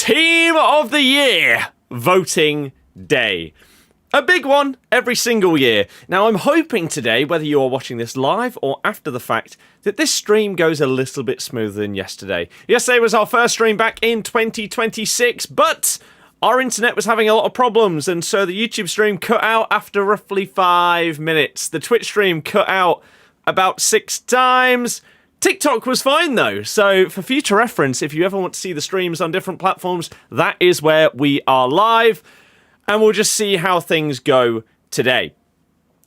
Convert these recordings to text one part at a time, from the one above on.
Team of the Year voting day. A big one every single year. Now, I'm hoping today, whether you are watching this live or after the fact, that this stream goes a little bit smoother than yesterday. Yesterday was our first stream back in 2026, but our internet was having a lot of problems, and so the YouTube stream cut out after roughly 5 minutes. The Twitch stream cut out about 6 times. TikTok was fine though, so for future reference, if you ever want to see the streams on different platforms, that is where we are live. And we'll just see how things go today.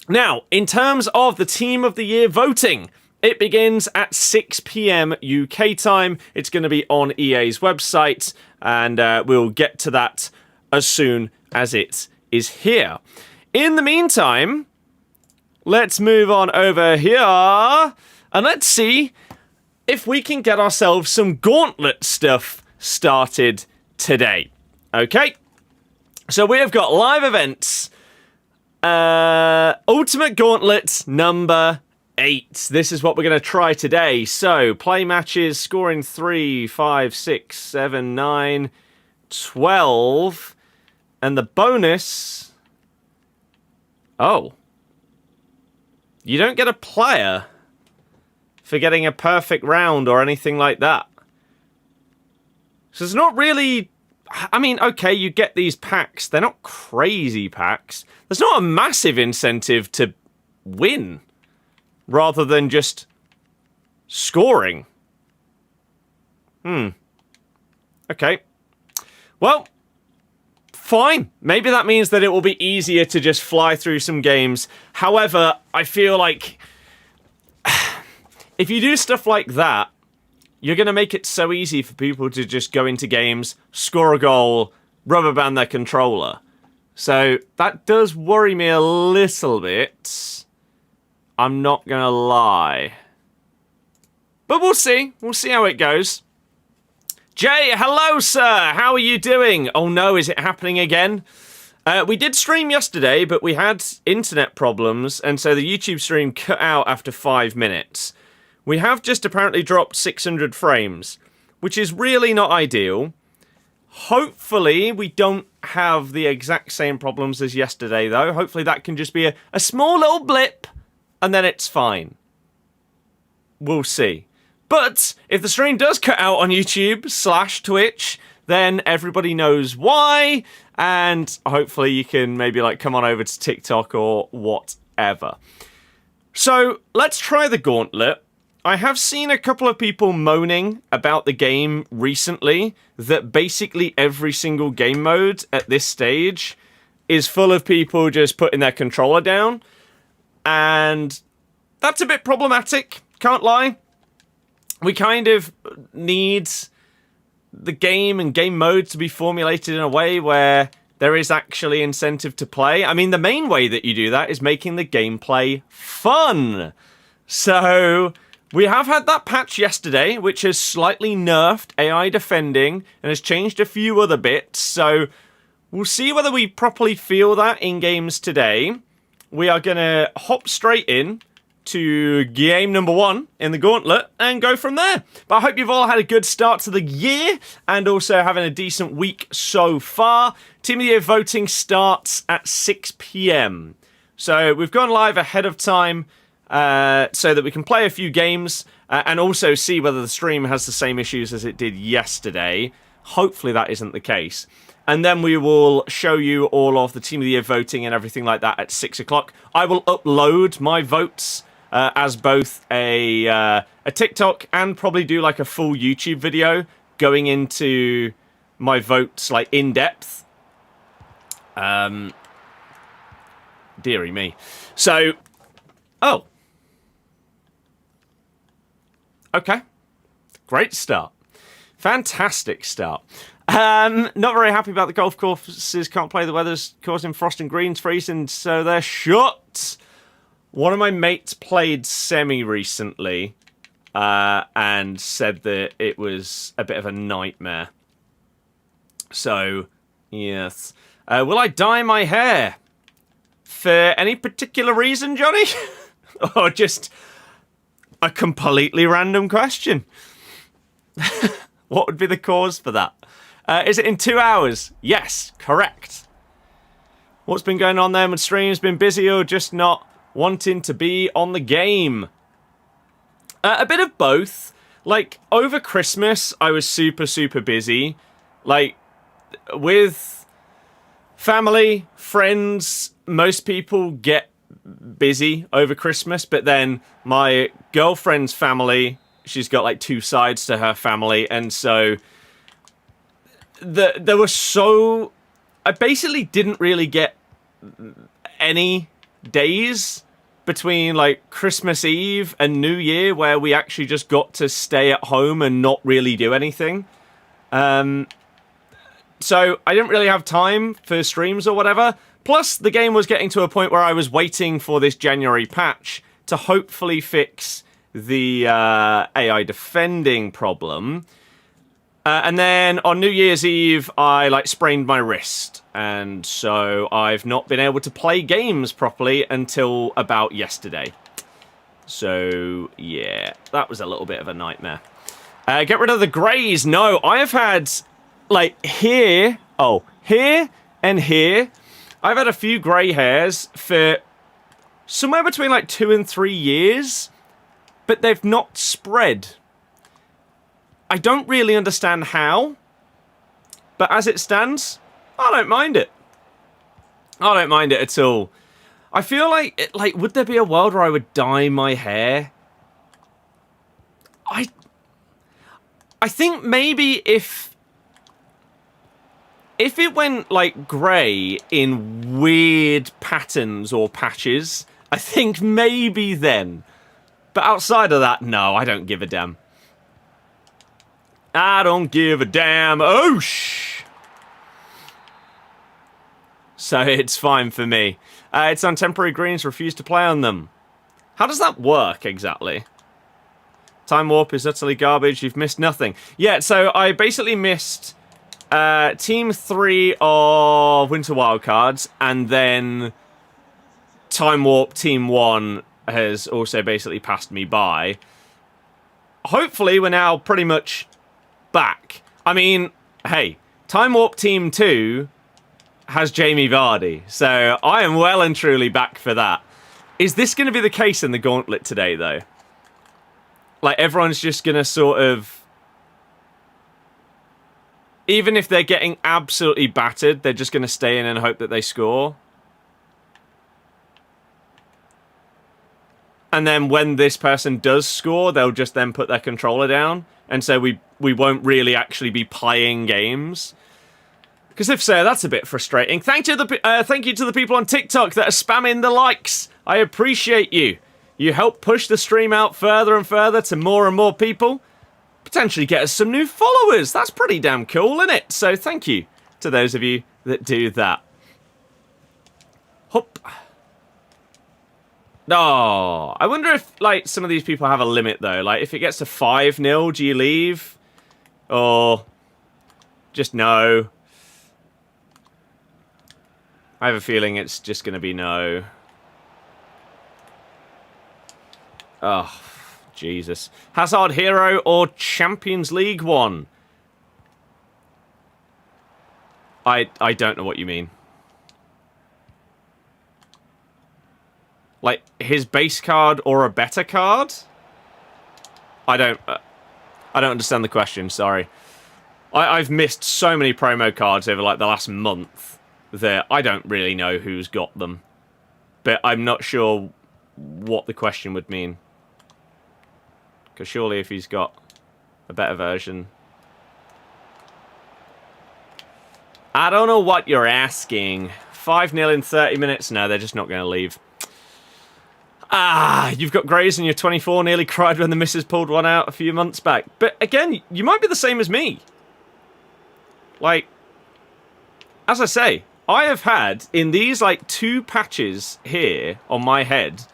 Now, in terms of the Team of the Year voting, it begins at 6 p.m. UK time. It's going to be on EA's website, and we'll get to that as soon as it is here. In the meantime, let's move on over here, and let's see if we can get ourselves some Gauntlet stuff started today. Okay? So we have got live events, Ultimate Gauntlet number 8. This is what we're going to try today. So, play matches, scoring 3, 5, 6, 7, 9, 12. And the bonus... Oh. You don't get a player for getting a perfect round or anything like that. So it's not really... I mean, okay, you get these packs. They're not crazy packs. There's not a massive incentive to win rather than just scoring. Okay. Well, fine. Maybe that means that it will be easier to just fly through some games. However, I feel like if you do stuff like that, you're going to make it so easy for people to just go into games, score a goal, rubber band their controller. So that does worry me a little bit. I'm not going to lie. But we'll see. We'll see how it goes. Jay, hello, sir. How are you doing? Oh no, is it happening again? We did stream yesterday, but we had internet problems, and so the YouTube stream cut out after 5 minutes. We have just apparently dropped 600 frames, which is really not ideal. Hopefully, we don't have the exact same problems as yesterday, though. Hopefully, that can just be a small little blip, and then it's fine. We'll see. But if the stream does cut out on YouTube/Twitch, then everybody knows why, and hopefully you can maybe like come on over to TikTok or whatever. So, let's try the Gauntlet. I have seen a couple of people moaning about the game recently that basically every single game mode at this stage is full of people just putting their controller down. And that's a bit problematic, can't lie. We kind of need the game and game mode to be formulated in a way where there is actually incentive to play. I mean, the main way that you do that is making the gameplay fun. So... we have had that patch yesterday, which has slightly nerfed AI defending and has changed a few other bits, so we'll see whether we properly feel that in games today. We are going to hop straight in to game number 1 in the Gauntlet and go from there. But I hope you've all had a good start to the year and also having a decent week so far. Team of the Year voting starts at 6 p.m. So we've gone live ahead of time, so that we can play a few games and also see whether the stream has the same issues as it did yesterday. Hopefully that isn't the case. And then we will show you all of the Team of the Year voting and everything like that at 6 o'clock. I will upload my votes as both a TikTok and probably do like a full YouTube video going into my votes like in depth. Dearie me. So, oh. Okay, great start. Fantastic start. Not very happy about the golf courses. Can't play, the weather's causing frost and greens freezing, so they're shut. One of my mates played semi recently and said that it was a bit of a nightmare. So, yes. Will I dye my hair? For any particular reason, Johnny? Or just... a completely random question. What would be the cause for that? Is it in 2 hours? Yes, correct. What's been going on there with streams? Been busy or just not wanting to be on the game? A bit of both. Like, over Christmas, I was super, super busy. Like, with family, friends, most people get busy over Christmas, but then my girlfriend's family, she's got like 2 sides to her family, and so there was so... I basically didn't really get any days between like Christmas Eve and New Year where we actually just got to stay at home and not really do anything. So I didn't really have time for streams or whatever. Plus, the game was getting to a point where I was waiting for this January patch to hopefully fix the AI defending problem. And then on New Year's Eve, I like sprained my wrist. And so I've not been able to play games properly until about yesterday. So, yeah, that was a little bit of a nightmare. Get rid of the greys. No, I have had, like, here and here. I've had a few grey hairs for somewhere between, like, 2 and 3 years. But they've not spread. I don't really understand how. But as it stands, I don't mind it. I don't mind it at all. I feel like, would there be a world where I would dye my hair? I think maybe if it went, like, grey in weird patterns or patches, I think maybe then. But outside of that, no, I don't give a damn. I don't give a damn. Oh, So it's fine for me. It's on temporary greens, refuse to play on them. How does that work exactly? Time warp is utterly garbage, you've missed nothing. Yeah, so I basically missed Team 3 of Winter Wildcards, and then Time Warp Team 1 has also basically passed me by. Hopefully we're now pretty much back. I mean, hey, Time Warp Team 2 has Jamie Vardy, so I am well and truly back for that. Is this going to be the case in the Gauntlet today, though? Like, everyone's just going to sort of... Even if they're getting absolutely battered, they're just going to stay in and hope that they score? And then when this person does score, they'll just then put their controller down? And so we won't really actually be playing games? Because if so, that's a bit frustrating. Thank you to the people on TikTok that are spamming the likes. I appreciate you. You help push the stream out further and further to more and more people. Potentially get us some new followers. That's pretty damn cool, isn't it? So thank you to those of you that do that. Hop. Oh, I wonder if, like, some of these people have a limit, though. Like, if it gets to 5-0, do you leave? Or just no? I have a feeling it's just going to be no. Oh, Jesus. Hazard Hero or Champions League 1? I don't know what you mean. Like, his base card or a better card? I don't understand the question, sorry. I've missed so many promo cards over, like, the last month that I don't really know who's got them. But I'm not sure what the question would mean. Because surely if he's got a better version... I don't know what you're asking. 5-0 in 30 minutes? No, they're just not going to leave. Ah, you've got Grays and you're 24, nearly cried when the missus pulled one out a few months back. But again, you might be the same as me. Like, as I say, I have had, in these, like, 2 patches here on my head,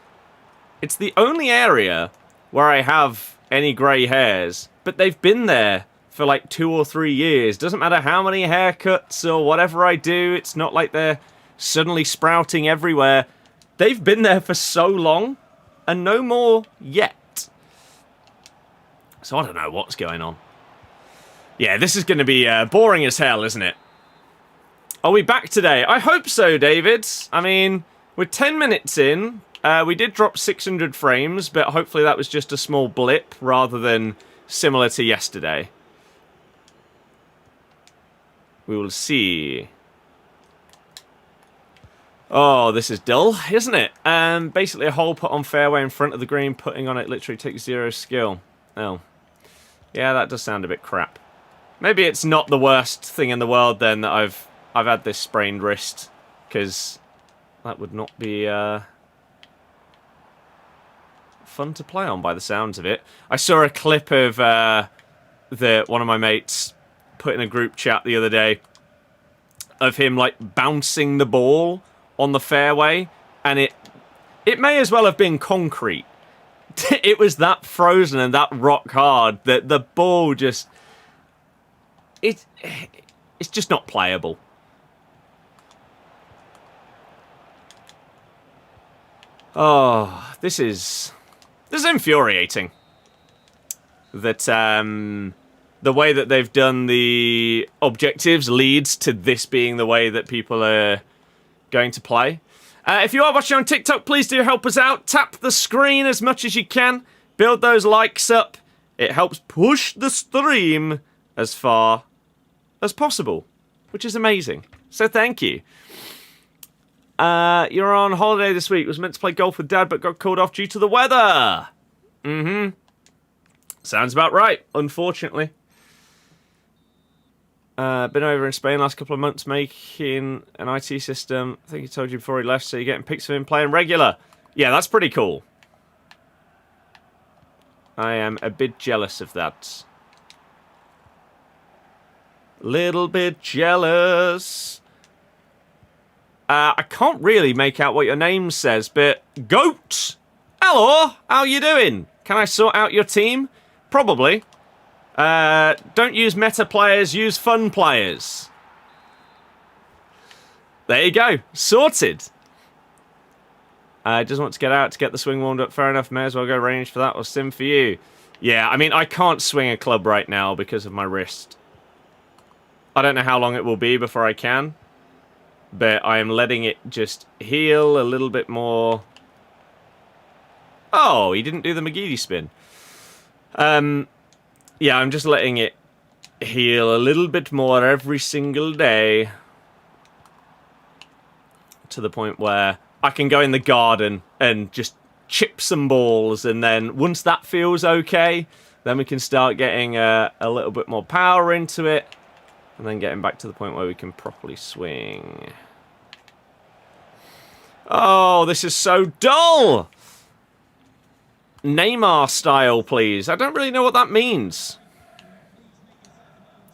it's the only area where I have any grey hairs, but they've been there for, like, 2 or 3 years. Doesn't matter how many haircuts or whatever I do, it's not like they're suddenly sprouting everywhere. They've been there for so long, and no more yet. So I don't know what's going on. Yeah, this is going to be boring as hell, isn't it? Are we back today? I hope so, David. I mean, we're 10 minutes in. We did drop 600 frames, but hopefully that was just a small blip rather than similar to yesterday. We will see. Oh, this is dull, isn't it? Basically a hole put on fairway in front of the green, putting on it literally takes 0 skill. Oh. Yeah, that does sound a bit crap. Maybe it's not the worst thing in the world then that I've had this sprained wrist, because that would not be fun to play on by the sounds of it. I saw a clip of one of my mates put in a group chat the other day of him like bouncing the ball on the fairway, and it may as well have been concrete. It was that frozen and that rock hard that the ball just it's just not playable. Oh, this is infuriating. That the way that they've done the objectives leads to this being the way that people are going to play. If you are watching on TikTok, please do help us out. Tap the screen as much as you can. Build those likes up. It helps push the stream as far as possible, which is amazing. So thank you. You're on holiday this week. Was meant to play golf with Dad, but got called off due to the weather. Mm-hmm. Sounds about right, unfortunately. Been over in Spain last couple of months making an IT system. I think he told you before he left, so you're getting pics of him playing regular. Yeah, that's pretty cool. I am a bit jealous of that. Little bit jealous. I can't really make out what your name says, but Goat! Hello! How you doing? Can I sort out your team? Probably. Don't use meta players, use fun players. There you go. Sorted. Just want to get out to get the swing warmed up. Fair enough. May as well go range for that or sim for you. Yeah, I mean, I can't swing a club right now because of my wrist. I don't know how long it will be before I can. But I am letting it just heal a little bit more. Oh, he didn't do the McGeady spin. Yeah, I'm just letting it heal a little bit more every single day. To the point where I can go in the garden and just chip some balls. And then once that feels okay, then we can start getting a little bit more power into it. And then getting back to the point where we can properly swing. Oh, this is so dull! Neymar style, please. I don't really know what that means,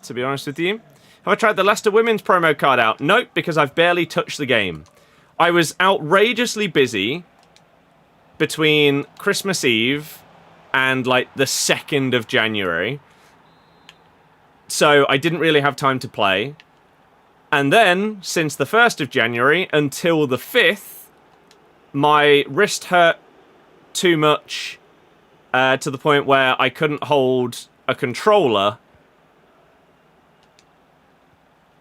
to be honest with you. Have I tried the Leicester Women's promo card out? Nope, because I've barely touched the game. I was outrageously busy between Christmas Eve and, like, the 2nd of January. So I didn't really have time to play. And then, since the 1st of January until the 5th, my wrist hurt too much to the point where I couldn't hold a controller.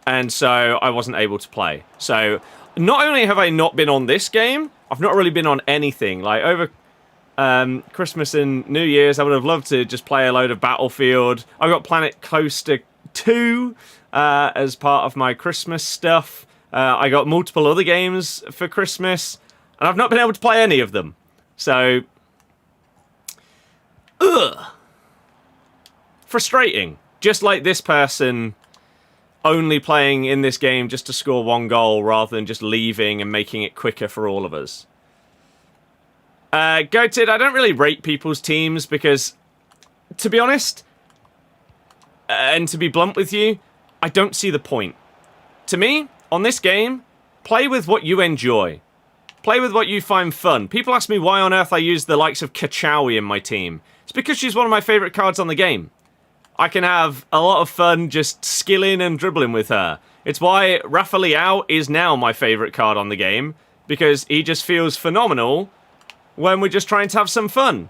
And so I wasn't able to play. So not only have I not been on this game, I've not really been on anything. Like over Christmas and New Year's, I would have loved to just play a load of Battlefield. I've got Planet Coaster 2 as part of my Christmas stuff. I got multiple other games for Christmas, and I've not been able to play any of them. So, frustrating. Just like this person only playing in this game just to score 1 goal rather than just leaving and making it quicker for all of us. Goated, I don't really rate people's teams because, to be honest, and to be blunt with you, I don't see the point. To me, on this game, play with what you enjoy. Play with what you find fun. People ask me why on earth I use the likes of Kachawi in my team. It's because she's one of my favourite cards on the game. I can have a lot of fun just skilling and dribbling with her. It's why Rafa Leao is now my favourite card on the game, because he just feels phenomenal when we're just trying to have some fun.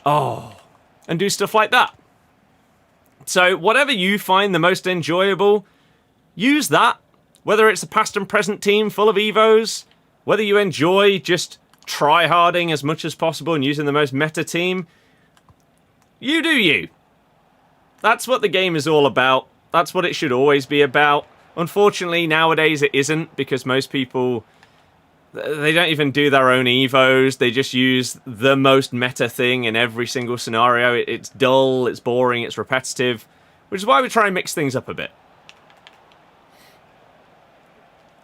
Oh, and do stuff like that. So whatever you find the most enjoyable, use that. Whether it's a past and present team full of Evos, whether you enjoy just try-harding as much as possible and using the most meta team, you do you. That's what the game is all about. That's what it should always be about. Unfortunately, nowadays it isn't, because most people, they don't even do their own Evos. They just use the most meta thing in every single scenario. It's dull, it's boring, it's repetitive, which is why we try and mix things up a bit.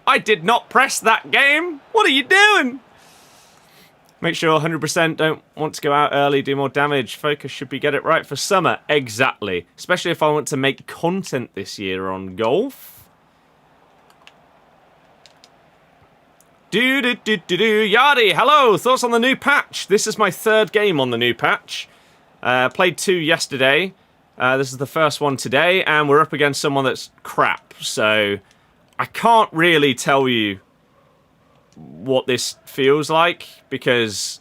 I did not press that game! What are you doing? Make sure 100% don't want to go out early, do more damage. Focus should be get it right for summer. Exactly. Especially if I want to make content this year on golf. Yardi, hello! Thoughts on the new patch? This is my third game on the new patch. Played 2 yesterday. This is the first one today, and we're up against someone that's crap. So I can't really tell you what this feels like, because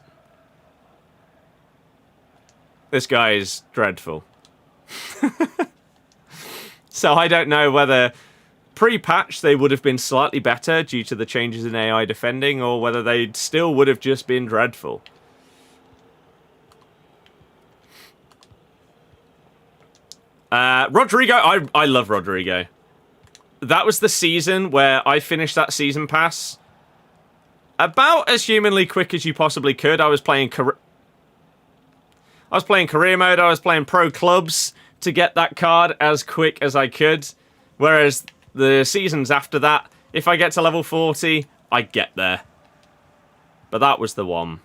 this guy is dreadful. So I don't know whether pre-patch they would have been slightly better due to the changes in AI defending, or whether they still would have just been dreadful. Rodrigo, I love Rodrigo. That was the season where I finished that season pass about as humanly quick as you possibly could. I was playing career mode, I was playing pro clubs to get that card as quick as I could. Whereas the seasons after that, if I get to level 40, I get there. But that was the one.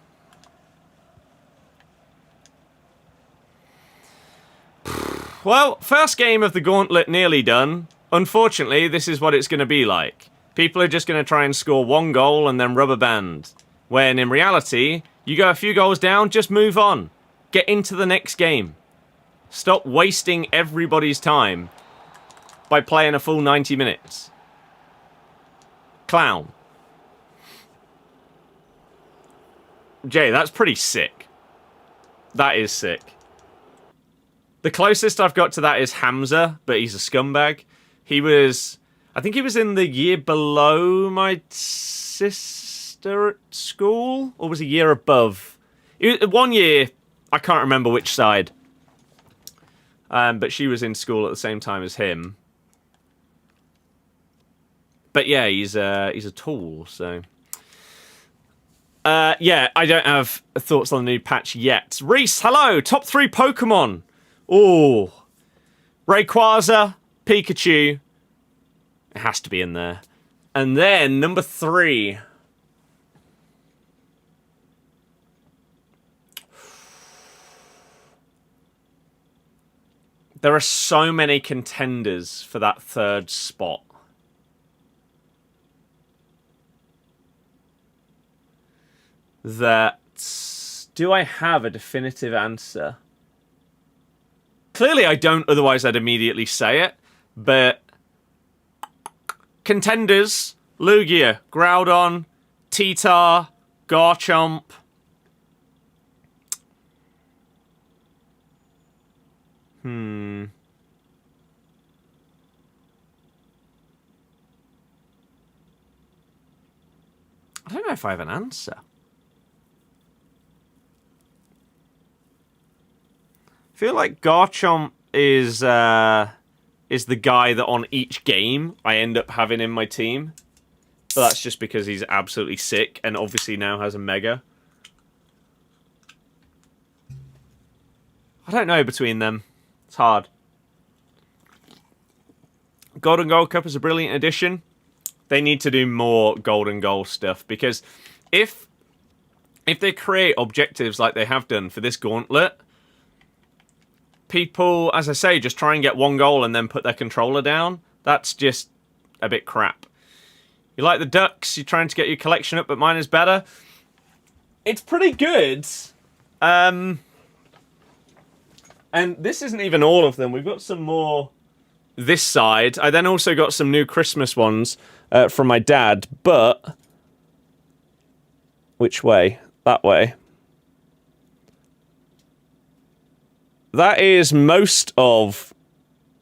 Well, first game of the gauntlet nearly done. Unfortunately, this is what it's going to be like. People are just going to try and score 1 goal and then rubber band. When in reality, you go a few goals down, just move on. Get into the next game. Stop wasting everybody's time by playing a full 90 minutes. Clown. Jay, that's pretty sick. That is sick. The closest I've got to that is Hamza, but he's a scumbag. He was, I think he was in the year below my sister at school, or was a year above? 1 year, I can't remember which side. But she was in school at the same time as him. But yeah, he's a tool, so. Yeah, I don't have thoughts on the new patch yet. Reese, hello! Top 3 Pokemon! Ooh. Rayquaza, Pikachu. It has to be in there. And then, number 3. There are so many contenders for that 3rd spot. Do I have a definitive answer? Clearly I don't, otherwise I'd immediately say it. But contenders: Lugia, Groudon, Titar, Garchomp. I don't know if I have an answer. I feel like Garchomp is the guy that on each game I end up having in my team. But that's just because he's absolutely sick and obviously now has a Mega. I don't know between them. It's hard. Golden Gold Cup is a brilliant addition. They need to do more Golden Goal stuff, because if they create objectives like they have done for this gauntlet, people, as I say, just try and get 1 goal and then put their controller down. That's just a bit crap. You like the ducks, you're trying to get your collection up, but mine is better. It's pretty good. And this isn't even all of them. We've got some more this side. I then also got some new Christmas ones from my dad, but which way? That way. That is most of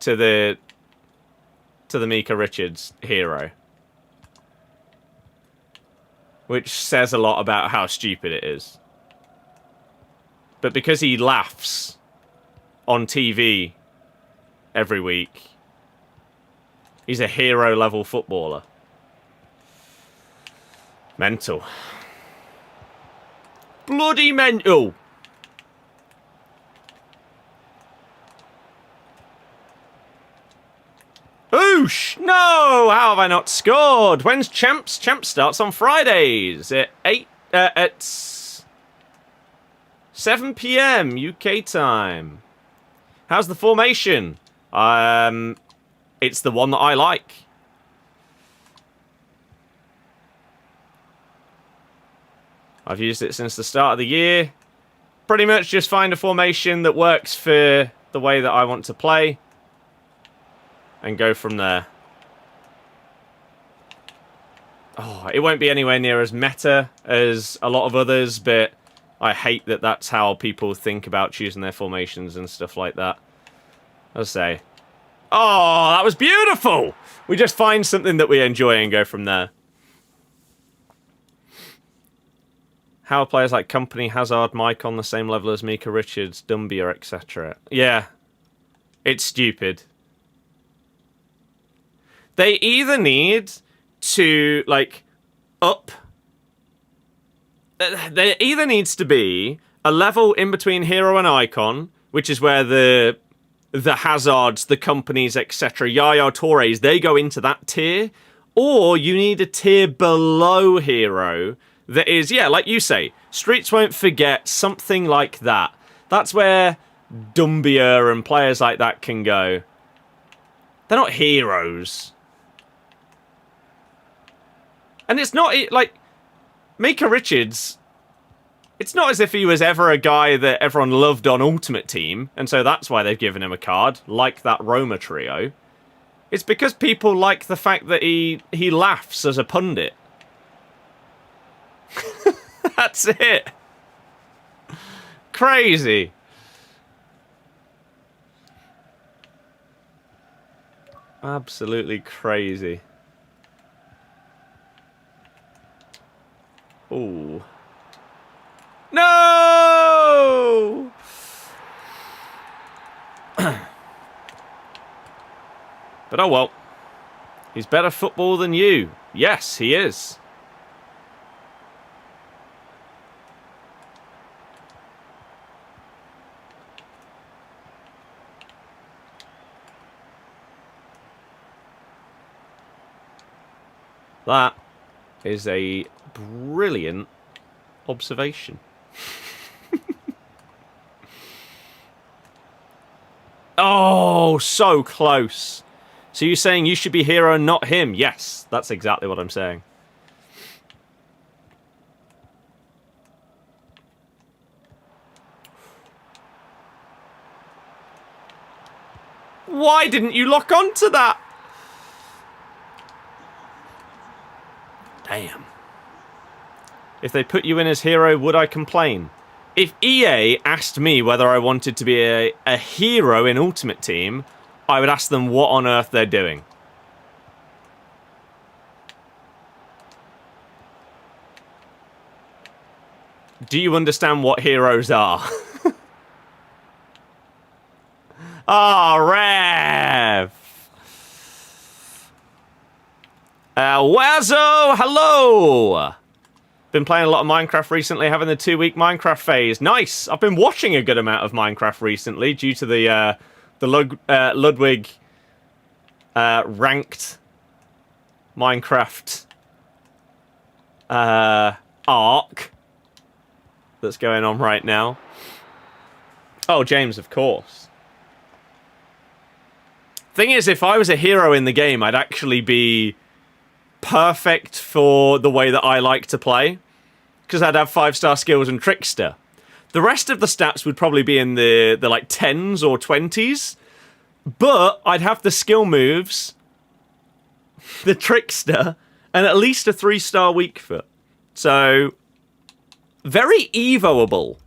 to the Mika Richards hero. Which says a lot about how stupid it is. But because he laughs on TV every week, he's a hero-level footballer. Mental. Bloody mental! Oosh! No! How have I not scored? When's Champs? Champs starts on Fridays at 7 p.m. UK time. How's the formation? It's the one that I like. I've used it since the start of the year. Pretty much just find a formation that works for the way that I want to play. And go from there. Oh, it won't be anywhere near as meta as a lot of others, but I hate that that's how people think about choosing their formations and stuff like that. I'll say. Oh, that was beautiful! We just find something that we enjoy and go from there. How are players like Company, Hazard, Mike on the same level as Mika Richards, Dumbia, etc.? Yeah. It's stupid. They either need to, like, up... There either needs to be a level in between Hero and Icon, which is where the Hazards, the Companies, etc., Yaya Torres, they go into that tier, or you need a tier below Hero that is, yeah, like you say, Streets Won't Forget, something like that. That's where Dumbia and players like that can go. They're not heroes. And it's not, like, Mika Richards, it's not as if he was ever a guy that everyone loved on Ultimate Team, and so that's why they've given him a card, like that Roma trio. It's because people like the fact that he laughs as a pundit. That's it. Crazy. Absolutely crazy. Ooh. No! But oh well. He's better football than you. Yes, he is. That is a brilliant observation. Oh, so close. So you're saying you should be hero and not him? Yes, that's exactly what I'm saying. Why didn't you lock onto that? Damn. If they put you in as hero, would I complain? If EA asked me whether I wanted to be a hero in Ultimate Team, I would ask them what on earth they're doing. Do you understand what heroes are? Ah, Rev! Wazzo, hello! Been playing a lot of Minecraft recently, having the 2-week Minecraft phase. Nice! I've been watching a good amount of Minecraft recently due to the Ludwig ranked Minecraft arc that's going on right now. Oh, James, of course. Thing is, if I was a hero in the game, I'd actually be perfect for the way that I like to play, because I'd have 5-star skills and trickster. The rest of the stats would probably be in the like 10s or 20s, but I'd have the skill moves, the trickster, and at least a 3-star weak foot. So very evoable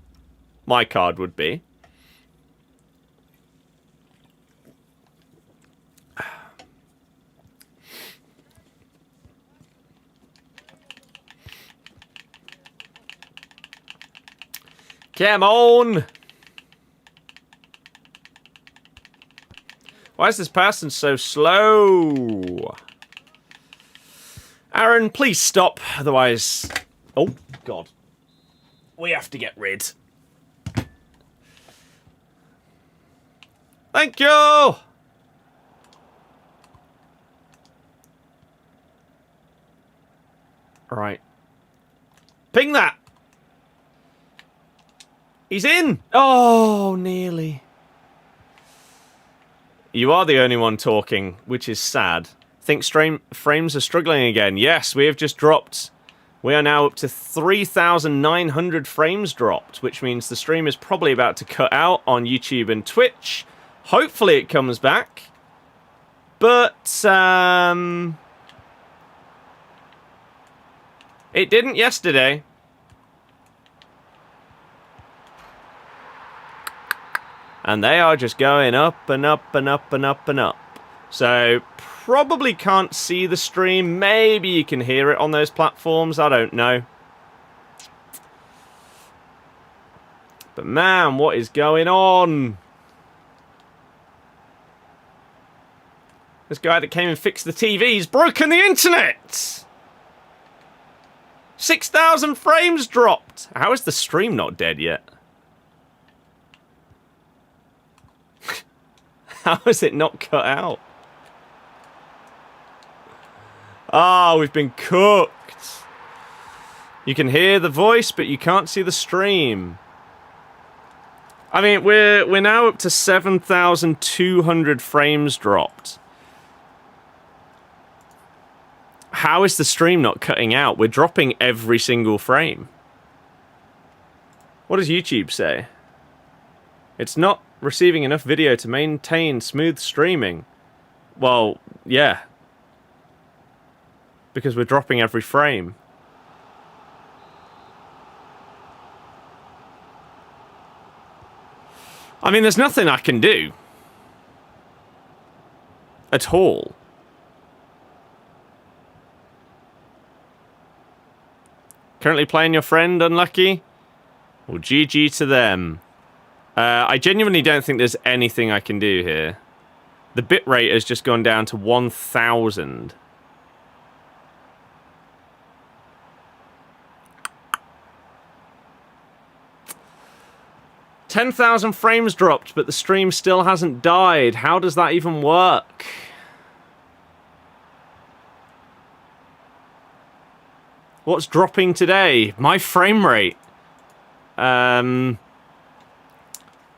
my card would be. Come on! Why is this person so slow? Aaron, please stop. Otherwise... Oh, God. We have to get rid. Thank you! Right. Ping that! He's in! Oh, nearly. You are the only one talking, which is sad. Think frames are struggling again. Yes, we have just dropped. We are now up to 3,900 frames dropped, which means the stream is probably about to cut out on YouTube and Twitch. Hopefully it comes back. But, it didn't yesterday. And they are just going up and up and up and up and up. So, probably can't see the stream. Maybe you can hear it on those platforms. I don't know. But man, what is going on? This guy that came and fixed the TV's broken the internet! 6,000 frames dropped! How is the stream not dead yet? How is it not cut out? Ah, we've been cooked. You can hear the voice, but you can't see the stream. I mean, we're now up to 7,200 frames dropped. How is the stream not cutting out? We're dropping every single frame. What does YouTube say? It's not receiving enough video to maintain smooth streaming. Well, yeah. Because we're dropping every frame. I mean, there's nothing I can do. At all. Currently playing your friend, unlucky? Well, GG to them. I genuinely don't think there's anything I can do here. The bitrate has just gone down to 1,000. $10,000 frames dropped, but the stream still hasn't died. How does that even work? What's dropping today? My frame rate.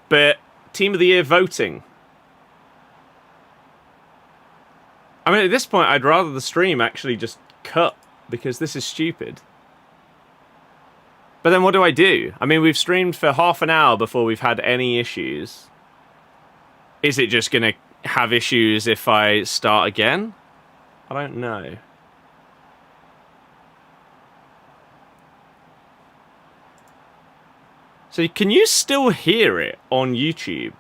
But Team of the Year voting. I mean, at this point, I'd rather the stream actually just cut, because this is stupid. But then what do I do? I mean, we've streamed for half an hour before we've had any issues. Is it just going to have issues if I start again? I don't know. So can you still hear it on YouTube?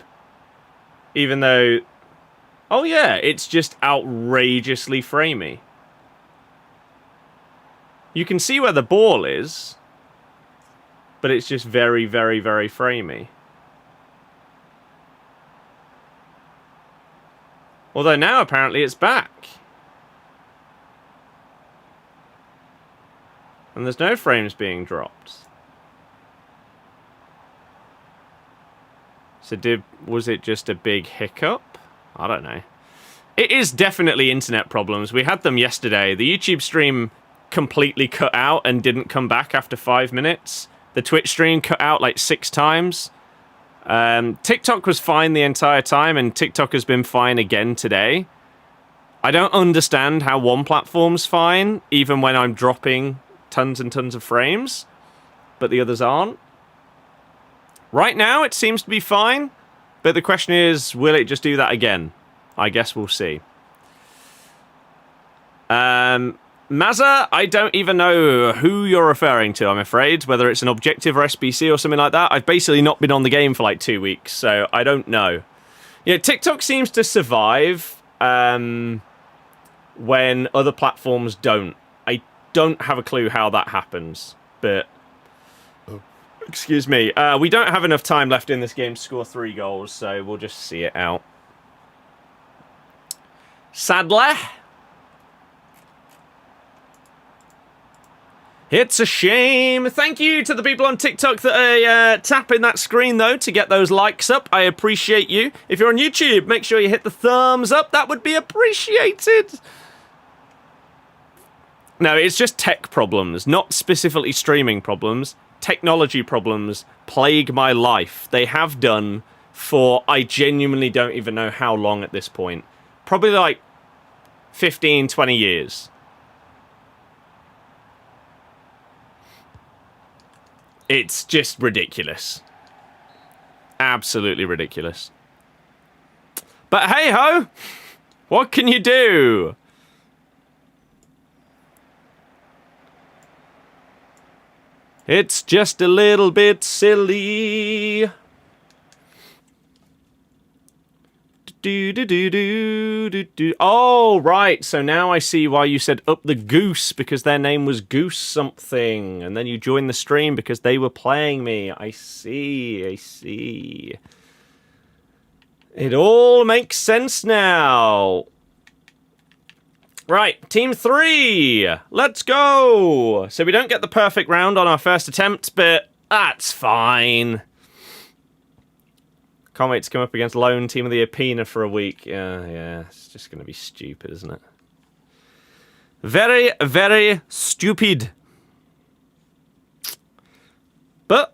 Even though... Oh yeah, it's just outrageously framey. You can see where the ball is, but it's just very, very, very framey. Although now apparently it's back. And there's no frames being dropped. So was it just a big hiccup? I don't know. It is definitely internet problems. We had them yesterday. The YouTube stream completely cut out and didn't come back after 5 minutes. The Twitch stream cut out like 6 times. TikTok was fine the entire time, and TikTok has been fine again today. I don't understand how one platform's fine, even when I'm dropping tons and tons of frames, but the others aren't. Right now, it seems to be fine, but the question is, will it just do that again? I guess we'll see. Mazza, I don't even know who you're referring to, I'm afraid, whether it's an objective or SBC or something like that. I've basically not been on the game for like 2 weeks, so I don't know. Yeah, TikTok seems to survive when other platforms don't. I don't have a clue how that happens, but... Excuse me. We don't have enough time left in this game to score 3 goals, so we'll just see it out. Sadly. It's a shame. Thank you to the people on TikTok that are tapping that screen, though, to get those likes up. I appreciate you. If you're on YouTube, make sure you hit the thumbs up. That would be appreciated. No, it's just tech problems, not specifically streaming problems. Technology problems plague my life. They have done for, I genuinely don't even know how long at this point. Probably like 15, 20 years. It's just ridiculous. Absolutely ridiculous. But hey ho! What can you do? It's just a little bit silly. Oh, right. So now I see why you said up the goose, because their name was Goose something. And then you joined the stream because they were playing me. I see. I see. It all makes sense now. Right, team 3. Let's go. So we don't get the perfect round on our first attempt, but that's fine. Can't wait to come up against lone team of the Apina for a week. Yeah, it's just going to be stupid, isn't it? Very, very stupid. But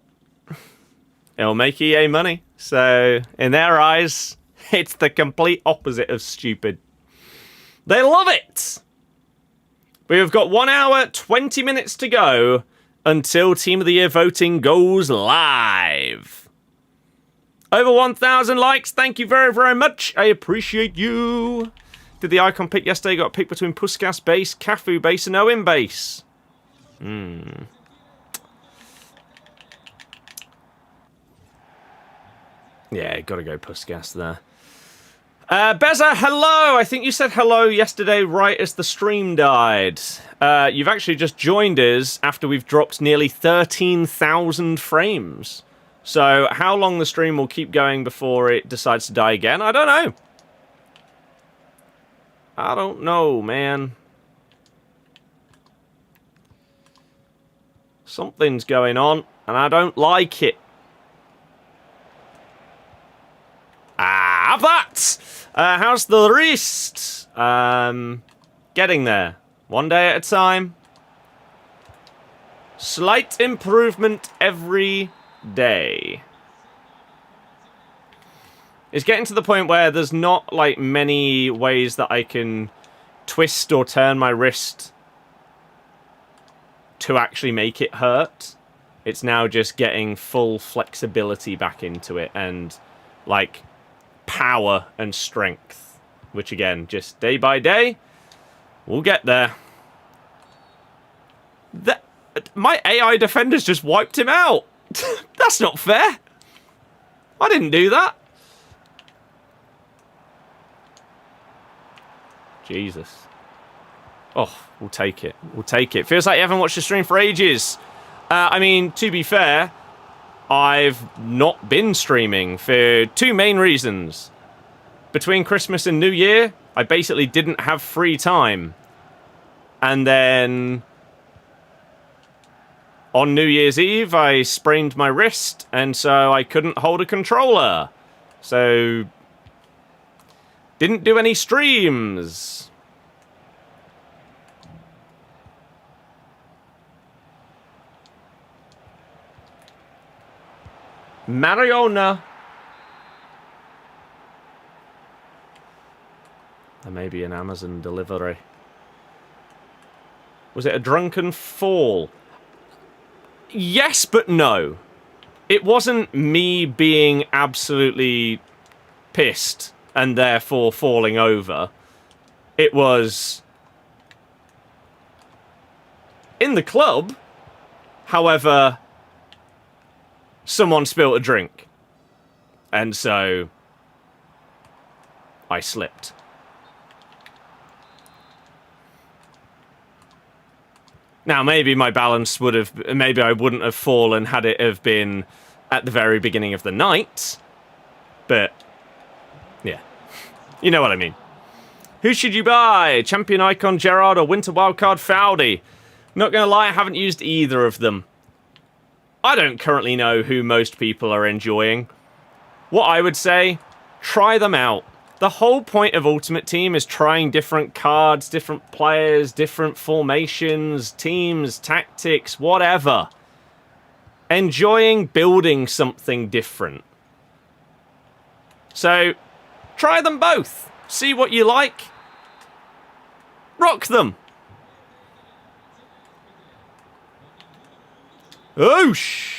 it'll make EA money. So in their eyes, it's the complete opposite of stupid. They love it! We've got 1 hour, 20 minutes to go until Team of the Year voting goes live. Over 1,000 likes. Thank you very, very much. I appreciate you. Did the icon pick yesterday? Got a pick between Puskas base, Cafu base, and Owen base. Yeah, gotta go Puskas there. Beza, hello! I think you said hello yesterday right as the stream died. You've actually just joined us after we've dropped nearly 13,000 frames. So how long the stream will keep going before it decides to die again, I don't know. I don't know, man. Something's going on, and I don't like it. Have that! How's the wrist? Getting there. 1 day at a time. Slight improvement every day. It's getting to the point where there's not, like, many ways that I can twist or turn my wrist to actually make it hurt. It's now just getting full flexibility back into it and, like, power and strength, which again, just day by day, we'll get there. My AI defenders just wiped him out. That's not fair. I didn't do that. Jesus. Oh, we'll take it. We'll take it. Feels like you haven't watched the stream for ages. I mean, to be fair, I've not been streaming for 2 main reasons. Between Christmas and New Year, I basically didn't have free time. And then on New Year's Eve, I sprained my wrist, and so I couldn't hold a controller. So didn't do any streams. Mariona. There may be an Amazon delivery. Was it a drunken fall? Yes, but no. It wasn't me being absolutely pissed and therefore falling over. It was in the club. However, someone spilled a drink. And so I slipped. Now, maybe my balance would have... Maybe I wouldn't have fallen had it have been at the very beginning of the night. But, yeah. You know what I mean. Who should you buy? Champion Icon Gerard or Winter Wildcard Fowdy? Not going to lie, I haven't used either of them. I don't currently know who most people are enjoying. What I would say, try them out. The whole point of Ultimate Team is trying different cards, different players, different formations, teams, tactics, whatever. Enjoying building something different. So, try them both. See what you like. Rock them. Oosh.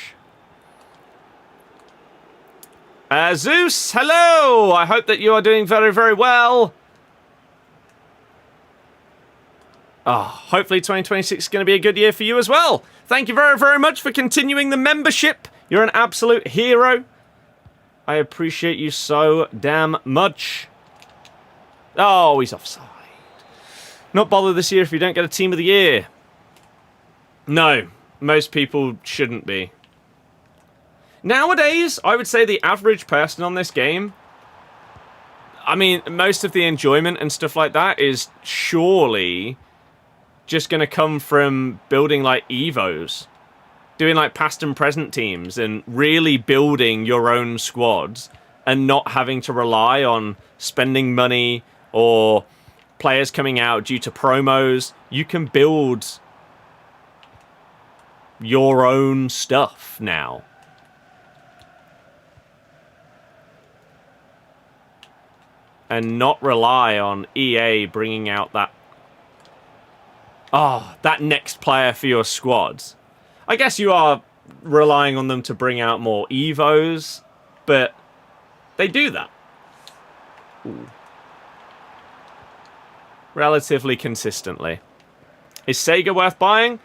Zeus, hello! I hope that you are doing very, very well. Oh, hopefully 2026 is going to be a good year for you as well. Thank you very, very much for continuing the membership. You're an absolute hero. I appreciate you so damn much. Oh, he's offside. Not bothered this year if you don't get a Team of the Year. No, most people shouldn't be. Nowadays, I would say the average person on this game, I mean, most of the enjoyment and stuff like that is surely just going to come from building, like, Evos. Doing, like, past and present teams and really building your own squads and not having to rely on spending money or players coming out due to promos. You can build your own stuff now. And not rely on EA bringing out that... Oh, that next player for your squads. I guess you are relying on them to bring out more Evos, but they do that. Ooh. Relatively consistently. Is Sega worth buying?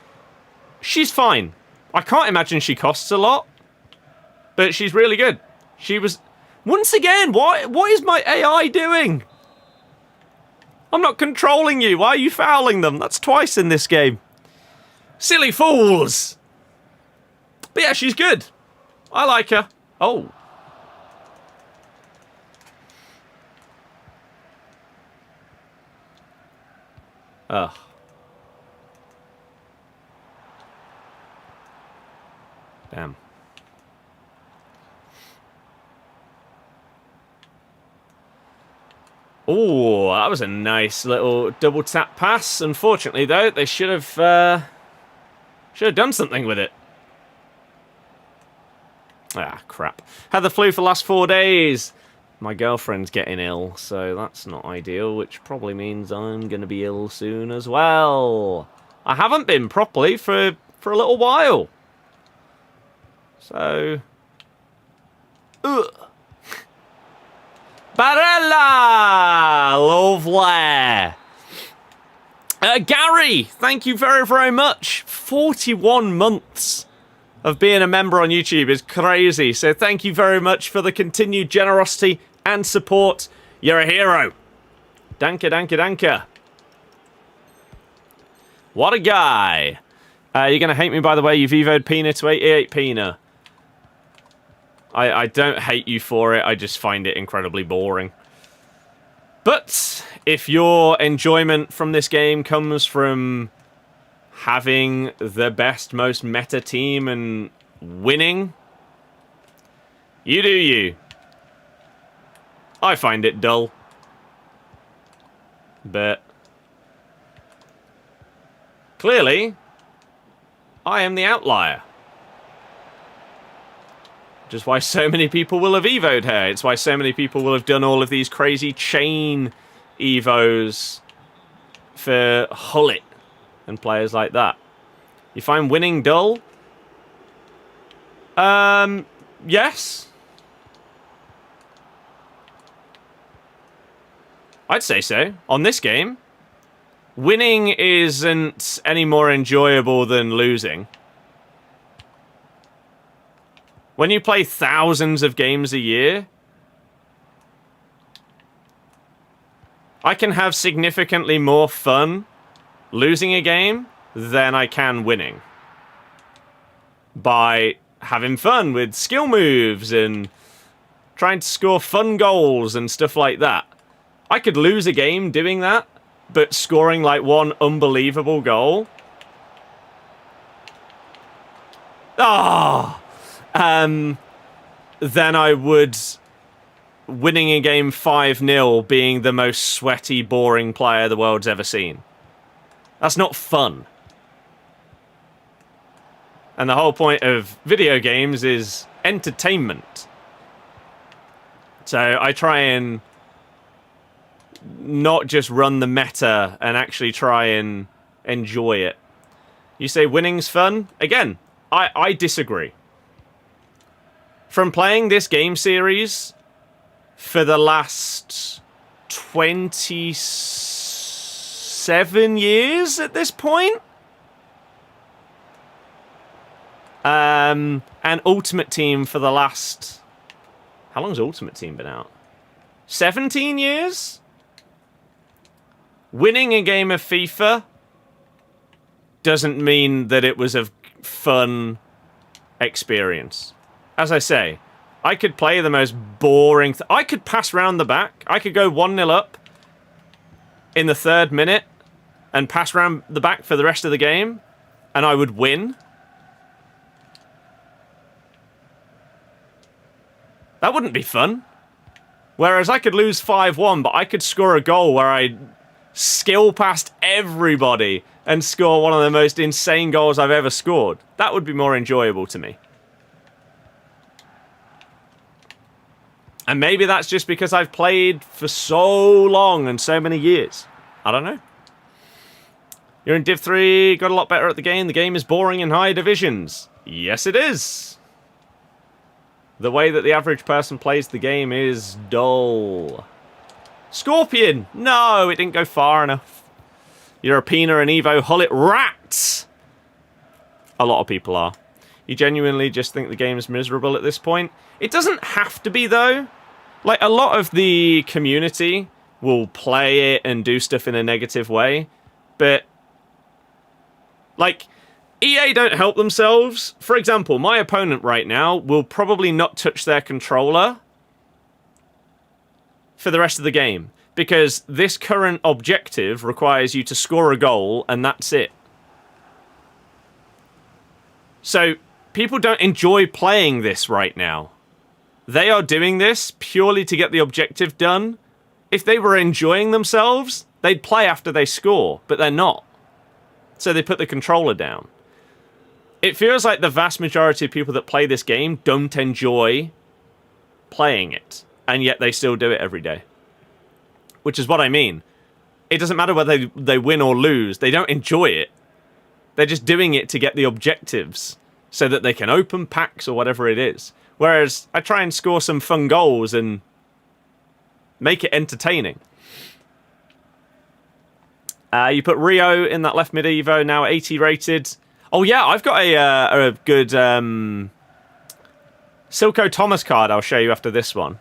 She's fine. I can't imagine she costs a lot, but she's really good. She was... Once again, what is my AI doing? I'm not controlling you. Why are you fouling them? That's twice in this game. Silly fools. But yeah, she's good. I like her. Oh. Ugh. Damn. Oh, that was a nice little double tap pass. Unfortunately, though, they should have done something with it. Ah, crap. Had the flu for the last 4 days. My girlfriend's getting ill, so that's not ideal, which probably means I'm going to be ill soon as well. I haven't been properly for a little while. So... Ugh. Barella! Lovely. Gary, thank you very, very much. 41 months of being a member on YouTube is crazy. So thank you very much for the continued generosity and support. You're a hero. Danke, danke, danke. What a guy. You're going to hate me, by the way. You've evoed Pina to 88 Pina. I don't hate you for it, I just find it incredibly boring. But if your enjoyment from this game comes from having the best, most meta team and winning, you do you. I find it dull. But clearly, I am the outlier. Which is why so many people will have evoed her. It's why so many people will have done all of these crazy chain evos for Hullet and players like that. You find winning dull? Yes. I'd say so. On this game, winning isn't any more enjoyable than losing. When you play thousands of games a year, I can have significantly more fun losing a game than I can winning. By having fun with skill moves and trying to score fun goals and stuff like that. I could lose a game doing that, but scoring like one unbelievable goal. Then I would winning a game 5-0 being the most sweaty, boring player the world's ever seen. That's not fun. And the whole point of video games is entertainment. So I try and not just run the meta and actually try and enjoy it. You say winning's fun? Again, I disagree. From playing this game series for the last 27 years at this point, and Ultimate Team for the last... How long's Ultimate Team been out? 17 years? Winning a game of FIFA doesn't mean that it was a fun experience. As I say, I could play the most boring... I could pass round the back. I could go 1-0 up in the 3rd minute and pass round the back for the rest of the game, and I would win. That wouldn't be fun. Whereas I could lose 5-1, but I could score a goal where I skill past everybody and score one of the most insane goals I've ever scored. That would be more enjoyable to me. And maybe that's just because I've played for so long and so many years. I don't know. You're in Div 3, got a lot better at the game. The game is boring in high divisions. Yes, it is. The way that the average person plays the game is dull. Scorpion! No, it didn't go far enough. Europena and Evo Hullet rats! A lot of people are. You genuinely just think the game's miserable at this point? It doesn't have to be, though. Like, a lot of the community will play it and do stuff in a negative way. But, like, EA don't help themselves. For example, my opponent right now will probably not touch their controller for the rest of the game, because this current objective requires you to score a goal, and that's it. So, people don't enjoy playing this right now. They are doing this purely to get the objective done. If they were enjoying themselves, they'd play after they score, but they're not. So they put the controller down. It feels like the vast majority of people that play this game don't enjoy playing it, and yet they still do it every day. Which is what I mean. It doesn't matter whether they win or lose. They don't enjoy it. They're just doing it to get the objectives so that they can open packs or whatever it is. Whereas I try and score some fun goals and make it entertaining. You put Rio in that left mid Evo, now 80 rated. Oh yeah, I've got a good Silco Thomas card I'll show you after this one.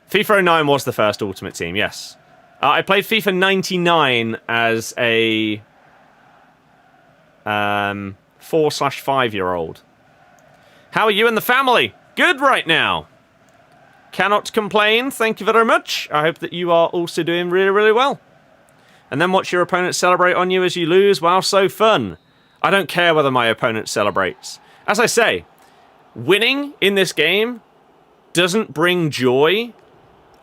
FIFA 09 was the first Ultimate Team, yes. I played FIFA 99 as a 4/5-year-old. How are you and the family? Good right now. Cannot complain, thank you very much. I hope that you are also doing really, really well. And then watch your opponent celebrate on you as you lose. Wow, so fun. I don't care whether my opponent celebrates. As I say, winning in this game doesn't bring joy,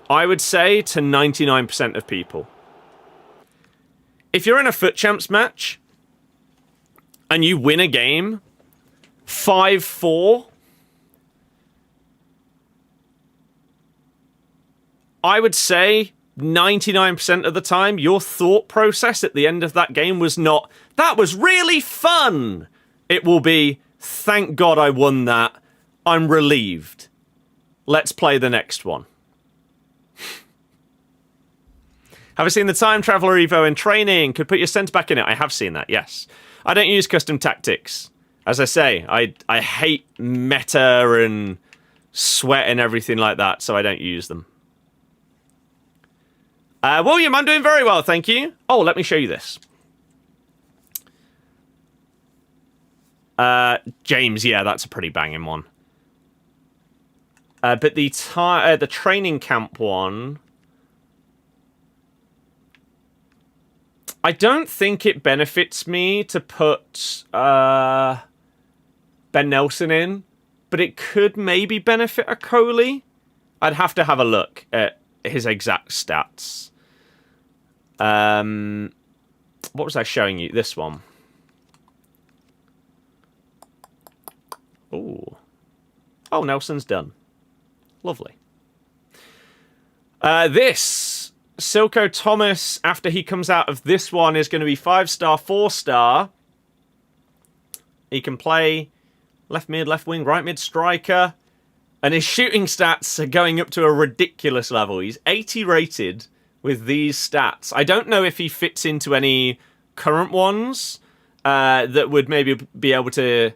I would say, to 99% of people. If you're in a Foot Champs match and you win a game 5-4, I would say 99% of the time your thought process at the end of that game was not, that was really fun. It will be, thank God I won that. I'm relieved. Let's play the next one. Have I seen the Time Traveler Evo in training? Could put your centre back in it. I have seen that, yes. I don't use custom tactics. As I say, I hate meta and sweat and everything like that, so I don't use them. William, I'm doing very well, thank you. Oh, let me show you this. James, yeah, that's a pretty banging one. But the training camp one, I don't think it benefits me to put Ben Nelson in, but it could maybe benefit a Coley. I'd have to have a look at his exact stats. What was I showing you? This one. Ooh. Oh, Nelson's done. Lovely. This Silko Thomas, after he comes out of this one, is going to be 5-star, 4-star. He can play left mid, left wing, right mid striker. And his shooting stats are going up to a ridiculous level. He's 80 rated with these stats. I don't know if he fits into any current ones that would maybe be able to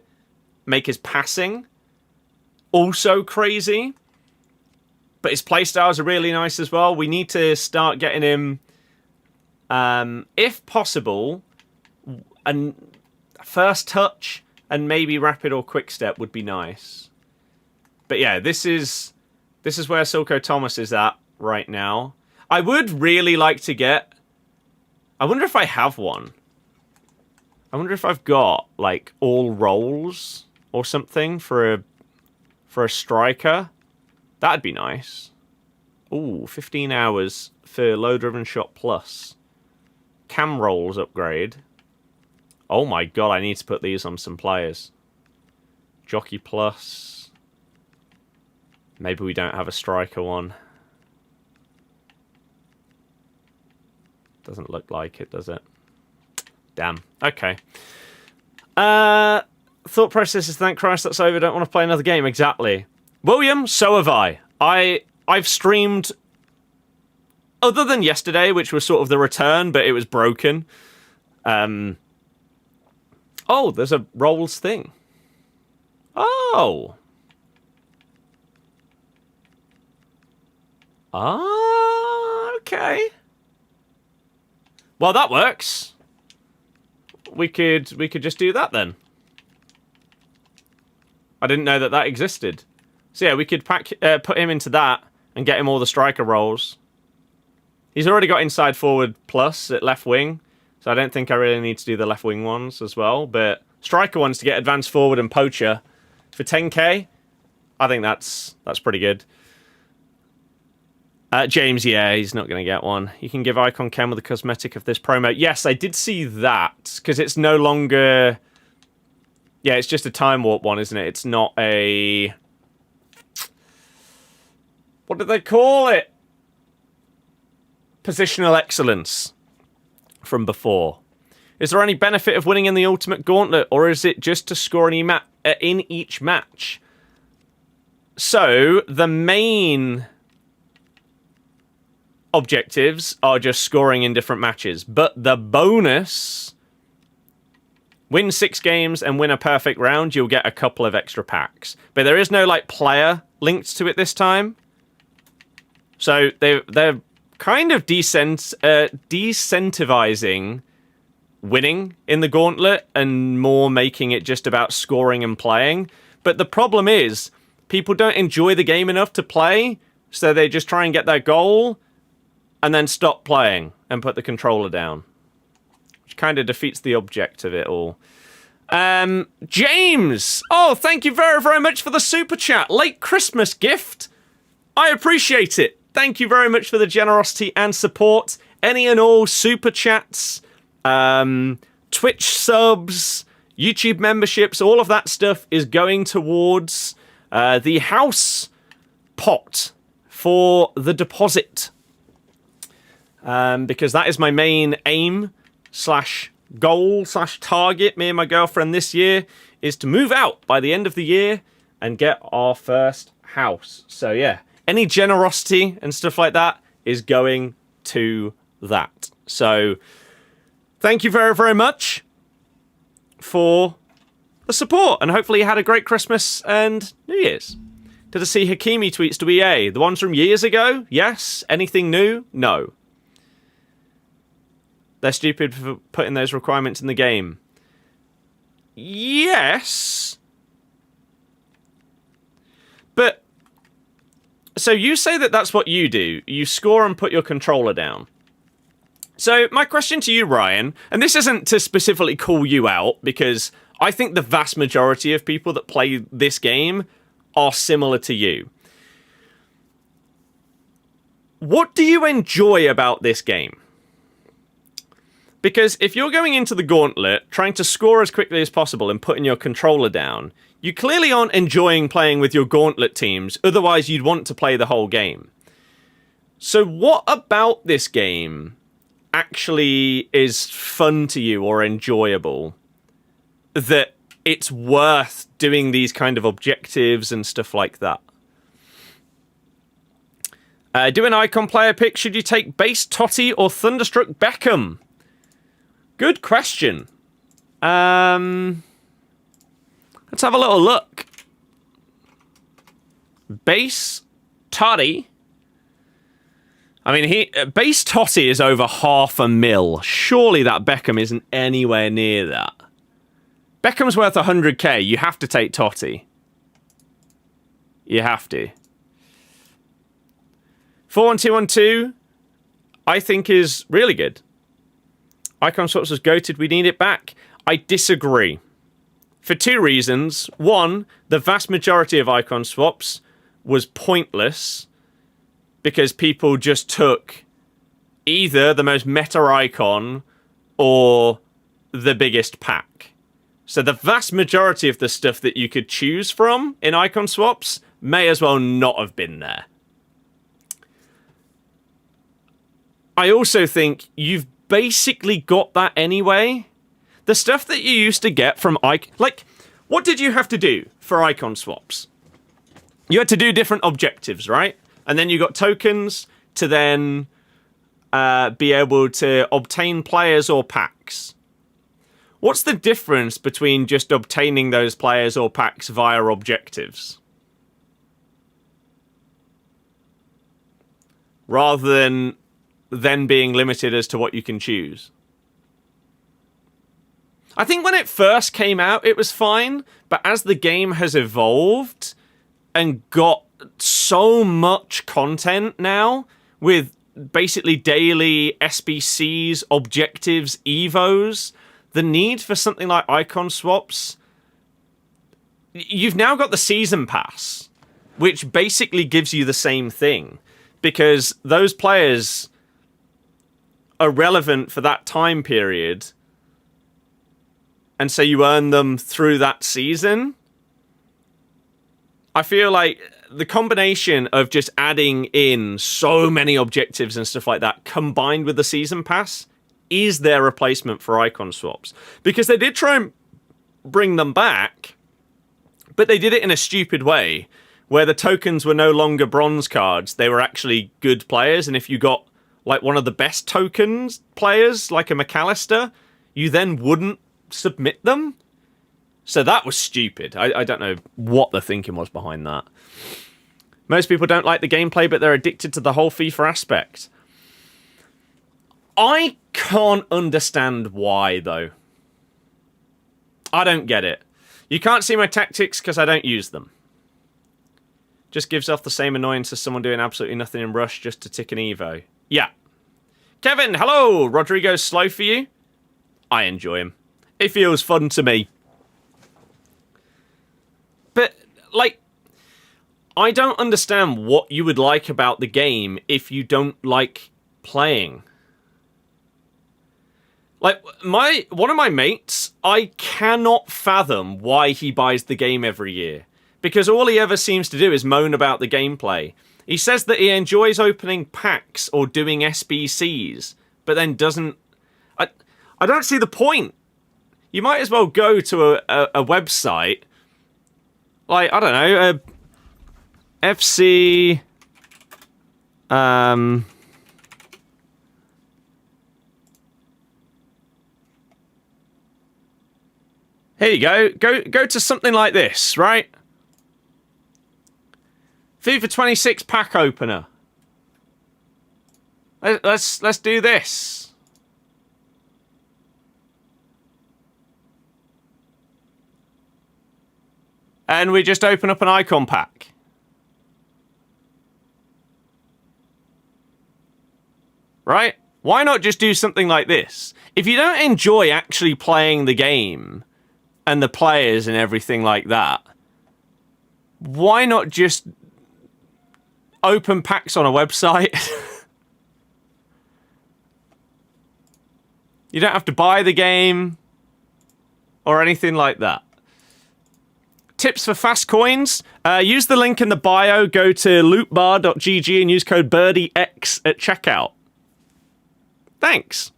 make his passing also crazy. But his playstyles are really nice as well. We need to start getting him, if possible, a first touch and maybe rapid or quick step would be nice. But yeah, this is where Silko Thomas is at right now. I would really like to get... I wonder if I have one. I wonder if I've got, like, all roles or something for a striker. That'd be nice. Ooh, 15 hours for low-driven shot plus. Cam rolls upgrade. Oh my god, I need to put these on some players. Jockey plus. Maybe we don't have a striker one. Doesn't look like it, does it? Damn. Okay. Thought process is, thank Christ that's over. Don't want to play another game. Exactly. William, so have I. I've streamed, other than yesterday, which was sort of the return, but it was broken. Oh, there's a roles thing. Oh. Ah, okay. Well, that works. We could just do that then. I didn't know that existed. So yeah, we could put him into that and get him all the striker roles. He's already got inside forward plus at left wing, so I don't think I really need to do the left wing ones as well. But striker ones to get advanced forward and poacher for 10k, I think that's pretty good. James, yeah, he's not going to get one. You can give Icon Cam with the cosmetic of this promo. Yes, I did see that, because it's no longer... Yeah, it's just a time warp one, isn't it? It's not a... What do they call it? Positional excellence from before. Is there any benefit of winning in the Ultimate Gauntlet, or is it just to score in each match? So, the main objectives are just scoring in different matches, but the bonus... Win 6 games and win a perfect round, you'll get a couple of extra packs. But there is no, like, player linked to it this time. So they're kind of decentivizing winning in the gauntlet and more making it just about scoring and playing. But the problem is, people don't enjoy the game enough to play, so they just try and get their goal and then stop playing and put the controller down. Which kind of defeats the object of it all. James! Oh, thank you very, very much for the super chat. Late Christmas gift. I appreciate it. Thank you very much for the generosity and support. Any and all super chats, Twitch subs, YouTube memberships, all of that stuff is going towards the house pot for the deposit. Because that is my main aim / goal / target, me and my girlfriend this year, is to move out by the end of the year and get our first house. So yeah, any generosity and stuff like that is going to that. So thank you very, very much for the support, and hopefully you had a great Christmas and New Year's. Did I see Hakimi tweets to EA? The ones from years ago? Yes. Anything new? No. They're stupid for putting those requirements in the game. yes. But, so you say that that's what you do. You score and put your controller down. So my question to you, Ryan, and this isn't to specifically call you out, because I think the vast majority of people that play this game are similar to you. What do you enjoy about this game? Because if you're going into the gauntlet, trying to score as quickly as possible and putting your controller down, you clearly aren't enjoying playing with your gauntlet teams, otherwise you'd want to play the whole game. So what about this game actually is fun to you or enjoyable, that it's worth doing these kind of objectives and stuff like that? Do an icon player pick. Should you take base TOTY or Thunderstruck Beckham? Good question. Let's have a little look. Base TOTY. I mean, base TOTY is over 500,000. Surely that Beckham isn't anywhere near that. Beckham's worth 100k. You have to take TOTY. You have to. 41212, I think, is really good. Icon Swaps was goated. We need it back. I disagree. For two reasons. One, the vast majority of icon swaps was pointless because people just took either the most meta icon or the biggest pack. So the vast majority of the stuff that you could choose from in icon swaps may as well not have been there. I also think you've basically got that anyway. The stuff that you used to get from like, what did you have to do for icon swaps? You had to do different objectives, right? And then you got tokens to then be able to obtain players or packs. What's the difference between just obtaining those players or packs via objectives, rather than then being limited as to what you can choose? I think when it first came out, it was fine, but as the game has evolved and got so much content now, with basically daily SBCs, objectives, evos, the need for something like icon swaps, you've now got the season pass, which basically gives you the same thing, because those players are relevant for that time period, and so you earn them through that season. I feel like the combination of just adding in so many objectives and stuff like that, combined with the season pass, is their replacement for icon swaps. Because they did try and bring them back, but they did it in a stupid way, where the tokens were no longer bronze cards, they were actually good players, and if you got like one of the best tokens players, like a McAllister, you then wouldn't submit them. So that was stupid. I don't know what the thinking was behind that. Most people don't like the gameplay, but they're addicted to the whole FIFA aspect. I can't understand why, though. I don't get it. You can't see my tactics because I don't use them. Just gives off the same annoyance as someone doing absolutely nothing in Rush just to tick an Evo. Yeah. Kevin, hello! Rodrigo's slow for you? I enjoy him. It feels fun to me. But, like, I don't understand what you would like about the game if you don't like playing. Like, one of my mates, I cannot fathom why he buys the game every year. Because all he ever seems to do is moan about the gameplay. He says that he enjoys opening packs or doing SBCs, but then doesn't... I don't see the point. You might as well go to a website, like, I don't know, FC... Here you go. Go to something like this, right? FIFA 26 pack opener. Let's do this. And we just open up an icon pack. Right? Why not just do something like this? If you don't enjoy actually playing the game and the players and everything like that, why not just open packs on a website? You don't have to buy the game or anything like that. Tips for fast coins. Use the link in the bio, go to lootbar.gg and use code BirdieX at checkout. Thanks.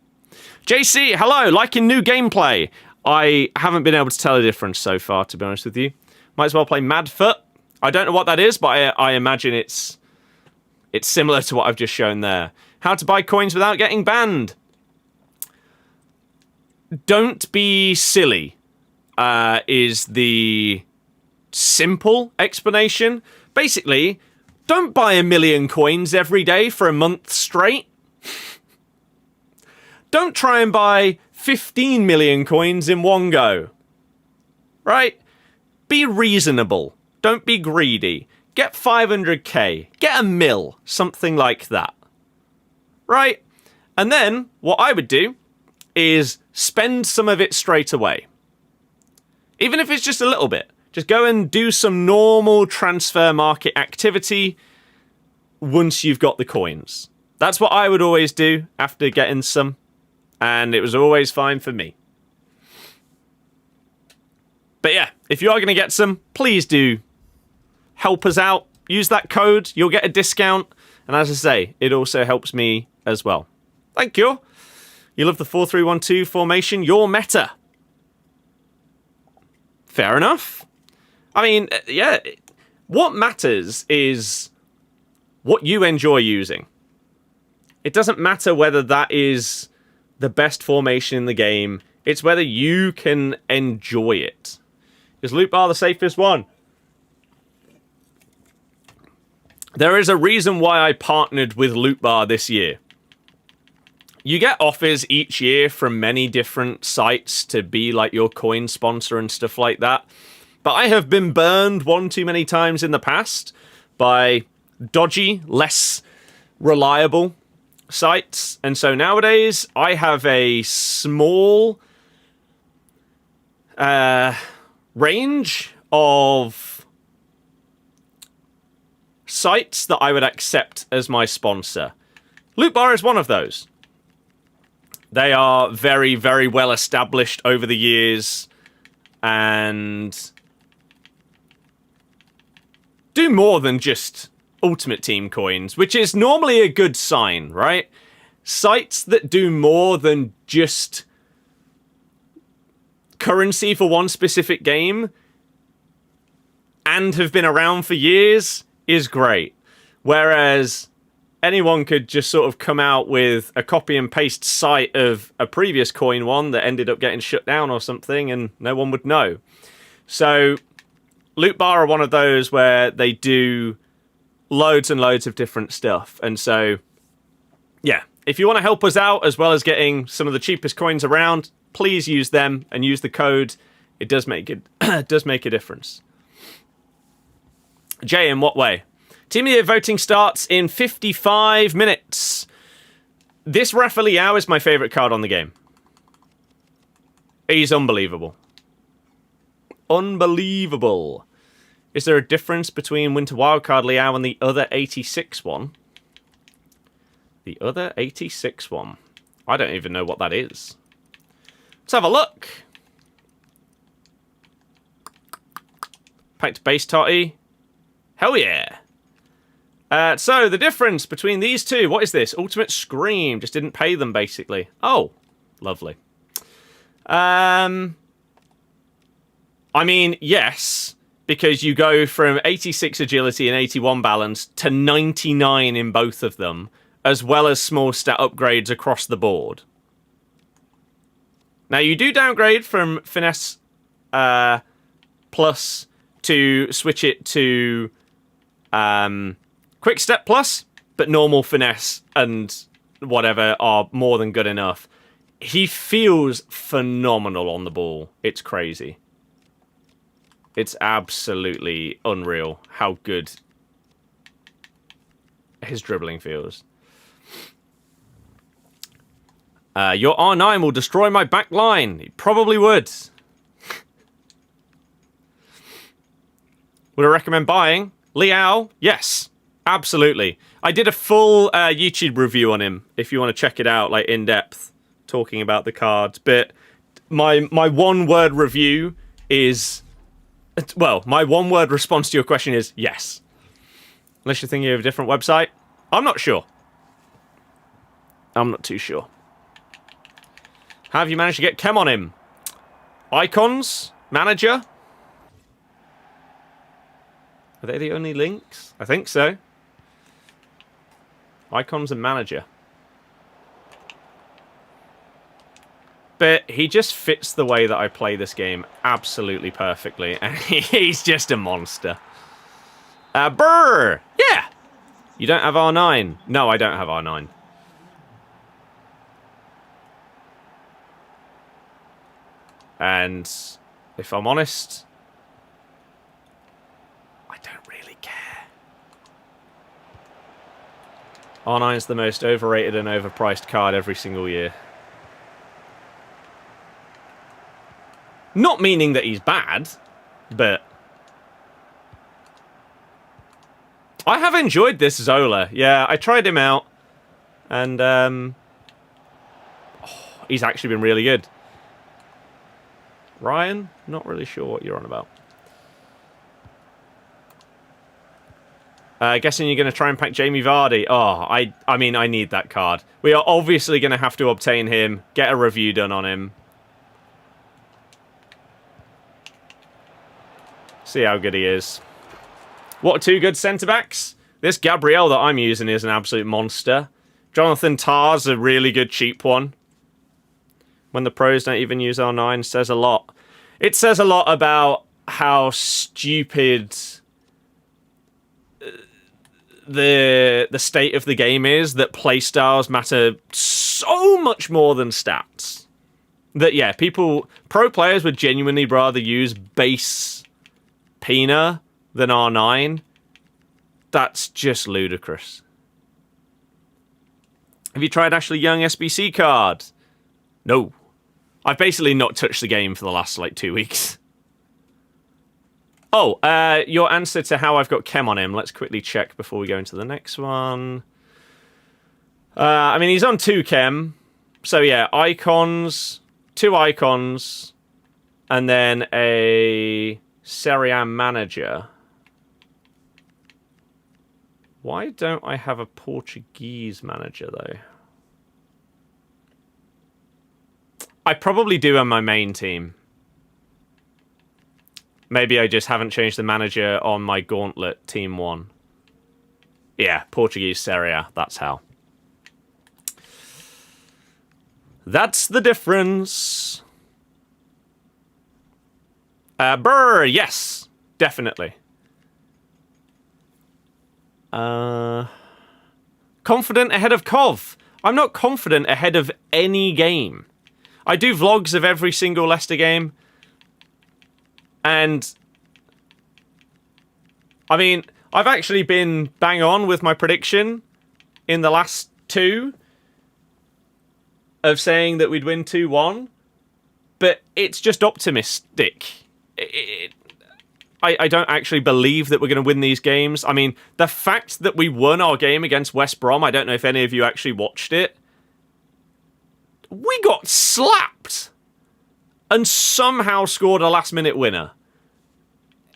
JC, hello, liking new gameplay. I haven't been able to tell a difference so far, to be honest with you. Might as well play Madfoot. I don't know what that is, but I imagine it's similar to what I've just shown there. How to buy coins without getting banned. Don't be silly, is the simple explanation. Basically, don't buy 1 million coins every day for a month straight. Don't try and buy 15 million coins in one go. Right? Be reasonable. Don't be greedy. Get 500k. Get 1 mil. Something like that. Right? And then, what I would do is spend some of it straight away. Even if it's just a little bit. Just go and do some normal transfer market activity once you've got the coins. That's what I would always do after getting some. And it was always fine for me. But yeah, if you are going to get some, please do help us out. Use that code. You'll get a discount. And as I say, it also helps me as well. Thank you. You love the 4-3-1-2 formation. You're meta. Fair enough. I mean, yeah. What matters is what you enjoy using. It doesn't matter whether that is the best formation in the game. It's whether you can enjoy it. Is loot bar the safest one? There is a reason why I partnered with Loot Bar this year. You get offers each year from many different sites to be like your coin sponsor and stuff like that. But I have been burned one too many times in the past by dodgy, less reliable sites. And so nowadays I have a small range of sites that I would accept as my sponsor. Loot Bar is one of those. They are very, very well established over the years and do more than just Ultimate Team coins, which is normally a good sign, right? Sites that do more than just currency for one specific game and have been around for years is great. Whereas anyone could just sort of come out with a copy and paste site of a previous coin one that ended up getting shut down or something and no one would know. So Loot Bar are one of those where they do loads and loads of different stuff. And so, yeah, if you want to help us out as well as getting some of the cheapest coins around, please use them and use the code. It does make it does make a difference. Jay, in what way? Team of the Year voting starts in 55 minutes. This Rafa Leao is my favourite card on the game. He's unbelievable. Unbelievable. Is there a difference between Winter Wildcard Leao and the other 86 one? The other 86 one. I don't even know what that is. Let's have a look. Packed base TOTY. Hell yeah. So, the difference between these two, what is this? Ultimate Scream. Just didn't pay them, basically. Oh, lovely. I mean, yes, because you go from 86 agility and 81 balance to 99 in both of them, as well as small stat upgrades across the board. Now, you do downgrade from Finesse Plus to switch it to Quick Step Plus, but normal Finesse and whatever are more than good enough. He feels phenomenal on the ball. It's crazy. It's absolutely unreal how good his dribbling feels. Your R9 will destroy my back line. It probably would. Would I recommend buying? Liao? Yes, absolutely. I did a full YouTube review on him, if you want to check it out, like in depth, talking about the cards. But my one-word review is... Well, my one-word response to your question is yes. Unless you're thinking of a different website. I'm not sure. I'm not too sure. How have you managed to get Chem on him? Icons? Manager? Are they the only links? I think so. Icons and manager. But he just fits the way that I play this game absolutely perfectly. And he's just a monster. Brr! Yeah! You don't have R9. No, I don't have R9. And if I'm honest, I don't really care. R9 is the most overrated and overpriced card every single year. Not meaning that he's bad, but I have enjoyed this Zola. Yeah, I tried him out, and he's actually been really good. Ryan? Not really sure what you're on about. Guessing you're going to try and pack Jamie Vardy. Oh, I mean, I need that card. We are obviously going to have to obtain him, get a review done on him. See how good he is. What are two good centre-backs? This Gabriel that I'm using is an absolute monster. Jonathan Tarr's a really good cheap one. When the pros don't even use R9 says a lot. It says a lot about how stupid the state of the game is, that playstyles matter so much more than stats. That, yeah, pro players would genuinely rather use base Pina than R9. That's just ludicrous. Have you tried Ashley Young SBC card? No. I've basically not touched the game for the last, 2 weeks. Oh, your answer to how I've got Chem on him. Let's quickly check before we go into the next one. I mean, he's on 2 Chem. So, yeah, icons, 2 icons, and then a Serie A manager. Why don't I have a Portuguese manager, though? I probably do on my main team. Maybe I just haven't changed the manager on my Gauntlet Team 1. Yeah, Portuguese Serie A, that's how. That's the difference. Brr, yes, definitely. Confident ahead of Cov. I'm not confident ahead of any game. I do vlogs of every single Leicester game. And I mean, I've actually been bang on with my prediction in the last 2 of saying that we'd win 2-1. But it's just optimistic. I don't actually believe that we're going to win these games. I mean, the fact that we won our game against West Brom, I don't know if any of you actually watched it. We got slapped and somehow scored a last-minute winner.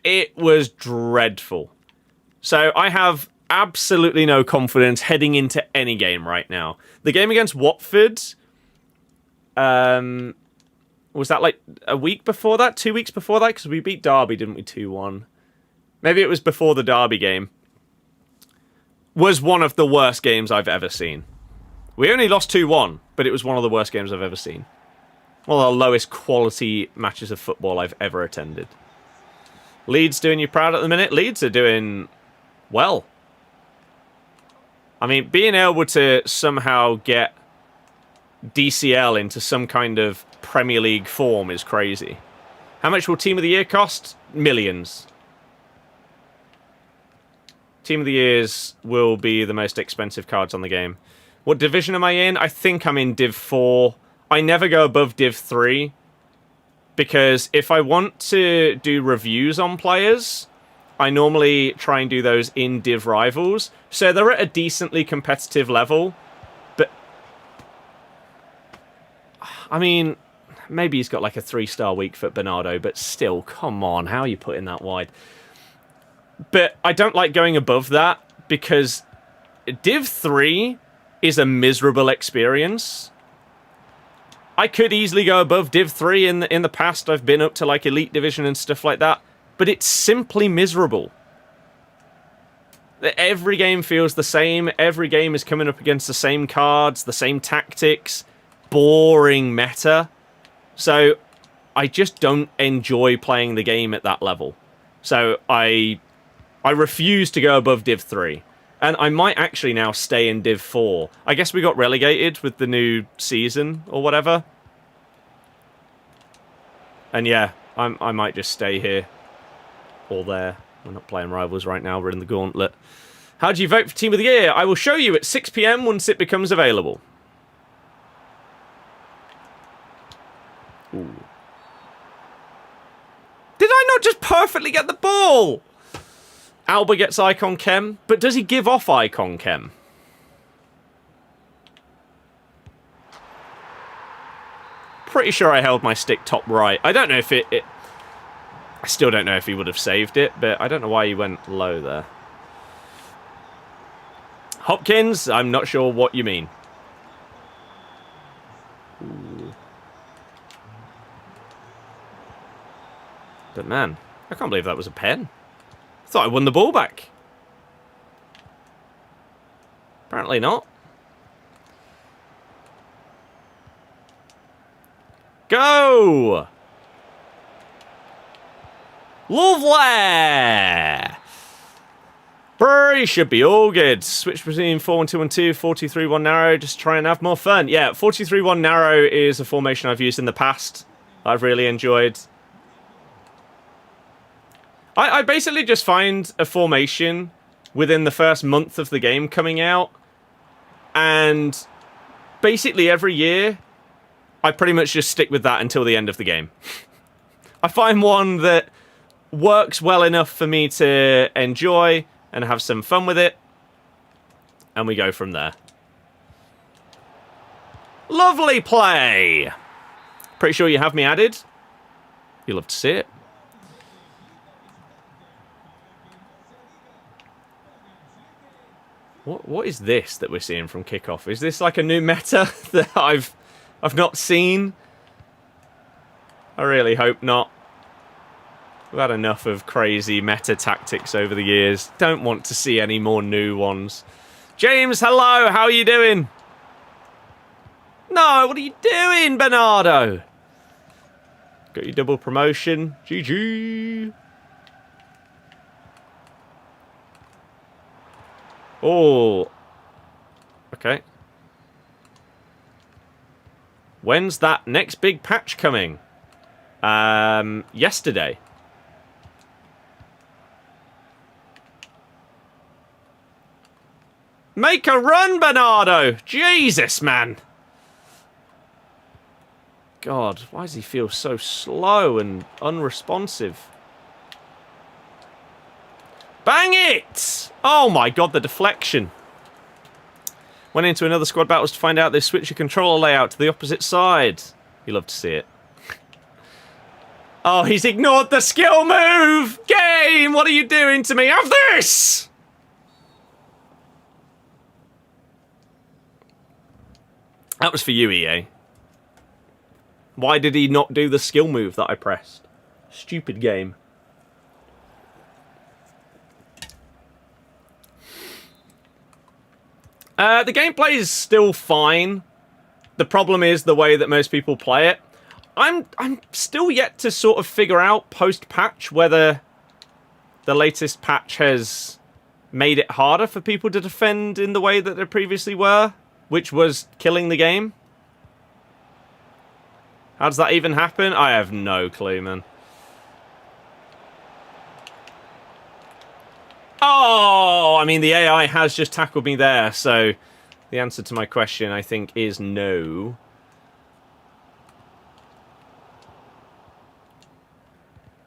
It was dreadful. So I have absolutely no confidence heading into any game right now. The game against Watford, was that a week before that? 2 weeks before that? Because we beat Derby, didn't we, 2-1? Maybe it was before the Derby game. Was one of the worst games I've ever seen. We only lost 2-1, but it was one of the worst games I've ever seen. One of the lowest quality matches of football I've ever attended. Leeds doing you proud at the minute? Leeds are doing well. I mean, being able to somehow get DCL into some kind of Premier League form is crazy. How much will Team of the Year cost? Millions. Team of the Years will be the most expensive cards on the game. What division am I in? I think I'm in Div 4. I never go above Div 3. Because if I want to do reviews on players, I normally try and do those in Div Rivals. So they're at a decently competitive level. But, I mean, maybe he's got like a 3-star weak foot Bernardo, but still, come on, how are you putting that wide? But I don't like going above that because Div 3 is a miserable experience. I could easily go above Div 3 in the past. I've been up to like Elite Division and stuff like that. But it's simply miserable. Every game feels the same. Every game is coming up against the same cards, the same tactics. Boring meta. So I just don't enjoy playing the game at that level. So I refuse to go above Div 3. And I might actually now stay in Div 4. I guess we got relegated with the new season or whatever. And yeah, I might just stay here. Or there. We're not playing Rivals right now. We're in the Gauntlet. How do you vote for Team of the Year? I will show you at 6 PM once it becomes available. Ooh. Did I not just perfectly get the ball? Alba gets Icon Chem, but does he give off Icon Chem? Pretty sure I held my stick top right. I don't know if it I still don't know if he would have saved it, but I don't know why he went low there. Hopkins, I'm not sure what you mean. Ooh. But man, I can't believe that was a pen. I thought I won the ball back. Apparently not. Go! Lovely! He should be all good. Switch between 4-1-2-1-2, 4-2-3-1 narrow. Just try and have more fun. Yeah, 4-2-3-1 narrow is a formation I've used in the past. I've really enjoyed. I basically just find a formation within the first month of the game coming out. And basically every year, I pretty much just stick with that until the end of the game. I find one that works well enough for me to enjoy and have some fun with it. And we go from there. Lovely play! Pretty sure you have me added. You'll love to see it. What is this that we're seeing from kickoff? Is this like a new meta that I've not seen? I really hope not. We've had enough of crazy meta tactics over the years. Don't want to see any more new ones. James, hello, how are you doing? No, what are you doing, Bernardo? Got your double promotion. GG. Oh. Okay. When's that next big patch coming? Yesterday. Make a run, Bernardo! Jesus, man! God, why does he feel so slow and unresponsive? Bang it! Oh my god, the deflection. Went into another squad battles to find out they switched your controller layout to the opposite side. You love to see it. Oh, he's ignored the skill move! Game, what are you doing to me? Have this! That was for you, EA. Why did he not do the skill move that I pressed? Stupid game. The gameplay is still fine. The problem is the way that most people play it. I'm still yet to sort of figure out post-patch whether the latest patch has made it harder for people to defend in the way that they previously were, which was killing the game. How does that even happen? I have no clue, man. Oh, I mean, the AI has just tackled me there, so the answer to my question, I think, is no.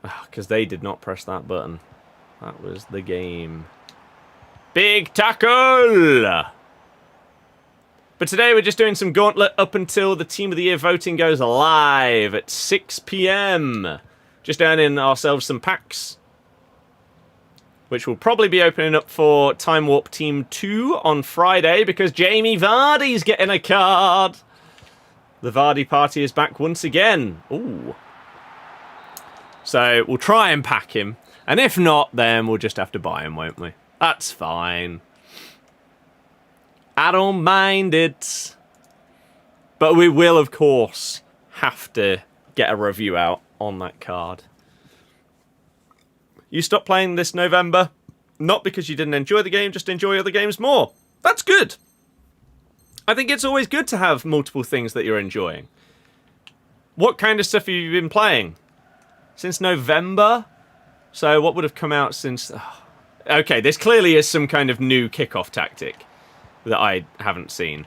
Because they did not press that button. That was the game. Big tackle! But today we're just doing some Gauntlet up until the Team of the Year voting goes live at 6 PM. Just earning ourselves some packs, which will probably be opening up for Time Warp Team 2 on Friday, because Jamie Vardy's getting a card. The Vardy party is back once again. Ooh. So we'll try and pack him. And if not, then we'll just have to buy him, won't we? That's fine. I don't mind it. But we will, of course, have to get a review out on that card. You stopped playing this November, not because you didn't enjoy the game, just enjoy other games more. That's good. I think it's always good to have multiple things that you're enjoying. What kind of stuff have you been playing? Since November? So what would have come out since... Oh. Okay, this clearly is some kind of new kickoff tactic that I haven't seen.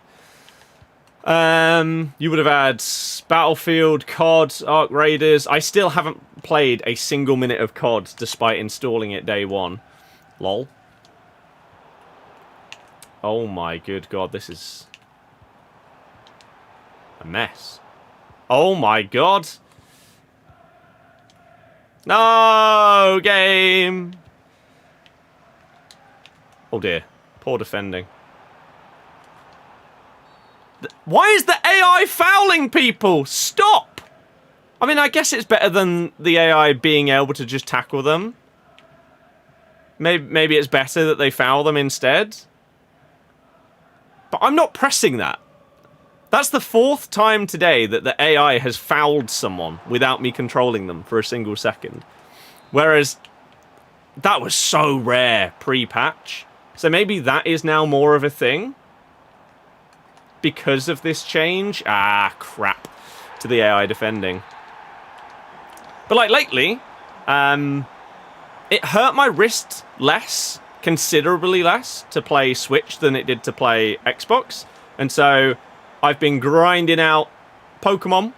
You would have had Battlefield, COD, Ark Raiders. I still haven't played a single minute of COD despite installing it day one. Lol. Oh my good god, this is a mess. Oh my god. No, game. Oh dear, poor defending. Why is the AI fouling people? Stop! I mean, I guess it's better than the AI being able to just tackle them. Maybe it's better that they foul them instead. But I'm not pressing that. That's the 4th time today that the AI has fouled someone without me controlling them for a single second. Whereas that was so rare pre-patch. So maybe that is now more of a thing because of this change. Ah, crap. To the AI defending. But like lately, it hurt my wrist less, considerably less, to play Switch than it did to play Xbox. And so I've been grinding out Pokemon,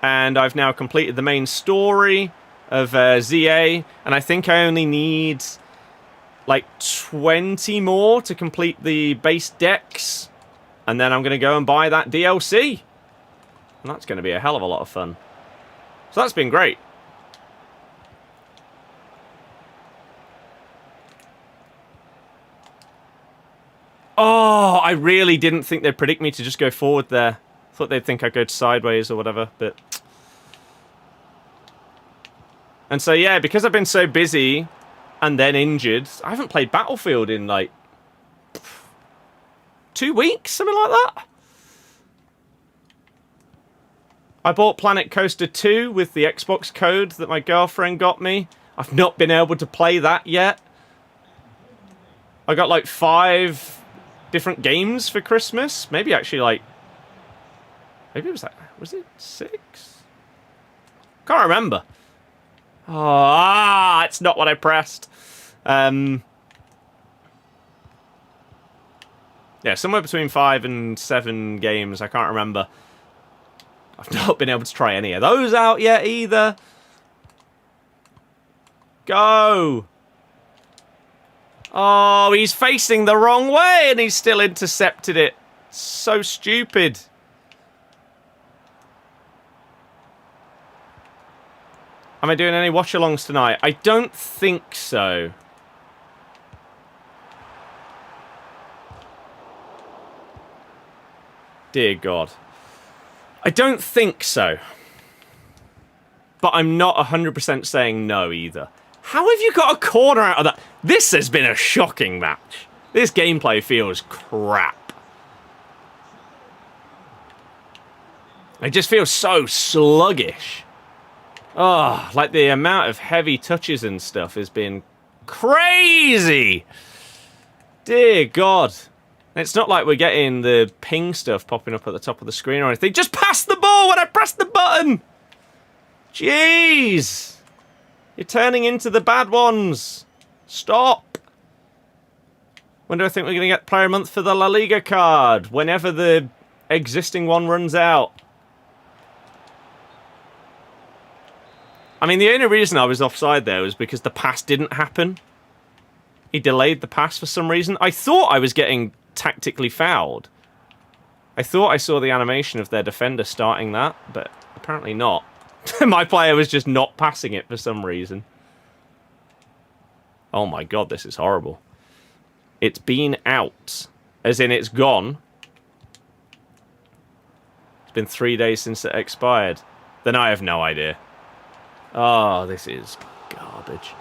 and I've now completed the main story of ZA, and I think I only need like 20 more to complete the base decks, and then I'm going to go and buy that DLC. And that's going to be a hell of a lot of fun. So that's been great. Oh, I really didn't think they'd predict me to just go forward there. Thought they'd think I'd go sideways or whatever, but... And so, yeah, because I've been so busy and then injured, I haven't played Battlefield in, like, 2 weeks, something like that. I bought Planet Coaster 2 with the Xbox code that my girlfriend got me. I've not been able to play that yet. I got, like, 5... different games for Christmas. Maybe actually like... Maybe it was like... Was it 6? Can't remember. Oh, it's not what I pressed. Yeah, somewhere between 5 and 7 games. I can't remember. I've not been able to try any of those out yet either. Go! Oh, he's facing the wrong way and he's still intercepted it. So stupid. Am I doing any watch-alongs tonight? I don't think so. Dear God. I don't think so. But I'm not 100% saying no either. How have you got a corner out of that? This has been a shocking match. This gameplay feels crap. It just feels so sluggish. Oh, like the amount of heavy touches and stuff has been crazy. Dear God. It's not like we're getting the ping stuff popping up at the top of the screen or anything. Just pass the ball when I press the button. Jeez. You're turning into the bad ones. Stop. When do I think we're going to get Player of the Month for the La Liga card? Whenever the existing one runs out. I mean, the only reason I was offside there was because the pass didn't happen. He delayed the pass for some reason. I thought I was getting tactically fouled. I thought I saw the animation of their defender starting that, but apparently not. My player was just not passing it for some reason. Oh my god, this is horrible. It's been out. As in, it's gone. It's been 3 days since it expired. Then I have no idea. Oh, this is garbage.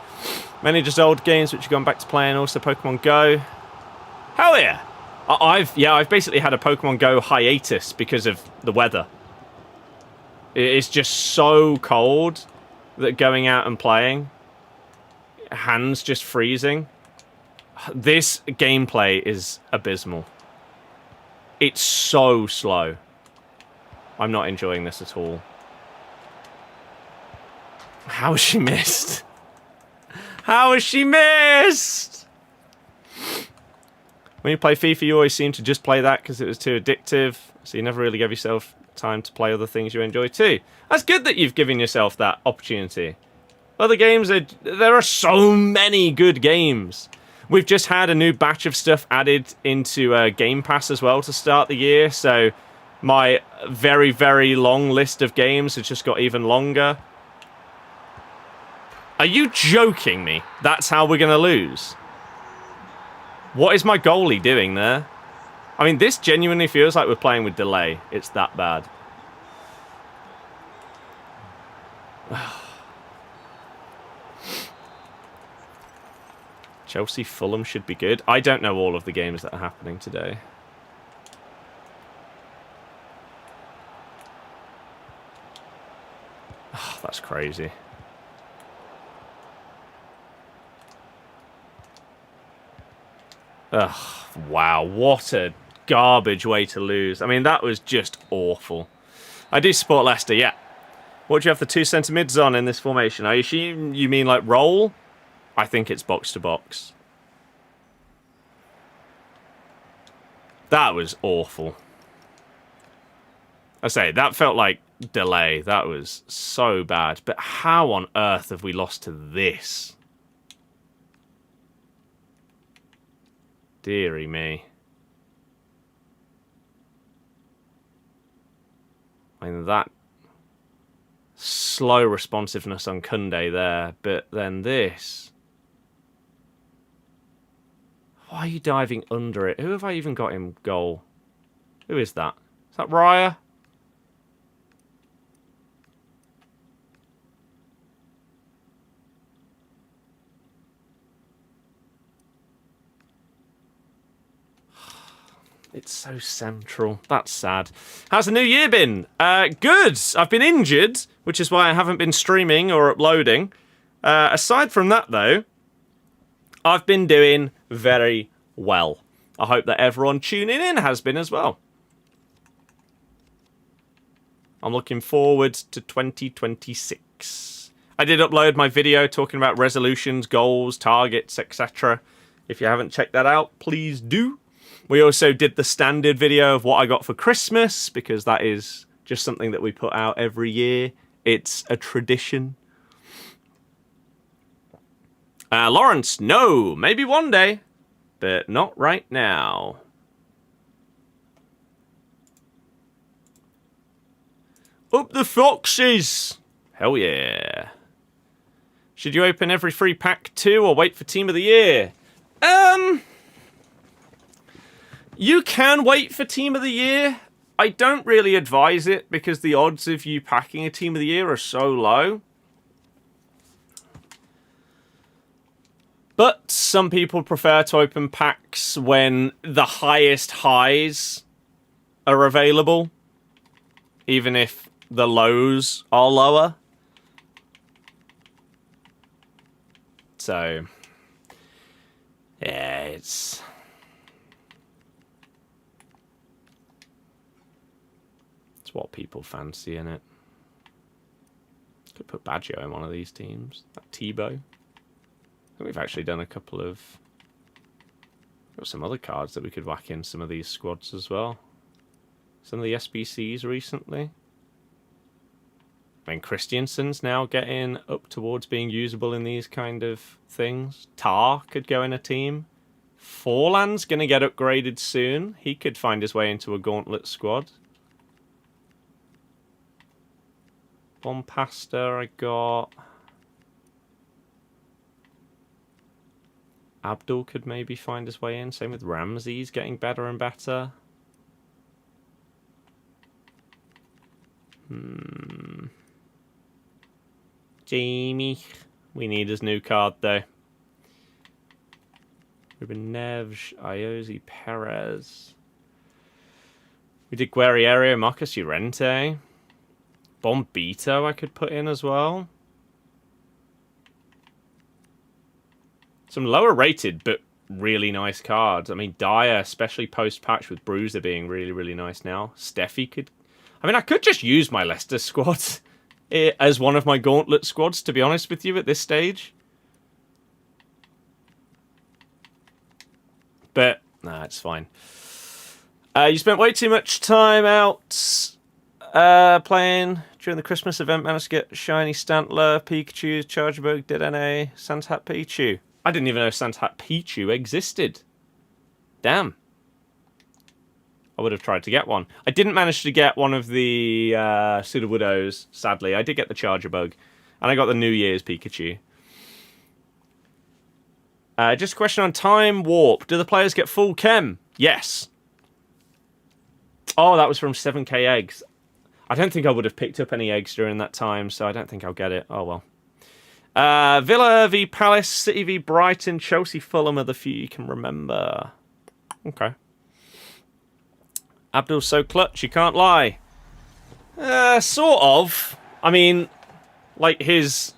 Many just old games which have gone back to playing. Also Pokemon Go. Hell yeah! I've basically had a Pokemon Go hiatus because of the weather. It's just so cold that going out and playing, hands just freezing. This gameplay is abysmal. It's so slow. I'm not enjoying this at all. How has she missed? How has she missed? When you play FIFA, you always seem to just play that because it was too addictive. So you never really give yourself time to play other things you enjoy too. That's good that you've given yourself that opportunity. Other games, there are so many good games. We've just had a new batch of stuff added into Game Pass as well to start the year. So my very, very long list of games has just got even longer. Are you joking me? That's how we're going to lose? What is my goalie doing there? I mean, this genuinely feels like we're playing with delay. It's that bad. Chelsea Fulham should be good. I don't know all of the games that are happening today. Oh, that's crazy. Ugh, wow, what a garbage way to lose. I mean, that was just awful. I do support Leicester, yeah. What do you have the two centre mids on in this formation? I assume you mean like roll? I think it's box to box. That was awful. I say, that felt like delay. That was so bad. But how on earth have we lost to this? Deary me. I mean, that slow responsiveness on Kunde there, but then this. Why are you diving under it? Who have I even got in goal? Who is that? Is that Raya? It's so central. That's sad. How's the new year been? Good. I've been injured, which is why I haven't been streaming or uploading. Aside from that, though, I've been doing very well. I hope that everyone tuning in has been as well. I'm looking forward to 2026. I did upload my video talking about resolutions, goals, targets, etc. If you haven't checked that out, please do. We also did the standard video of what I got for Christmas, because that is just something that we put out every year. It's a tradition. Lawrence, no, maybe one day, but not right now. Up the foxes! Hell yeah. Should you open every free pack too, or wait for Team of the Year? You can wait for Team of the Year. I don't really advise it because the odds of you packing a Team of the Year are so low. But some people prefer to open packs when the highest highs are available, even if the lows are lower. So, yeah, it's what people fancy in it. Could put Baggio in one of these teams. That Tebow. I think we've actually done a couple of Got some other cards that we could whack in some of these squads as well. Some of the SBCs recently. I mean, Christiansen's now getting up towards being usable in these kind of things. Tar could go in a team. Forlan's going to get upgraded soon. He could find his way into a gauntlet squad. Bompasta, I got. Abdul could maybe find his way in. Same with Ramsey's getting better and better. Jamie. We need his new card, though. Ruben Neves, Iosi Perez. We did Guerriero, Marcus Llorente. Bombito I could put in as well. Some lower rated, but really nice cards. I mean, Dyer, especially post-patch with Bruiser being really, really nice now. Steffi could... I mean, I could just use my Leicester squad as one of my gauntlet squads, to be honest with you, at this stage. But, nah, it's fine. You spent way too much time out playing during the Christmas event. Managed to get Shiny Stantler, Pikachu, Chargerbug, Dedenne, Sandhat Pichu. I didn't even know Sandhat Pichu existed. Damn. I would have tried to get one. I didn't manage to get one of the Sudowoodos, sadly. I did get the Chargerbug. And I got the New Year's Pikachu. Just a question on Time Warp. Do the players get full chem? Yes. Oh, that was from 7k eggs. I don't think I would have picked up any eggs during that time, so I don't think I'll get it. Oh, well. Villa v Palace, City v Brighton, Chelsea, Fulham are the few you can remember. Okay. Abdul's so clutch, you can't lie. Sort of. I mean, like his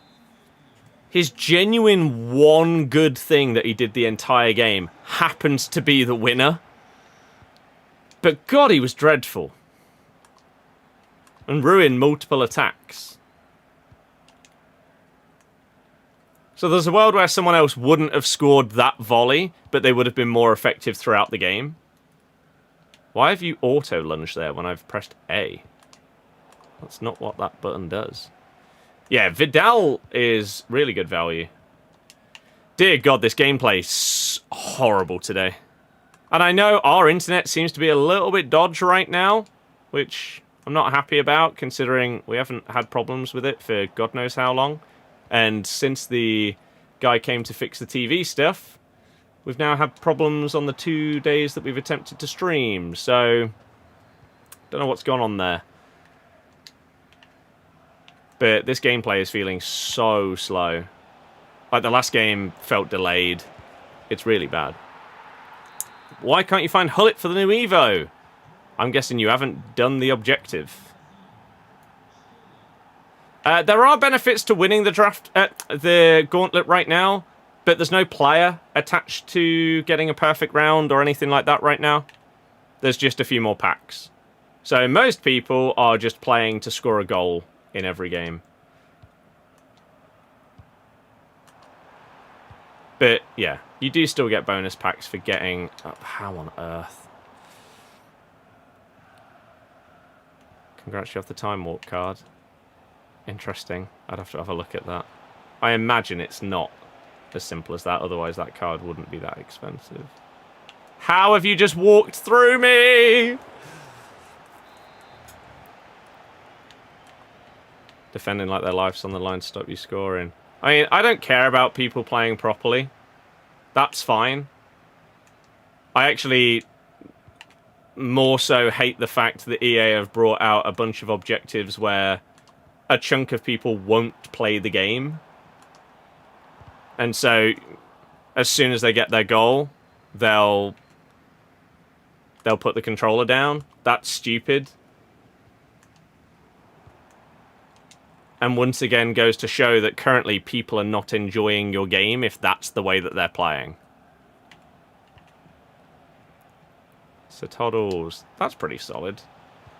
genuine one good thing that he did the entire game happens to be the winner. But God, he was dreadful. And ruined multiple attacks. So there's a world where someone else wouldn't have scored that volley, but they would have been more effective throughout the game. Why have you auto-lunged there when I've pressed A? That's not what that button does. Yeah, Vidal is really good value. Dear God, this gameplay's horrible today. And I know our internet seems to be a little bit dodgy right now, which I'm not happy about, considering we haven't had problems with it for God knows how long. And since the guy came to fix the TV stuff, we've now had problems on the 2 days that we've attempted to stream. So, don't know what's gone on there. But this gameplay is feeling so slow. Like, the last game felt delayed. It's really bad. Why can't you find Hullet for the new Evo? I'm guessing you haven't done the objective. There are benefits to winning the draft, the gauntlet right now, but there's no player attached to getting a perfect round or anything like that right now. There's just a few more packs. So most people are just playing to score a goal in every game. But yeah, you do still get bonus packs for getting... Oh, how on earth? Congrats, you have the Time Warp card. Interesting. I'd have to have a look at that. I imagine it's not as simple as that, otherwise that card wouldn't be that expensive. How have you just walked through me? Defending like their life's on the line to stop you scoring. I mean, I don't care about people playing properly. That's fine. I actually more so hate the fact that EA have brought out a bunch of objectives where a chunk of people won't play the game. And so, as soon as they get their goal, they'll put the controller down. That's stupid. And once again goes to show that currently people are not enjoying your game if that's the way that they're playing. So Toddles, that's pretty solid.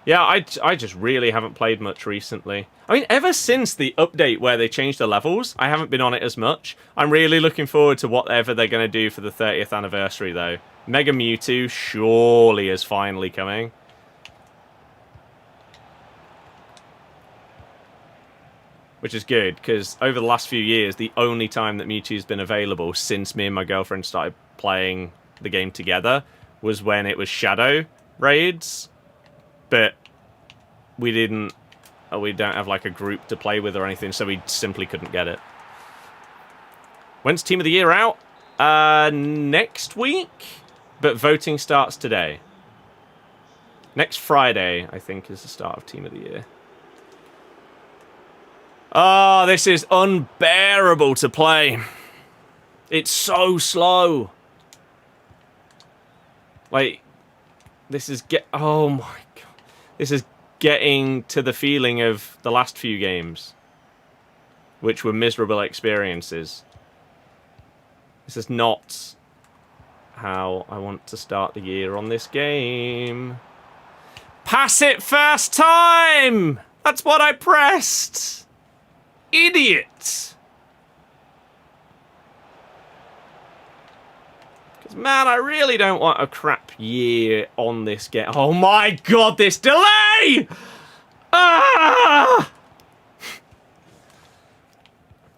Yeah, I just really haven't played much recently. I mean, ever since the update where they changed the levels, I haven't been on it as much. I'm really looking forward to whatever they're going to do for the 30th anniversary, though. Mega Mewtwo surely is finally coming. Which is good, because over the last few years, the only time that Mewtwo's been available since me and my girlfriend started playing the game together was when it was Shadow raids. But we don't have like a group to play with or anything, so we simply couldn't get it. When's Team of the Year out? Next week? But voting starts today. Next Friday, I think, is the start of Team of the Year. Oh, this is unbearable to play. It's so slow. Like, this is oh my god. This is getting to the feeling of the last few games, which were miserable experiences. This is not how I want to start the year on this game. Pass it first time! That's what I pressed! Idiot! Because, man, I really don't want a crap year on this game. Oh my god, this delay! Ah!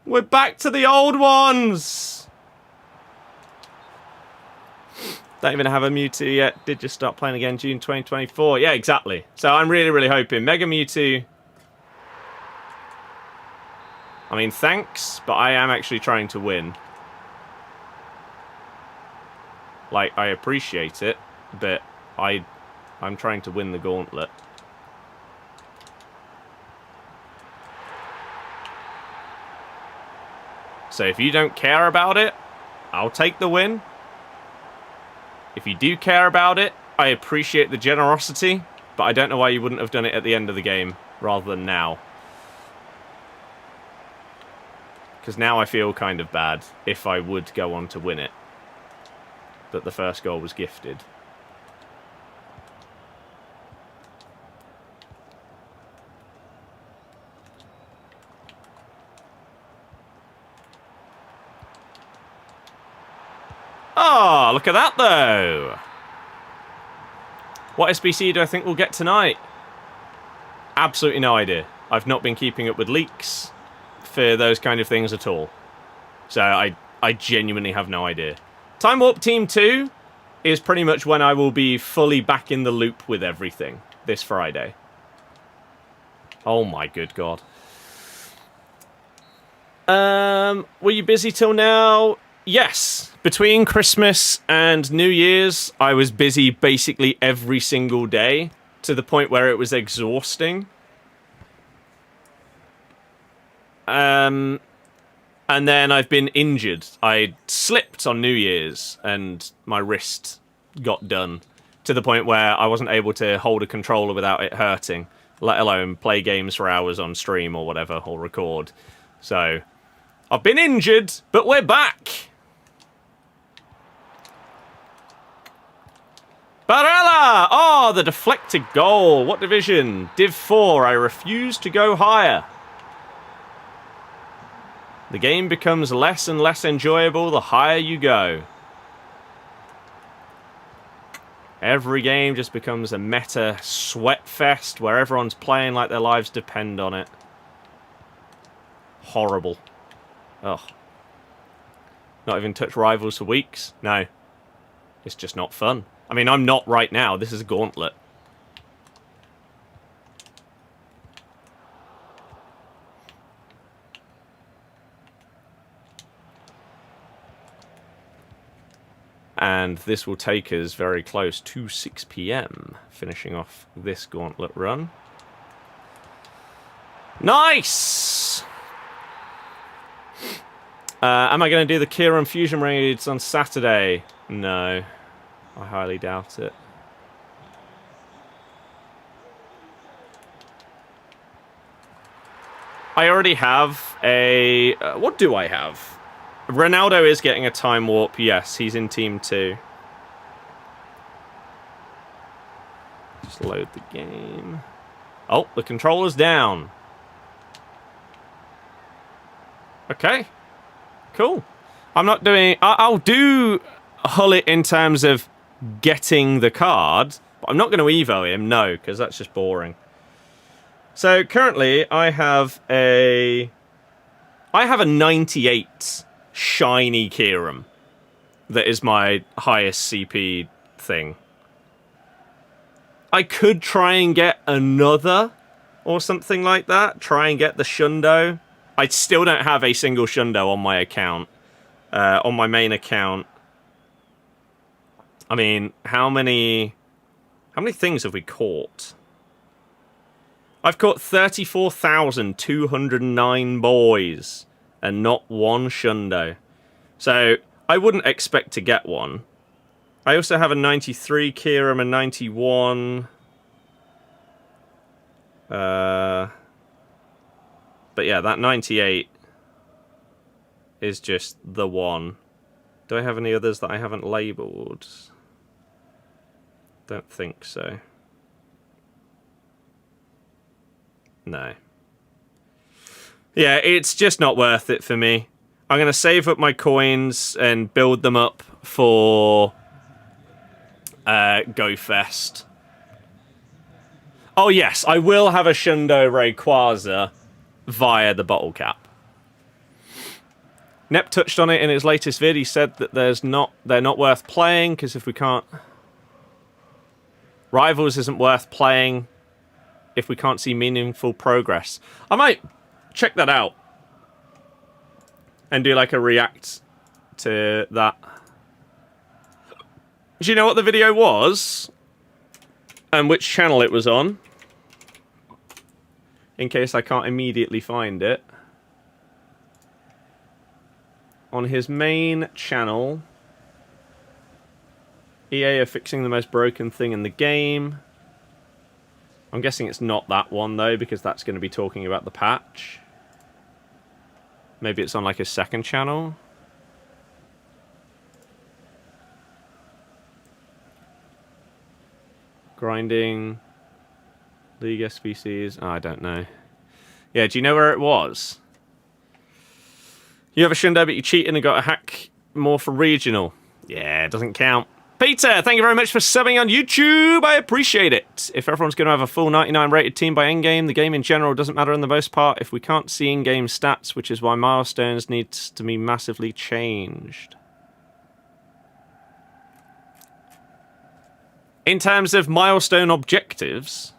We're back to the old ones! Don't even have a Mewtwo yet. Did just start playing again June 2024. Yeah, exactly. So I'm really, really hoping Mega Mewtwo. I mean, thanks, but I am actually trying to win. Like, I appreciate it, but I'm trying to win the gauntlet. So if you don't care about it, I'll take the win. If you do care about it, I appreciate the generosity, but I don't know why you wouldn't have done it at the end of the game rather than now. Because now I feel kind of bad if I would go on to win it. That the first goal was gifted. Oh, look at that though! What SBC do I think we'll get tonight? Absolutely no idea. I've not been keeping up with leaks for those kind of things at all. So I genuinely have no idea. Time Warp Team 2 is pretty much when I will be fully back in the loop with everything this Friday. Oh my good god. Were you busy till now? Yes. Between Christmas and New Year's, I was busy basically every single day to the point where it was exhausting. And then I've been injured. I slipped on New Year's and my wrist got done to the point where I wasn't able to hold a controller without it hurting, let alone play games for hours on stream or whatever, or record. So, I've been injured, but we're back! Barella! Oh, the deflected goal. What division? Div 4. I refuse to go higher. The game becomes less and less enjoyable the higher you go. Every game just becomes a meta sweat fest where everyone's playing like their lives depend on it. Horrible. Ugh. Not even touch rivals for weeks? No. It's just not fun. I mean, I'm not right now. This is a gauntlet. And this will take us very close to 6 PM, finishing off this gauntlet run. Nice! Am I going to do the Kieran Fusion raids on Saturday? No. I highly doubt it. I already have a... what do I have? Ronaldo is getting a time warp. Yes, he's in Team 2. Just load the game. Oh, the controller's down. Okay. Cool. I'm not doing... I'll do Hull it in terms of getting the card. But I'm not going to Evo him, no, because that's just boring. So currently I have a 98 shiny Kieran. That is my highest CP thing. I could try and get another or something like that. Try and get the Shundo. I still don't have a single Shundo on my account. On my main account. I mean, how many things have we caught? I've caught 34,209 boys and not one Shundo. So I wouldn't expect to get one. I also have a 93 Kieran, a 91. But yeah, that 98 is just the one. Do I have any others that I haven't labelled? Don't think so. No. Yeah, it's just not worth it for me. I'm going to save up my coins and build them up for GoFest. Oh yes, I will have a Shundo Rayquaza via the bottle cap. Nep touched on it in his latest vid. He said that they're not worth playing because if we can't... Rivals isn't worth playing if we can't see meaningful progress. I might check that out and do like a react to that. Do you know what the video was? And which channel it was on? In case I can't immediately find it. On his main channel, EA are fixing the most broken thing in the game. I'm guessing it's not that one though, because that's going to be talking about the patch. Maybe it's on like his second channel. Grinding. League SPCs. Oh, I don't know. Yeah, do you know where it was? You have a Shundo, but you cheated and got a hack more for regional. Yeah, it doesn't count. Peter, thank you very much for subbing on YouTube. I appreciate it. If everyone's going to have a full 99 rated team by endgame, the game in general doesn't matter in the most part if we can't see in-game stats, which is why milestones needs to be massively changed. In terms of milestone objectives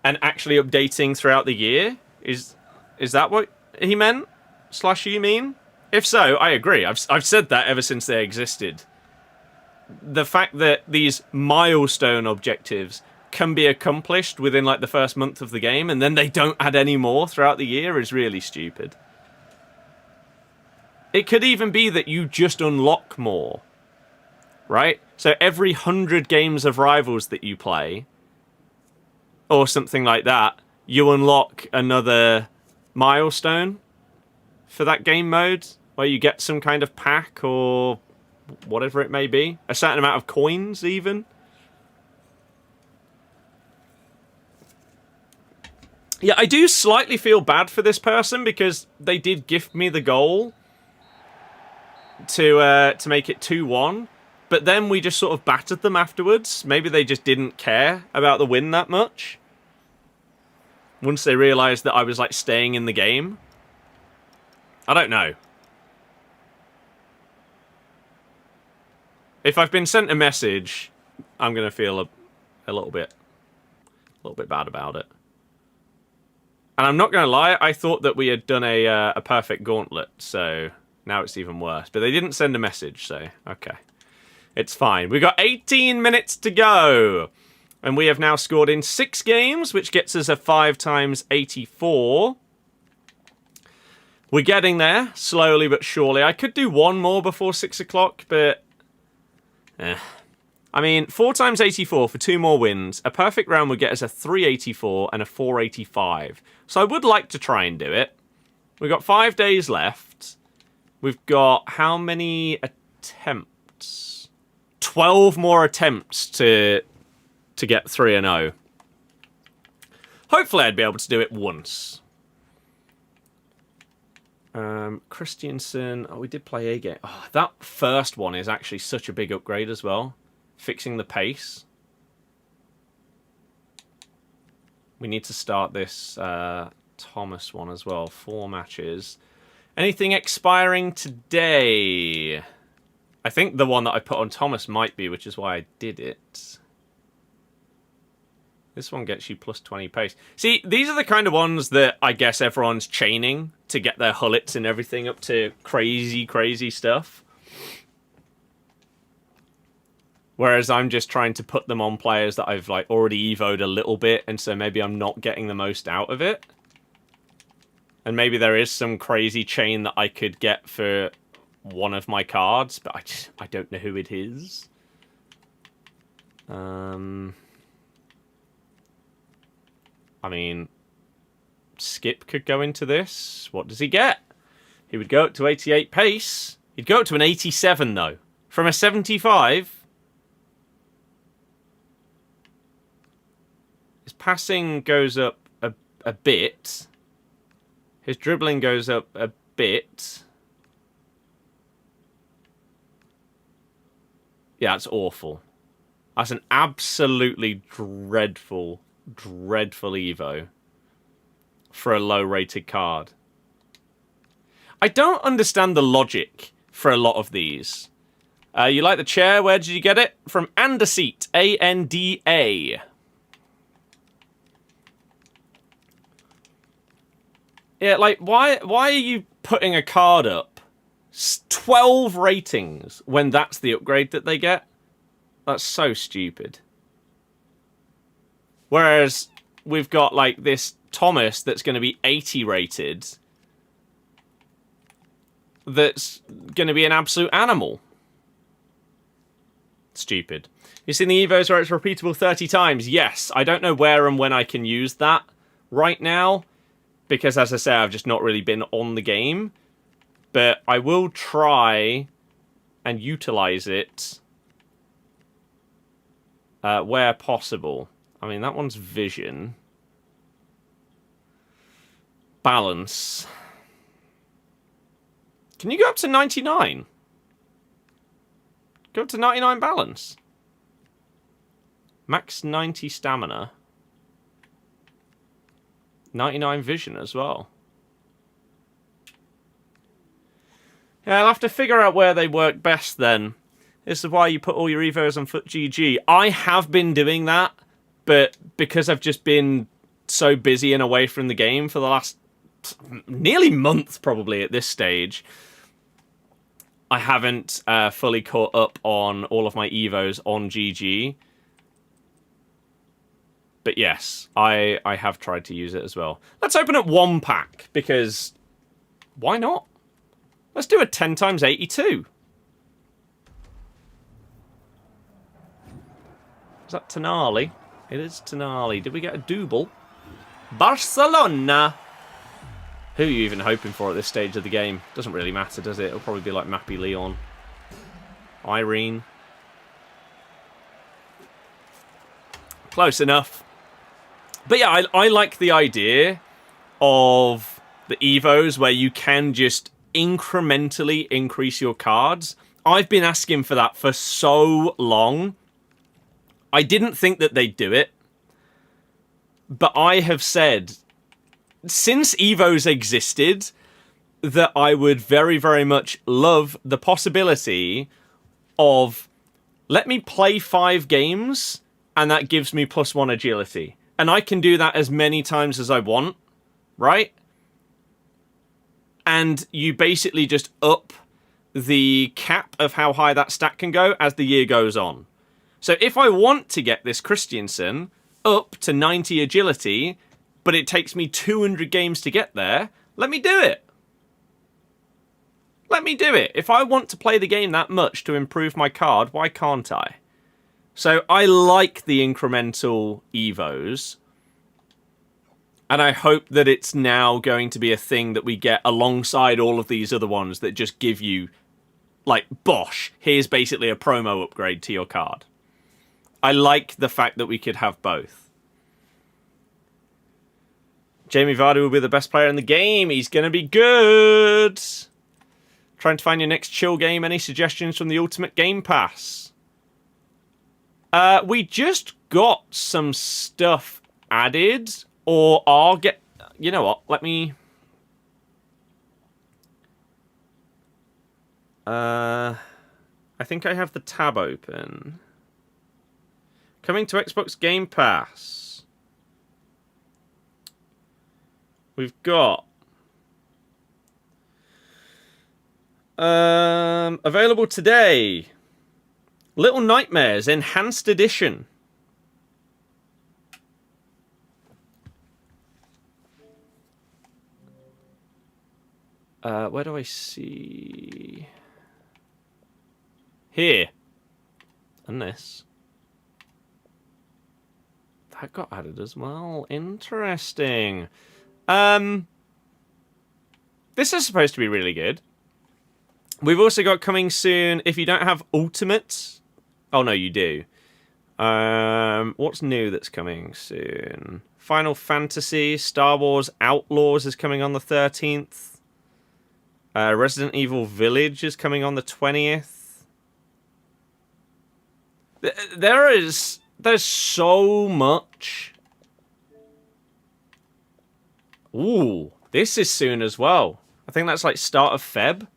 and actually updating throughout the year, is that what he meant? / you mean? If so, I agree. I've said that ever since they existed. The fact that these milestone objectives can be accomplished within like the first month of the game and then they don't add any more throughout the year is really stupid. It could even be that you just unlock more, right? So every 100 games of Rivals that you play, or something like that, you unlock another milestone for that game mode, where you get some kind of pack or whatever it may be. A certain amount of coins, even. Yeah, I do slightly feel bad for this person, because they did gift me the goal to make it 2-1. But then we just sort of battered them afterwards. Maybe they just didn't care about the win that much. Once they realised that I was, like, staying in the game. I don't know. If I've been sent a message, I'm going to feel a little bit bad about it. And I'm not going to lie, I thought that we had done a perfect gauntlet, so now it's even worse. But they didn't send a message, so okay. It's fine. We've got 18 minutes to go. And we have now scored in 6 games, which gets us a 5 times 84. We're getting there, slowly but surely. I could do one more before 6 o'clock, but... I mean, 4 times 84 for 2 more wins. A perfect round would get us a 384 and a 485. So I would like to try and do it. We've got 5 days left. We've got how many attempts? 12 more attempts to get 3-0. Hopefully I'd be able to do it once. Christiansen. Oh, we did play a game. Oh, that first one is actually such a big upgrade as well. fixing the pace. We need to start this Thomas one as well. 4 matches. Anything expiring today? I think the one that I put on Thomas might be, which is why I did it. This one gets you plus 20 pace. See, these are the kind of ones that I guess everyone's chaining to get their hullets and everything up to crazy, crazy stuff. Whereas I'm just trying to put them on players that I've like already evoed a little bit, and so maybe I'm not getting the most out of it. And maybe there is some crazy chain that I could get for one of my cards, but I don't know who it is. I mean, Skip could go into this. What does he get? He would go up to 88 pace. He'd go up to an 87, though. From a 75... His passing goes up a bit. His dribbling goes up a bit. Yeah, it's awful. That's an absolutely dreadful, dreadful Evo for a low-rated card. I don't understand the logic for a lot of these. You like the chair? Where did you get it? From Andaseat. A-N-D-A. Yeah, like, why are you putting a card up 12 ratings when that's the upgrade that they get? That's so stupid. Whereas we've got, like, this Thomas that's going to be 80 rated that's going to be an absolute animal. Stupid. You've seen the Evos where it's repeatable 30 times? Yes. I don't know where and when I can use that right now, because, as I say, I've just not really been on the game. But I will try and utilize it where possible. I mean, that one's vision. Balance. Can you go up to 99? Go up to 99 balance. Max 90 stamina. 99 vision as well. Yeah, I'll have to figure out where they work best then. This is why you put all your Evos on Foot GG. I have been doing that, but because I've just been so busy and away from the game for the last nearly month probably at this stage, I haven't fully caught up on all of my Evos on GG. But yes, I have tried to use it as well. Let's open up one pack, because why not? Let's do a 10 times 82. Is that Tonali? It is Tonali. Did we get a double? Barcelona! Who are you even hoping for at this stage of the game? Doesn't really matter, does it? It'll probably be like Mappy Leon. Irene. Close enough. But yeah, I like the idea of the Evos where you can just incrementally increase your cards. I've been asking for that for so long. I didn't think that they'd do it. But I have said, since Evos existed, that I would very, very much love the possibility of, let me play 5 games, and that gives me +1 agility. And I can do that as many times as I want, right? And you basically just up the cap of how high that stat can go as the year goes on. So if I want to get this Christiansen up to 90 agility, but it takes me 200 games to get there, let me do it. Let me do it. If I want to play the game that much to improve my card, why can't I? So I like the incremental Evos. And I hope that it's now going to be a thing that we get alongside all of these other ones that just give you, like, bosh, here's basically a promo upgrade to your card. I like the fact that we could have both. Jamie Vardy will be the best player in the game. He's going to be good. Trying to find your next chill game. Any suggestions from the Ultimate Game Pass? We just got some stuff added, or are get. You know what? Let me. I think I have the tab open. Coming to Xbox Game Pass. We've got available today. Little Nightmares Enhanced Edition. Where do I see? Here. And this. That got added as well. Interesting. This is supposed to be really good. We've also got coming soon, if you don't have Ultimate. Oh, no, you do. What's new that's coming soon? Final Fantasy, Star Wars Outlaws is coming on the 13th. Resident Evil Village is coming on the 20th. There's so much. Ooh, this is soon as well. I think that's like start of Feb.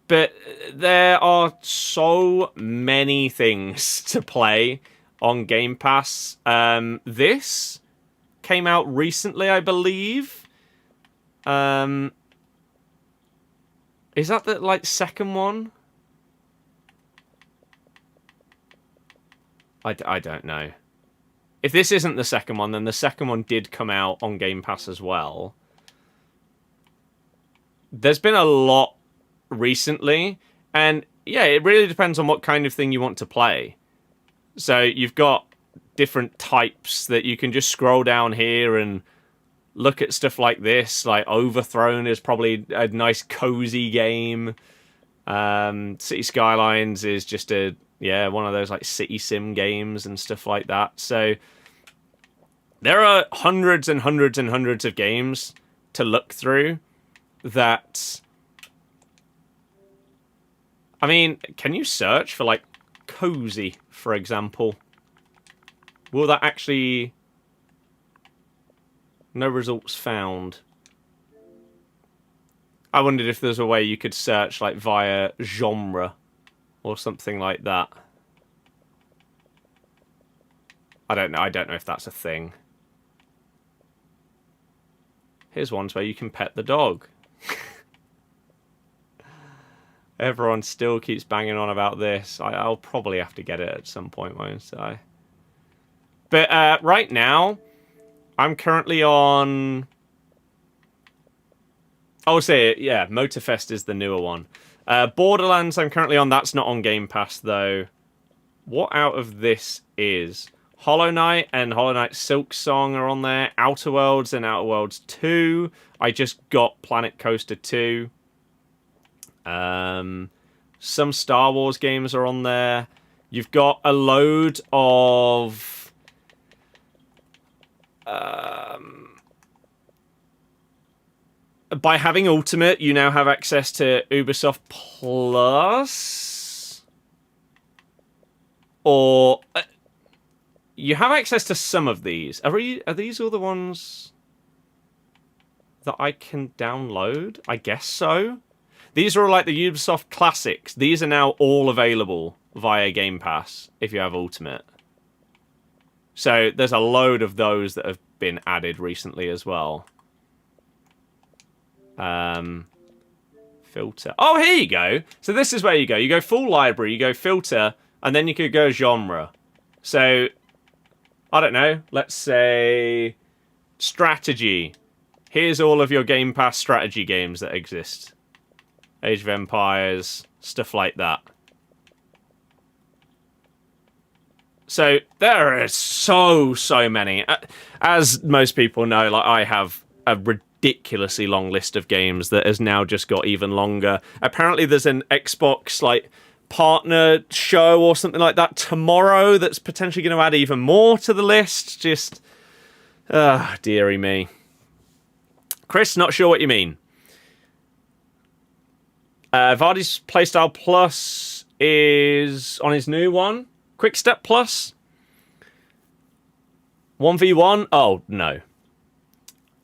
But there are so many things to play on Game Pass. This came out recently, I believe. Is that the like second one? I don't know. If this isn't the second one, then the second one did come out on Game Pass as well. There's been a lot recently, and yeah, it really depends on what kind of thing you want to play. So you've got different types that you can just scroll down here and look at stuff like this. Like Overthrown is probably a nice cozy game. City Skylines is just one of those like city sim games and stuff like that. So there are hundreds and hundreds and hundreds of games to look through that. I mean, can you search for like cozy, for example? Will that actually... No results found. I wondered if there's a way you could search like via genre or something like that. I don't know. I don't know if that's a thing. Here's ones where you can pet the dog. Everyone still keeps banging on about this. I'll probably have to get it at some point, won't I? But right now, I'm currently on... I'll say it, yeah, Motorfest is the newer one. Borderlands I'm currently on. That's not on Game Pass, though. What out of this is... Hollow Knight and Hollow Knight Silk Song are on there. Outer Worlds and Outer Worlds 2. I just got Planet Coaster 2. Some Star Wars games are on there. You've got a load of... by having Ultimate, you now have access to Ubisoft Plus. Or... you have access to some of these. Are these all the ones that I can download? I guess so. These are all like the Ubisoft Classics. These are now all available via Game Pass if you have Ultimate. So there's a load of those that have been added recently as well. Filter. Oh, here you go. So this is where you go. You go full library, you go filter, and then you could go genre. So... I don't know, let's say strategy. Here's all of your Game Pass strategy games that exist. Age of Empires, stuff like that. So there are so many. As most people know, like I have a ridiculously long list of games that has now just got even longer. Apparently there's an Xbox like partner show or something like that tomorrow that's potentially going to add even more to the list. Just, dearie me. Chris, not sure what you mean. Vardy's Playstyle Plus is on his new one. Quick Step Plus. 1v1? Oh, no.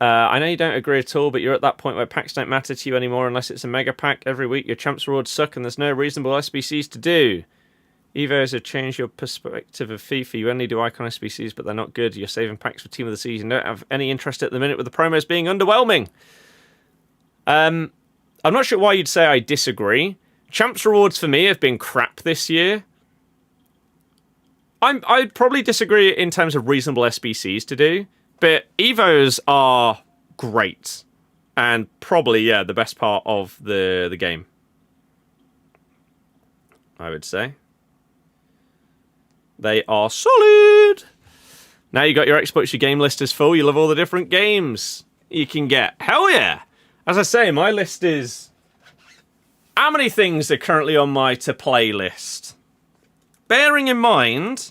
I know you don't agree at all, but you're at that point where packs don't matter to you anymore unless it's a mega pack. Every week your champs rewards suck and there's no reasonable SBCs to do. Evos have changed your perspective of FIFA. You only do icon SBCs, but they're not good. You're saving packs for Team of the Season. You don't have any interest at the minute with the promos being underwhelming. I'm not sure why you'd say I disagree. Champs rewards for me have been crap this year. I'd probably disagree in terms of reasonable SBCs to do. But Evos are great. And probably, yeah, the best part of the game. I would say. They are solid. Now you got your Xbox, your game list is full. You love all the different games you can get. Hell yeah. As I say, my list is... How many things are currently on my to-play list? Bearing in mind...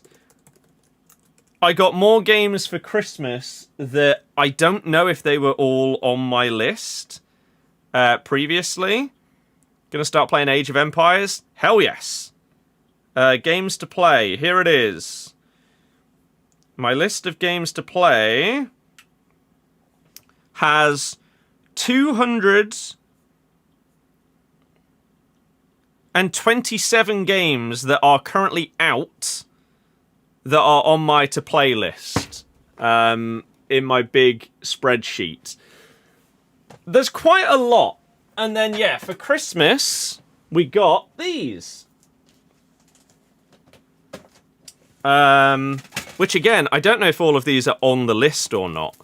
I got more games for Christmas that I don't know if they were all on my list previously. Gonna start playing Age of Empires? Hell yes. Games to play. Here it is. My list of games to play has 227 games that are currently out that are on my to-play list in my big spreadsheet. There's quite a lot. And then, yeah, for Christmas, we got these. Which, again, I don't know if all of these are on the list or not.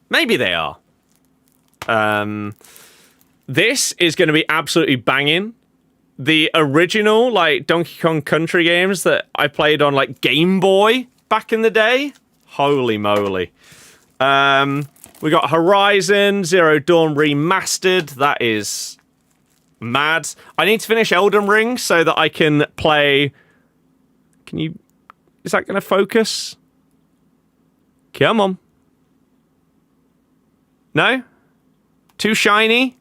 Maybe they are. This is going to be absolutely banging. The original, like, Donkey Kong Country games that I played on, like, Game Boy back in the day. Holy moly. We got Horizon Zero Dawn Remastered. That is mad. I need to finish Elden Ring so that I can play... Can you... Is that going to focus? Come on. No? Too shiny?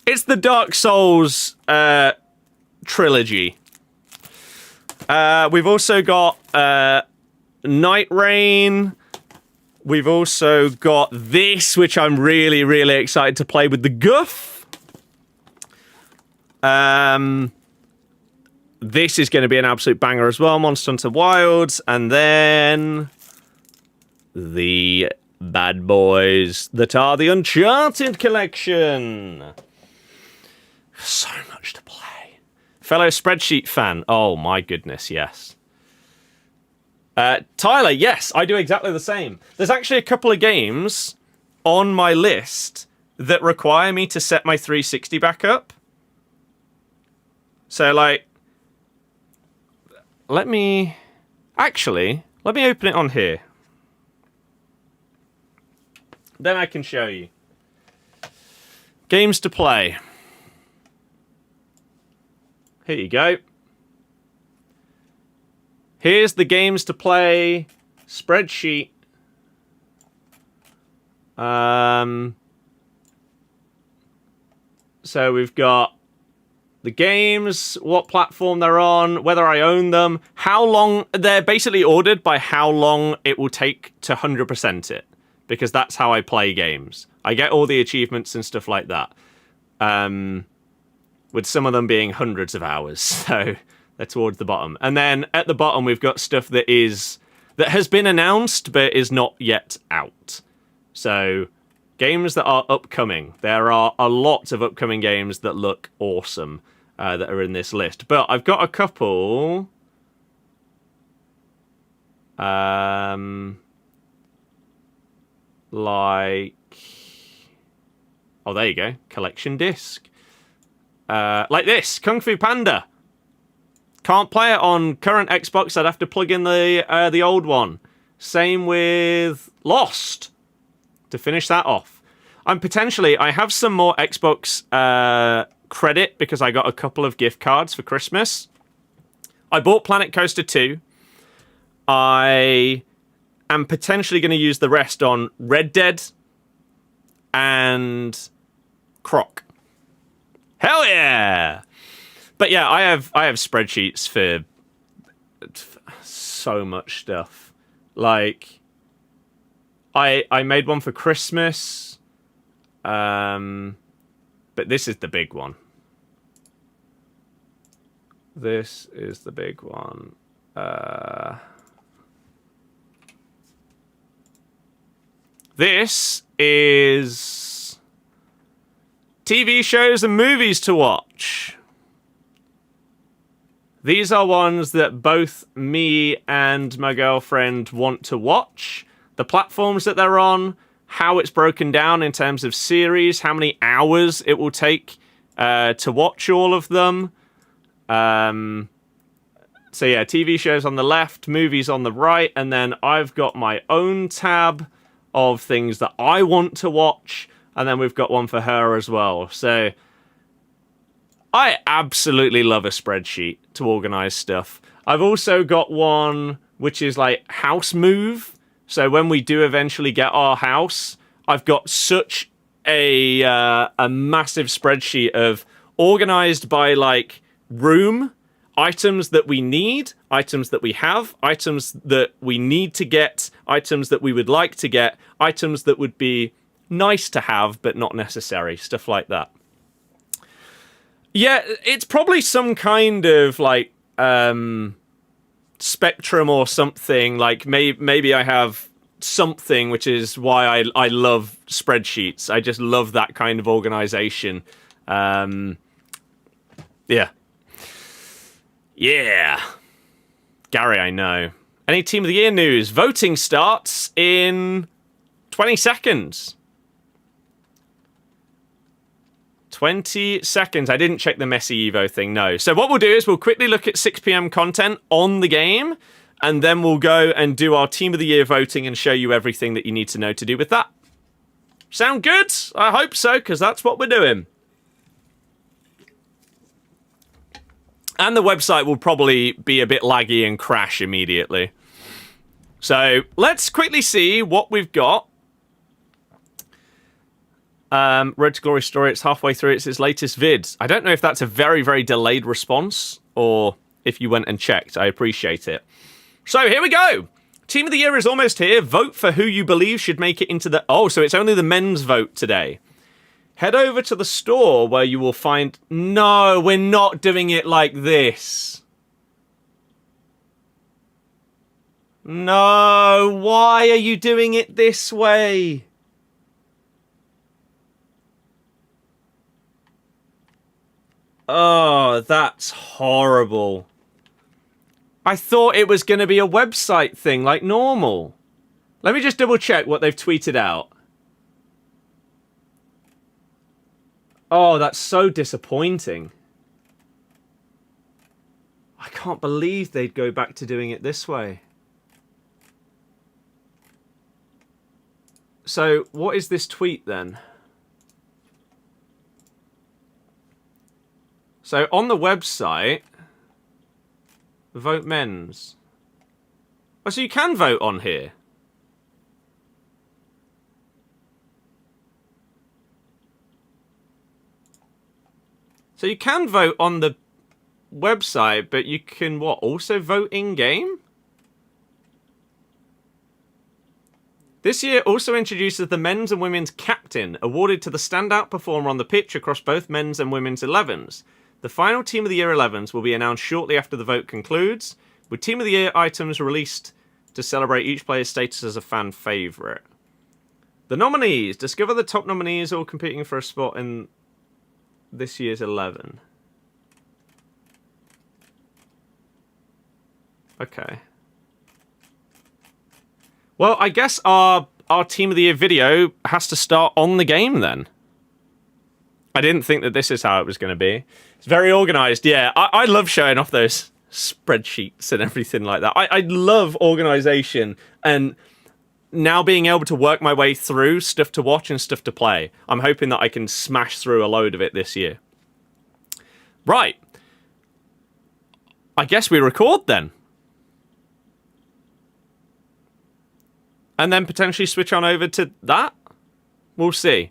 It's the Dark Souls trilogy. We've also got Night Rain. We've also got this, which I'm really, really excited to play with the Guff. This is going to be an absolute banger as well. Monster Hunter Wilds. And then the bad boys that are the Uncharted collection. So much to play. Fellow spreadsheet fan. Oh my goodness, yes. Tyler, yes, I do exactly the same. There's actually a couple of games on my list that require me to set my 360 back up. So, like, let me open it on here. Then I can show you. Games to play. Here you go. Here's the games to play spreadsheet. So we've got the games, what platform they're on, whether I own them, how long... They're basically ordered by how long it will take to 100% it. Because that's how I play games. I get all the achievements and stuff like that. With some of them being hundreds of hours. So they're towards the bottom. And then at the bottom, we've got stuff that has been announced, but is not yet out. So games that are upcoming. There are a lot of upcoming games that look awesome that are in this list. But I've got a couple... like... Oh, there you go. Collection disc. Like this. Kung Fu Panda. Can't play it on current Xbox. I'd have to plug in the old one. Same with Lost. To finish that off. I have some more Xbox credit because I got a couple of gift cards for Christmas. I bought Planet Coaster 2. I am potentially going to use the rest on Red Dead and Croc. Hell yeah! But yeah, I have spreadsheets for so much stuff. Like, I made one for Christmas, but this is the big one. This is the big one. This is TV shows and movies to watch. These are ones that both me and my girlfriend want to watch. The platforms that they're on, how it's broken down in terms of series, how many hours it will take to watch all of them. So yeah, TV shows on the left, movies on the right, and then I've got my own tab of things that I want to watch, and then we've got one for her as well. So I absolutely love a spreadsheet to organize stuff. I've also got one which is like house move. So when we do eventually get our house, I've got such a massive spreadsheet of organized by like room, items that we need, items that we have, items that we need to get, items that we would like to get, items that would be nice to have but not necessary, stuff like that. Yeah, it's probably some kind of like spectrum or something. Like maybe I have something, which is why I love spreadsheets. I just love that kind of organization. Yeah. Yeah. Gary, I know. Any Team of the Year news? Voting starts in 20 seconds. 20 seconds. I didn't check the Messi Evo thing, no. So what we'll do is we'll quickly look at 6 p.m. content on the game, and then we'll go and do our Team of the Year voting and show you everything that you need to know to do with that. Sound good? I hope so, because that's what we're doing. And the website will probably be a bit laggy and crash immediately. So let's quickly see what we've got. Road to Glory story, it's halfway through. It's its latest vid. I don't know if that's a very, very delayed response or if you went and checked. I appreciate it. So here we go. Team of the Year is almost here. Vote for who you believe should make it into the... Oh, so it's only the men's vote today. Head over to the store where you will find... No, we're not doing it like this. No, why are you doing it this way? Oh, that's horrible. I thought it was going to be a website thing like normal. Let me just double check what they've tweeted out. Oh, that's so disappointing. I can't believe they'd go back to doing it this way. So, what is this tweet then? So, on the website, vote men's. Oh, so you can vote on here. So you can vote on the website, but you can, what, also vote in-game? This year also introduces the men's and women's captain, awarded to the standout performer on the pitch across both men's and women's 11s. The final Team of the Year 11s will be announced shortly after the vote concludes, with Team of the Year items released to celebrate each player's status as a fan favourite. The nominees. Discover the top nominees all competing for a spot in this year's 11. Okay. Well, I guess our Team of the Year video has to start on the game then. I didn't think that this is how it was going to be. It's very organised, yeah. I love showing off those spreadsheets and everything like that. I love organisation and now being able to work my way through stuff to watch and stuff to play. I'm hoping that I can smash through a load of it this year. Right. I guess we record then. And then potentially switch on over to that? We'll see.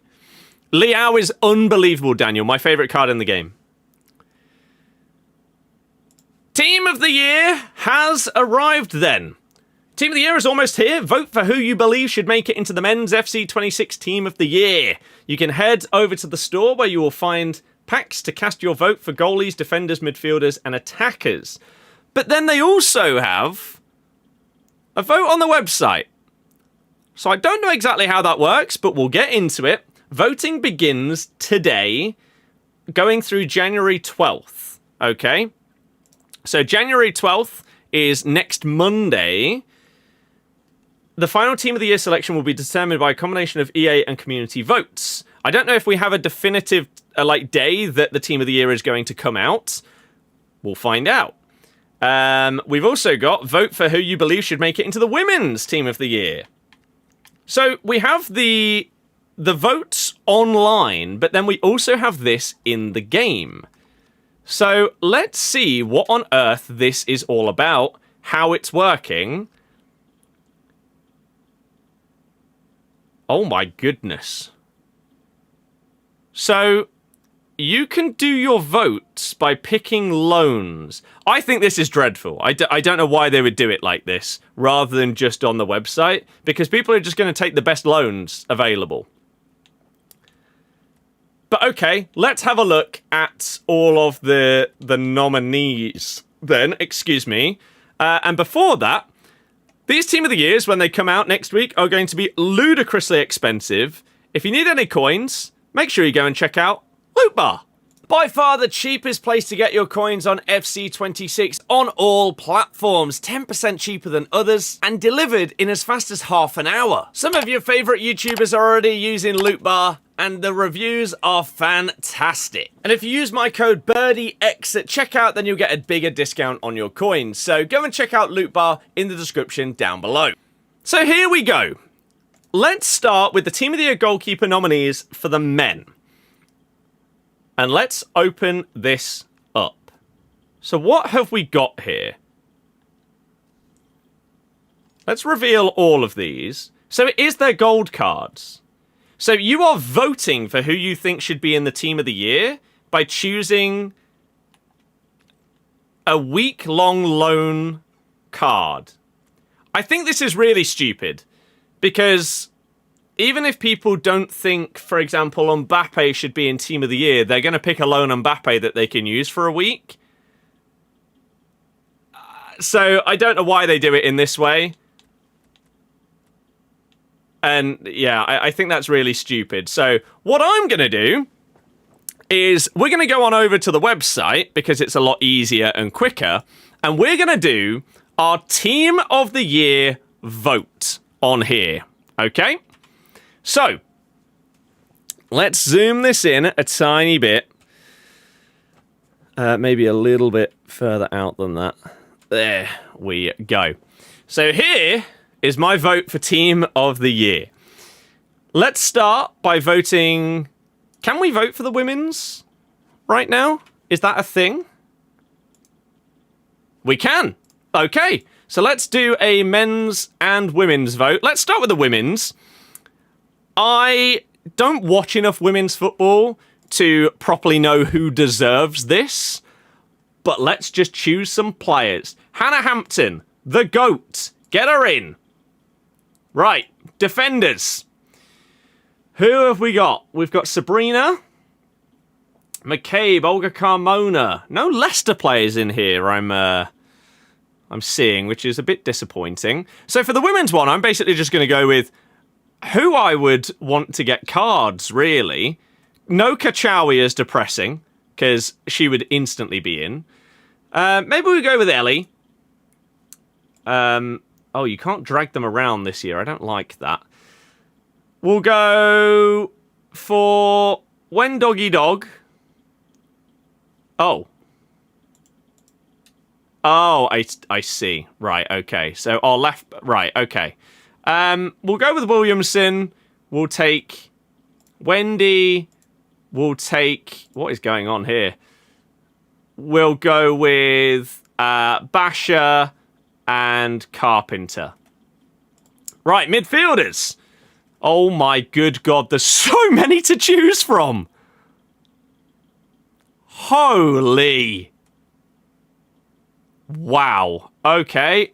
Liao is unbelievable, Daniel. My favourite card in the game. Team of the Year has arrived then. Team of the Year is almost here. Vote for who you believe should make it into the Men's FC26 Team of the Year. You can head over to the store where you will find packs to cast your vote for goalies, defenders, midfielders, and attackers. But then they also have a vote on the website. So I don't know exactly how that works, but we'll get into it. Voting begins today, going through January 12th. Okay? So January 12th is next Monday. The final Team of the Year selection will be determined by a combination of EA and community votes. I don't know if we have a definitive day that the Team of the Year is going to come out. We'll find out. We've also got vote for who you believe should make it into the Women's Team of the Year. So we have the votes online, but then we also have this in the game. So let's see what on earth this is all about, how it's working. Oh my goodness. So you can do your votes by picking loans. I think this is dreadful. I don't know why they would do it like this, rather than just on the website, because people are just going to take the best loans available. But okay, let's have a look at all of the nominees then, excuse me. And before that, these Team of the Years, when they come out next week, are going to be ludicrously expensive. If you need any coins, make sure you go and check out Loot Bar. By far the cheapest place to get your coins on FC26 on all platforms. 10% cheaper than others and delivered in as fast as half an hour. Some of your favourite YouTubers are already using Loot Bar and the reviews are fantastic. And if you use my code BirdieX at checkout, then you'll get a bigger discount on your coins. So go and check out Loot Bar in the description down below. So here we go. Let's start with the Team of the Year goalkeeper nominees for the men. And let's open this up. So what have we got here? Let's reveal all of these. So it is their gold cards. So you are voting for who you think should be in the Team of the Year by choosing a week-long loan card. I think this is really stupid because even if people don't think, for example, Mbappe should be in Team of the Year, they're going to pick a loan Mbappe that they can use for a week. So I don't know why they do it in this way. And yeah, I think that's really stupid. So what I'm going to do is we're going to go on over to the website because it's a lot easier and quicker. And we're going to do our Team of the Year vote on here. Okay? So let's zoom this in a tiny bit. Maybe a little bit further out than that. There we go. So here is my vote for Team of the Year. Let's start by voting. Can we vote for the women's right now? Is that a thing? We can. Okay, so let's do a men's and women's vote. Let's start with the women's. I don't watch enough women's football to properly know who deserves this, but let's just choose some players. Hannah Hampton, the GOAT. Get her in. Right, defenders. Who have we got? We've got Sabrina, McCabe, Olga Carmona. No Leicester players in here I'm seeing, which is a bit disappointing. So for the women's one, I'm basically just going to go with who I would want to get cards, really. No Kachawi is depressing, because she would instantly be in. Maybe we go with Ellie. Oh, you can't drag them around this year. I don't like that. We'll go for When Doggy Dog. Oh. Oh, I see. Right, okay. So our left... Right, okay. We'll go with Williamson. We'll take Wendy. We'll take... What is going on here? We'll go with Basher and Carpenter. Right, midfielders. Oh my good God, there's so many to choose from. Holy. Wow. Okay.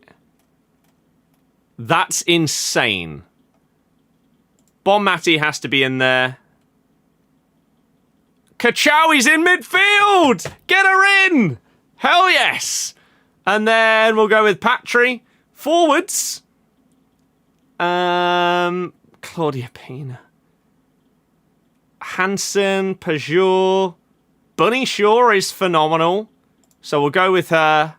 That's insane. Bonmati has to be in there. Kachawi's in midfield! Get her in! Hell yes! And then we'll go with Patry. Forwards. Claudia Pina. Hansen, Pajor. Bunny Shaw is phenomenal. So we'll go with her.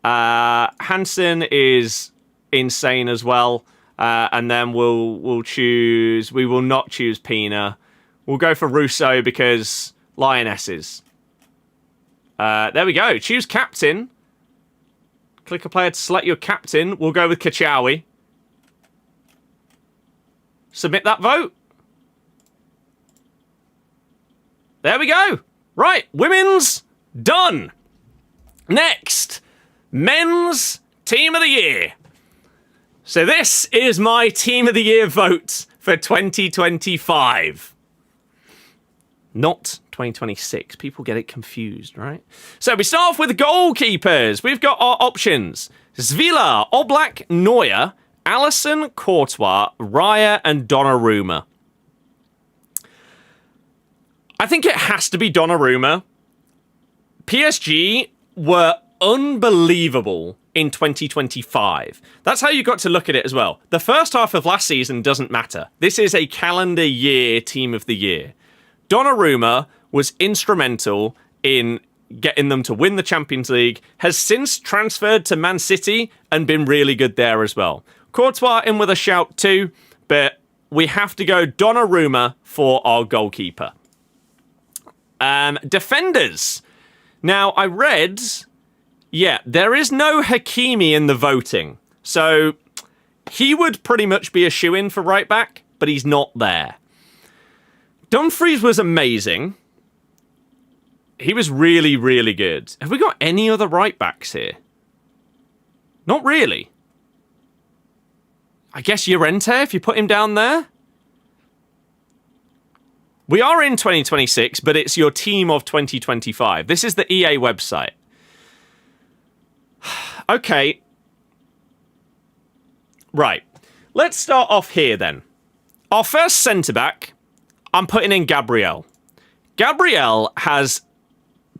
Hansen is insane as well. And then we'll choose... We will not choose Pina. We'll go for Russo because Lionesses. There we go. Choose captain. Click a player to select your captain. We'll go with Kachawi. Submit that vote. There we go. Right, women's done. Next, men's team of the year. So this is my team of the year vote for 2025. Not 2026. People get it confused, right? So we start off with the goalkeepers. We've got our options. Zvila, Oblak, Neuer, Alisson, Courtois, Raya, and Donnarumma. I think it has to be Donnarumma. PSG were unbelievable in 2025. That's how you got to look at it as well. The first half of last season doesn't matter. This is a calendar year team of the year. Donnarumma was instrumental in getting them to win the Champions League, has since transferred to Man City and been really good there as well. Courtois in with a shout too, but we have to go Donnarumma for our goalkeeper. Defenders. Now, I read, there is no Hakimi in the voting. So, he would pretty much be a shoo-in for right back, but he's not there. Dumfries was amazing. He was really, really good. Have we got any other right backs here? Not really. I guess Llorente, if you put him down there. We are in 2026, but it's your team of 2025. This is the EA website. Okay. Right. Let's start off here then. Our first centre-back, I'm putting in Gabriel. Gabriel has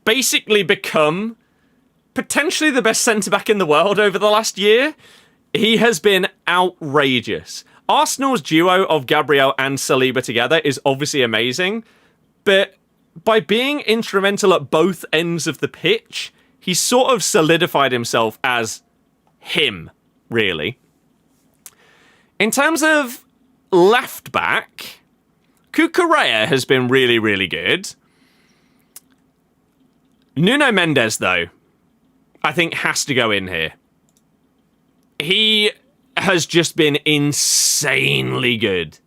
basically become potentially the best centre-back in the world over the last year. He has been outrageous. Arsenal's duo of Gabriel and Saliba together is obviously amazing, but by being instrumental at both ends of the pitch, he's sort of solidified himself as him, really. In terms of left back, Cucurella has been really, really good. Nuno Mendes, though, I think has to go in here. He has just been insanely good.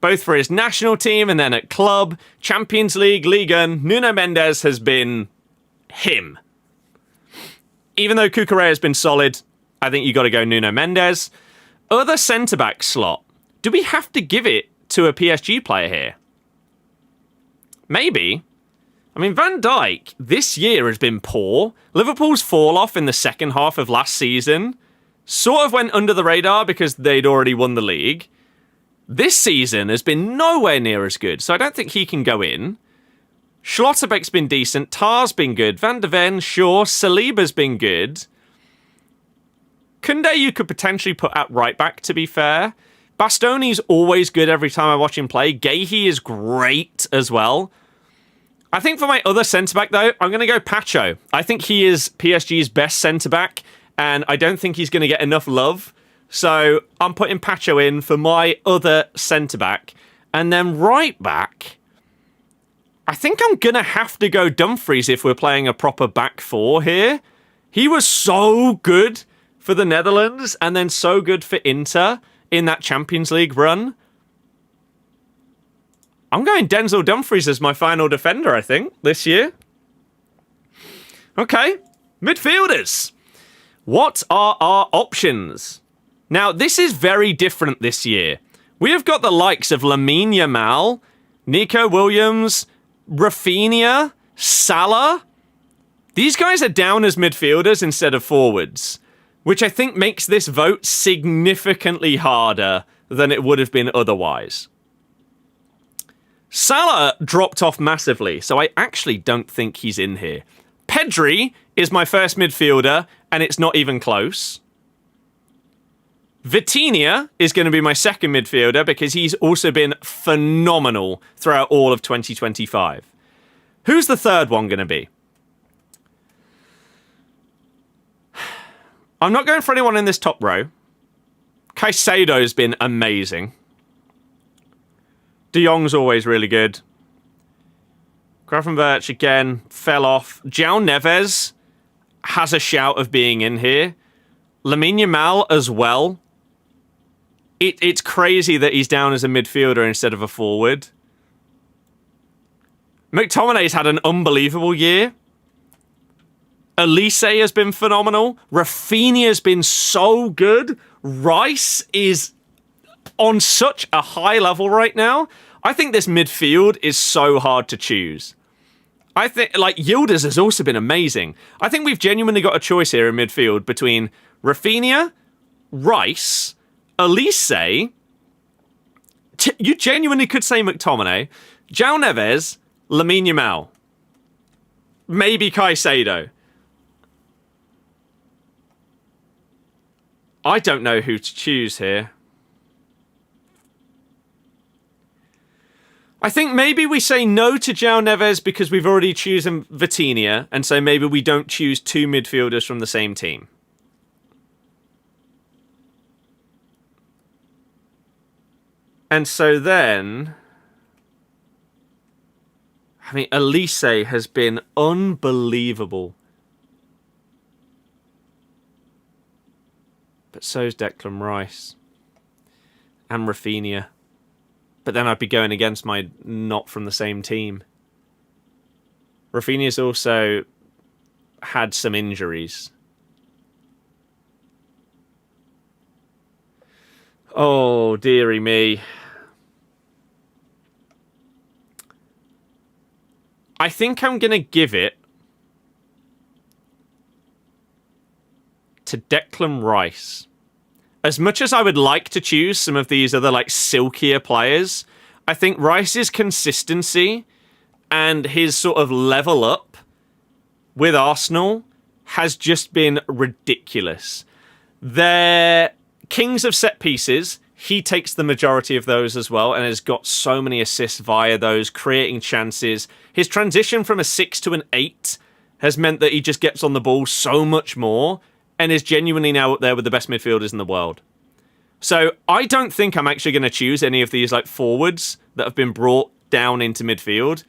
Both for his national team and then at club, Champions League, Liga, Nuno Mendes has been him. Even though Cucurella has been solid, I think you got to go Nuno Mendes. Other centre-back slot. Do we have to give it to a PSG player here? Maybe. I mean, Van Dijk this year has been poor. Liverpool's fall-off in the second half of last season sort of went under the radar because they'd already won the league. This season has been nowhere near as good, so I don't think he can go in. Schlotterbeck's been decent. Tar's been good. Van de Ven, sure. Saliba's been good. Koundé you could potentially put at right back, to be fair. Bastoni's always good every time I watch him play. Guéhi is great as well. I think for my other centre-back, though, I'm going to go Pacho. I think he is PSG's best centre-back, and I don't think he's going to get enough love. So I'm putting Pacho in for my other centre-back. And then right back, I think I'm going to have to go Dumfries if we're playing a proper back four here. He was so good for the Netherlands and then so good for Inter in that Champions League run. I'm going Denzel Dumfries as my final defender, I think, this year. Okay, midfielders. What are our options? Now, this is very different this year. We have got the likes of Lamine Yamal, Nico Williams, Rafinha, Salah. These guys are down as midfielders instead of forwards, which I think makes this vote significantly harder than it would have been otherwise. Salah dropped off massively, so I actually don't think he's in here. Pedri is my first midfielder, and it's not even close. Vitinha is going to be my second midfielder because he's also been phenomenal throughout all of 2025. Who's the third one going to be? I'm not going for anyone in this top row. Caicedo's been amazing. De Jong's always really good. Gravenberch, again, fell off. João Neves has a shout of being in here. Lamine Yamal as well. It's crazy that he's down as a midfielder instead of a forward. McTominay's had an unbelievable year. Elise has been phenomenal. Rafinha's been so good. Rice is on such a high level right now. I think this midfield is so hard to choose. I think, like, Yildiz has also been amazing. I think we've genuinely got a choice here in midfield between Rafinha, Rice, Elise, you genuinely could say McTominay, João Neves, Lamine Yamal, maybe Caicedo. I don't know who to choose here. I think maybe we say no to João Neves because we've already chosen Vitinha, and so maybe we don't choose two midfielders from the same team. And so then, I mean, Elise has been unbelievable. But so's Declan Rice. And Rafinha. But then I'd be going against my not from the same team. Rafinha's also had some injuries. Oh, dearie me. I think I'm going to give it to Declan Rice. As much as I would like to choose some of these other, like, silkier players, I think Rice's consistency and his sort of level up with Arsenal has just been ridiculous. They're kings of set pieces. He takes the majority of those as well and has got so many assists via those, creating chances. His transition from a 6 to an 8 has meant that he just gets on the ball so much more and is genuinely now up there with the best midfielders in the world. So I don't think I'm actually going to choose any of these, like, forwards that have been brought down into midfield.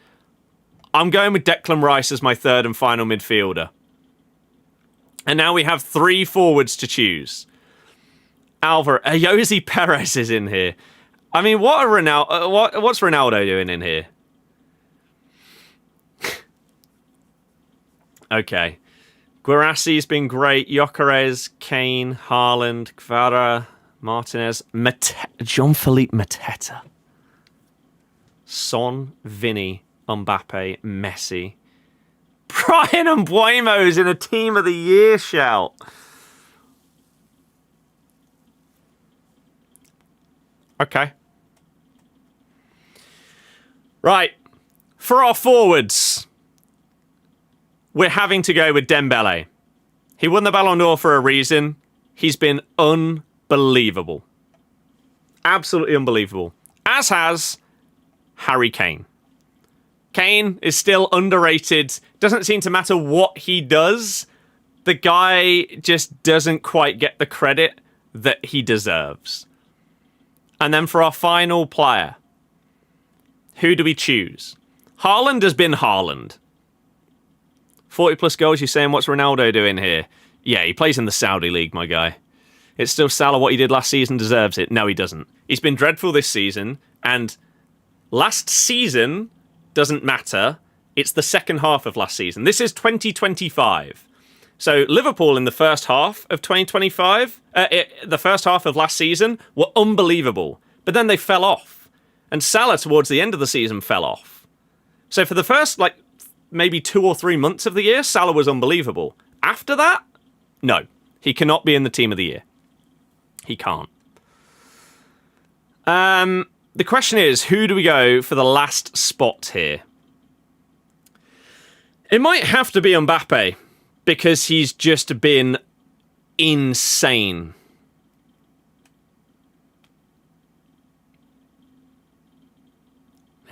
I'm going with Declan Rice as my third and final midfielder. And now we have 3 forwards to choose. Jose Perez is in here. I mean, what's Ronaldo doing in here? Okay. Guirassi's been great. Gyökeres, Kane, Haaland, Kvara, Martinez, Jean-Philippe Mateta, Son, Vinny, Mbappe, Messi. Brian Mbeumo's in a Team of the Year shout. Okay. Right. For our forwards, we're having to go with Dembele. He won the Ballon d'Or for a reason. He's been unbelievable. Absolutely unbelievable. As has Harry Kane. Kane is still underrated. Doesn't seem to matter what he does. The guy just doesn't quite get the credit that he deserves. And then for our final player, who do we choose? Haaland has been Haaland. 40 plus goals, you're saying, what's Ronaldo doing here? Yeah, he plays in the Saudi League, my guy. It's still Salah, what he did last season deserves it. No, he doesn't. He's been dreadful this season, and last season doesn't matter. It's the second half of last season. This is 2025. So Liverpool in the first half of 2025, the first half of last season, were unbelievable. But then they fell off. And Salah towards the end of the season fell off. So for the first, maybe 2 or 3 months of the year, Salah was unbelievable. After that, no. He cannot be in the team of the year. He can't. The question is, who do we go for the last spot here? It might have to be Mbappe, because he's just been insane.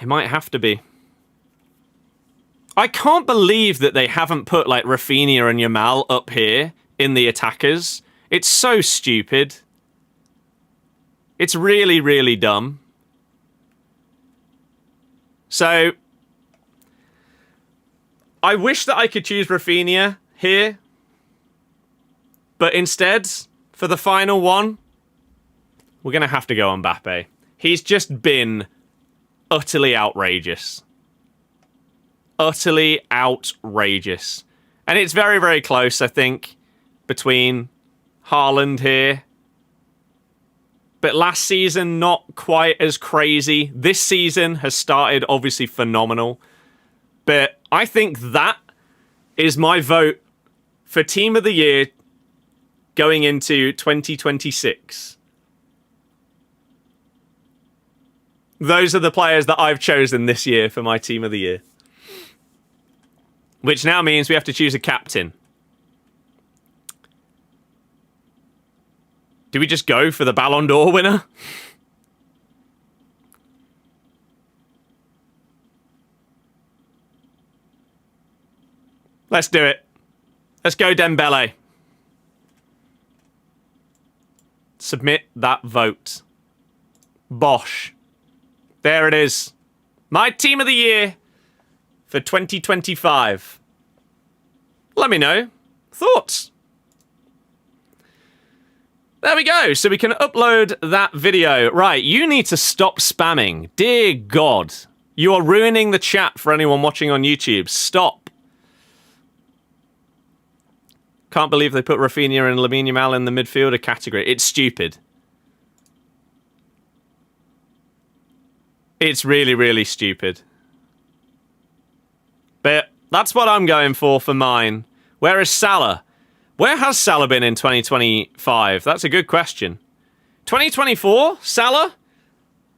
It might have to be. I can't believe that they haven't put, like, Rafinha and Yamal up here in the attackers. It's so stupid. It's really, really dumb. So, I wish that I could choose Rafinha here. But instead, for the final one, we're going to have to go on Mbappe. He's just been utterly outrageous. Utterly outrageous. And it's very, very close, I think, between Haaland here. But last season, not quite as crazy. This season has started, obviously, phenomenal. But I think that is my vote for Team of the Year going into 2026. Those are the players that I've chosen this year for my Team of the Year. Which now means we have to choose a captain. Do we just go for the Ballon d'Or winner? Let's do it. Let's go Dembele. Submit that vote. Bosh. There it is. My Team of the Year for 2025. Let me know. Thoughts? There we go. So we can upload that video. Right, you need to stop spamming. Dear God. You are ruining the chat for anyone watching on YouTube. Stop. Can't believe they put Rafinha and Lamine Yamal in the midfielder category. It's stupid. It's really, really stupid. But that's what I'm going for mine. Where is Salah? Where has Salah been in 2025? That's a good question. 2024, Salah,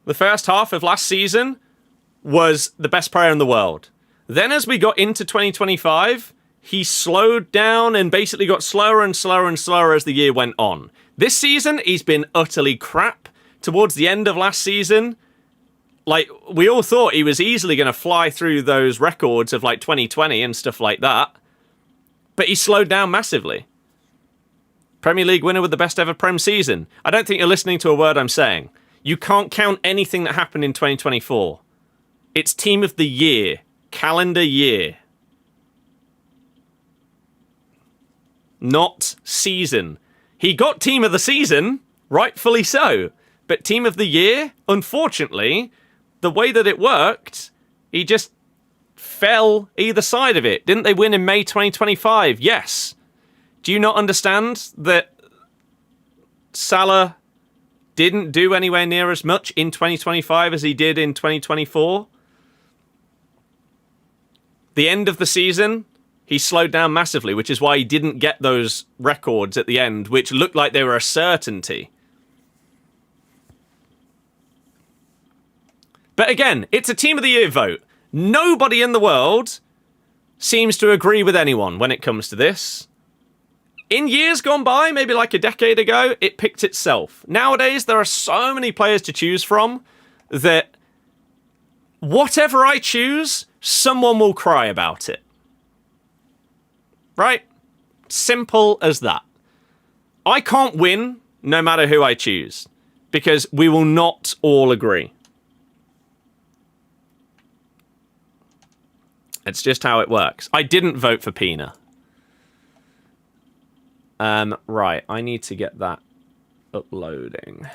the first half of last season, was the best player in the world. Then as we got into 2025, he slowed down and basically got slower and slower and slower as the year went on. This season, he's been utterly crap. Towards the end of last season, like, we all thought he was easily going to fly through those records of, like, 2020 and stuff like that. But he slowed down massively. Premier League winner with the best ever Prem season. I don't think you're listening to a word I'm saying. You can't count anything that happened in 2024. It's Team of the Year. Calendar year. Not season. He got Team of the Season, rightfully so. But Team of the Year, unfortunately, the way that it worked, he just fell either side of it. Didn't they win in May 2025? Yes. Do you not understand that Salah didn't do anywhere near as much in 2025 as he did in 2024? The end of the season, he slowed down massively, which is why he didn't get those records at the end, which looked like they were a certainty. But again, it's a Team of the Year vote. Nobody in the world seems to agree with anyone when it comes to this. In years gone by, maybe like a decade ago, it picked itself. Nowadays, there are so many players to choose from that whatever I choose, someone will cry about it. Right? Simple as that. I can't win no matter who I choose, because we will not all agree. It's just how it works. I didn't vote for Pina. Right, I need to get that uploading.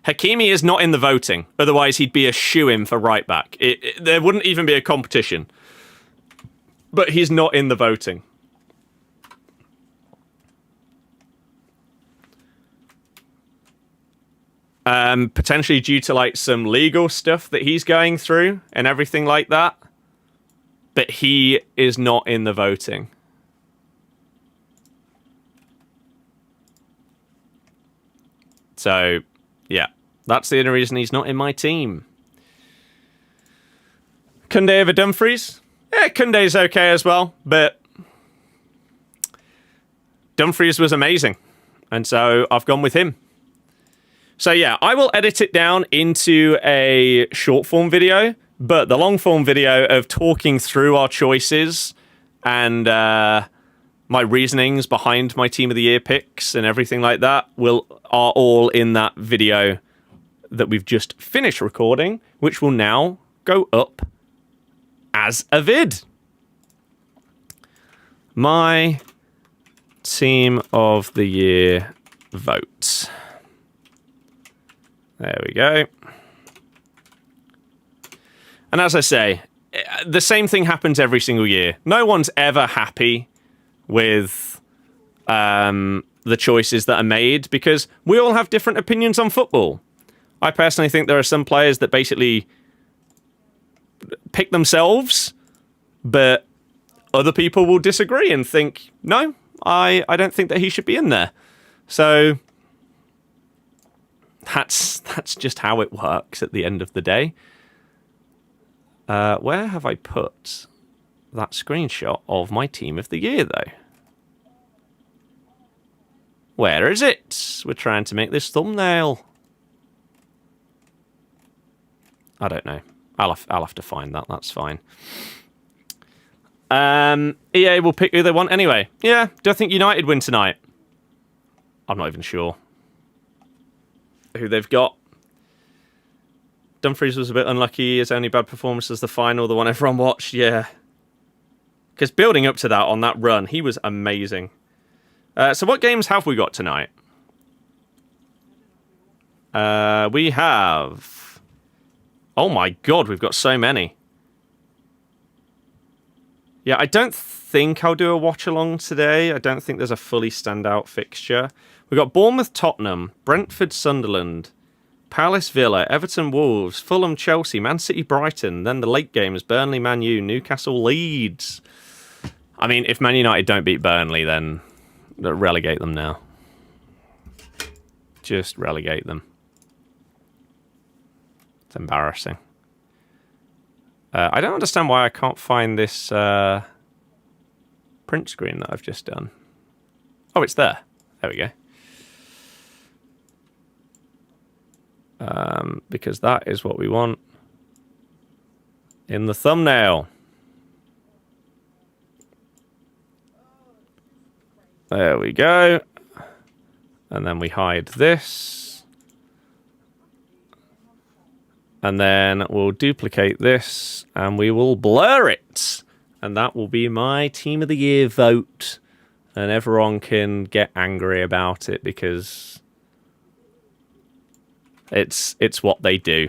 Hakimi is not in the voting. Otherwise, he'd be a shoo-in for right back. There wouldn't even be a competition. But he's not in the voting. Potentially due to like some legal stuff that he's going through and everything like that. But he is not in the voting. So, yeah. That's the only reason he's not in my team. Koundé over Dumfries? Yeah, Koundé's okay as well, but Dumfries was amazing. And so I've gone with him. So yeah, I will edit it down into a short form video, but the long form video of talking through our choices and my reasonings behind my Team of the Year picks and everything like that are all in that video that we've just finished recording, which will now go up as a vid. My Team of the Year vote. There we go. And as I say, the same thing happens every single year. No one's ever happy with the choices that are made because we all have different opinions on football. I personally think there are some players that basically pick themselves, but other people will disagree and think, no, I don't think that he should be in there. So that's just how it works at the end of the day. Where have I put that screenshot of my Team of the Year, though? Where is it? We're trying to make this thumbnail. I don't know. I'll have to find that. That's fine. EA will pick who they want anyway. Yeah, do I think United win tonight? I'm not even sure who they've got. Dumfries was a bit unlucky. His only bad performance was the final, the one everyone watched. Yeah. Because building up to that on that run, he was amazing. So what games have we got tonight? We have... Oh my god, we've got so many. Yeah, I don't think I'll do a watch-along today. I don't think there's a fully standout fixture. We've got Bournemouth, Tottenham, Brentford, Sunderland, Palace, Villa, Everton, Wolves, Fulham, Chelsea, Man City, Brighton. Then the late games, Burnley, Man U, Newcastle, Leeds. I mean, if Man United don't beat Burnley, then relegate them now. Just relegate them. It's embarrassing. I don't understand why I can't find this print screen that I've just done. Oh, it's there. There we go. Because that is what we want in the thumbnail. There we go. And then we hide this. And then we'll duplicate this and we will blur it. And that will be my Team of the Year vote. And everyone can get angry about it because it's what they do.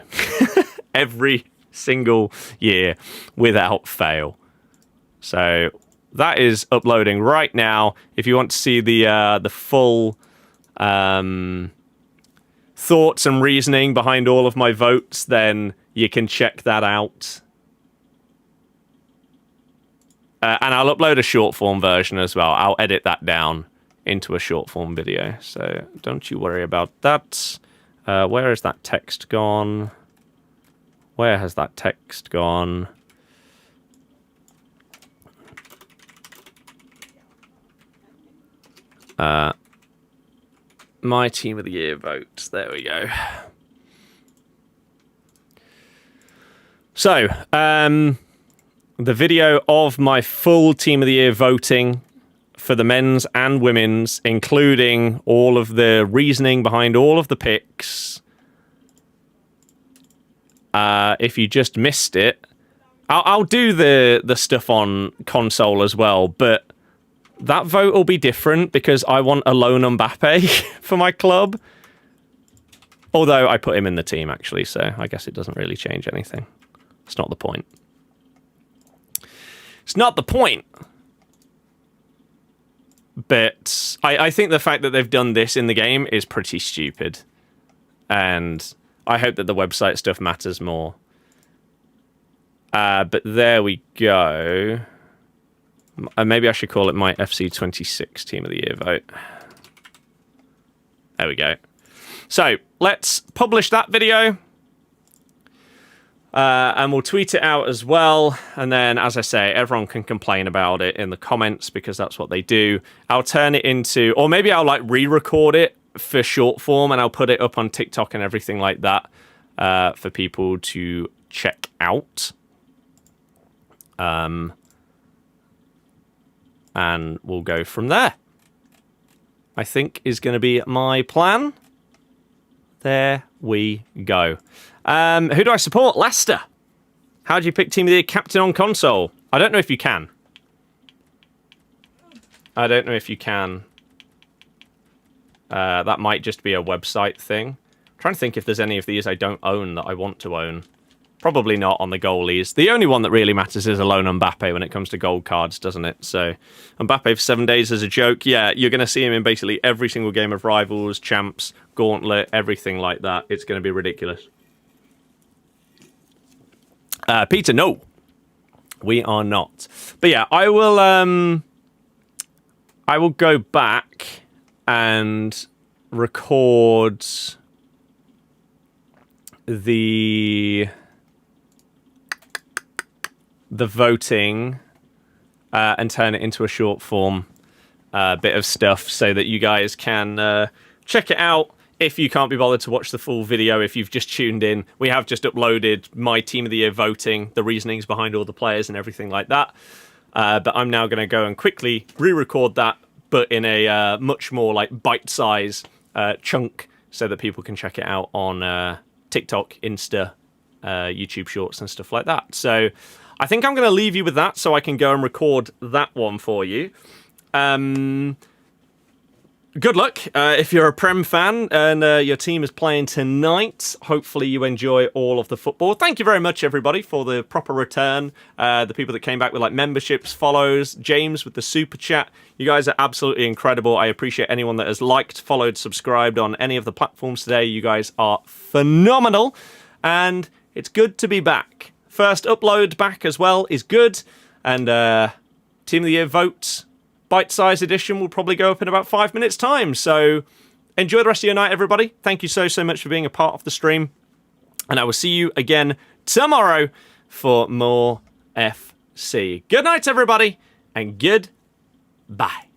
Every single year without fail. So that is uploading right now. If you want to see the full thoughts and reasoning behind all of my votes, then you can check that out. And I'll upload a short form version as well. I'll edit that down into a short form video. So don't you worry about that. Where has that text gone? Where has that text gone? My Team of the Year votes. There we go. So, the video of my full Team of the Year voting for the men's and women's, including all of the reasoning behind all of the picks. If you just missed it, I'll do the stuff on console as well, but that vote will be different because I want a lone Mbappe for my club. Although I put him in the team, actually, so I guess it doesn't really change anything. It's not the point. It's not the point. But I think the fact that they've done this in the game is pretty stupid. And I hope that the website stuff matters more. But there we go. Maybe I should call it my FC26 Team of the Year vote. There we go. So let's publish that video. And we'll tweet it out as well. And then, as I say, everyone can complain about it in the comments because that's what they do. I'll turn it into, or maybe I'll like re-record it for short form and I'll put it up on TikTok and everything like that for people to check out. And we'll go from there. I think is going to be my plan. There we go. Who do I support? Leicester. How do you pick Team of the Year captain on console? I don't know if you can. I don't know if you can. That might just be a website thing. I'm trying to think if there's any of these I don't own that I want to own. Probably not on the goalies. The only one that really matters is alone Mbappe when it comes to gold cards, doesn't it? So, Mbappe for 7 days as a joke. Yeah, you're going to see him in basically every single game of Rivals, Champs, Gauntlet, everything like that. It's going to be ridiculous. Peter, no. We are not. But yeah, I will go back and record the voting and turn it into a short form bit of stuff so that you guys can check it out if you can't be bothered to watch the full video. If you've just tuned in, we have just uploaded my Team of the Year voting, the reasonings behind all the players and everything like that. But I'm now going to go and quickly re-record that, but in a much more like bite-size chunk so that people can check it out on TikTok, Insta, YouTube Shorts and stuff like that. So I think I'm going to leave you with that so I can go and record that one for you. Good luck if you're a Prem fan and your team is playing tonight. Hopefully you enjoy all of the football. Thank you very much, everybody, for the proper return. The people that came back with like memberships, follows, James with the super chat. You guys are absolutely incredible. I appreciate anyone that has liked, followed, subscribed on any of the platforms today. You guys are phenomenal. And it's good to be back. First upload back as well is good. And Team of the Year votes, bite-sized edition, will probably go up in about 5 minutes' time. So enjoy the rest of your night, everybody. Thank you so much for being a part of the stream. And I will see you again tomorrow for more FC. Good night, everybody, and goodbye.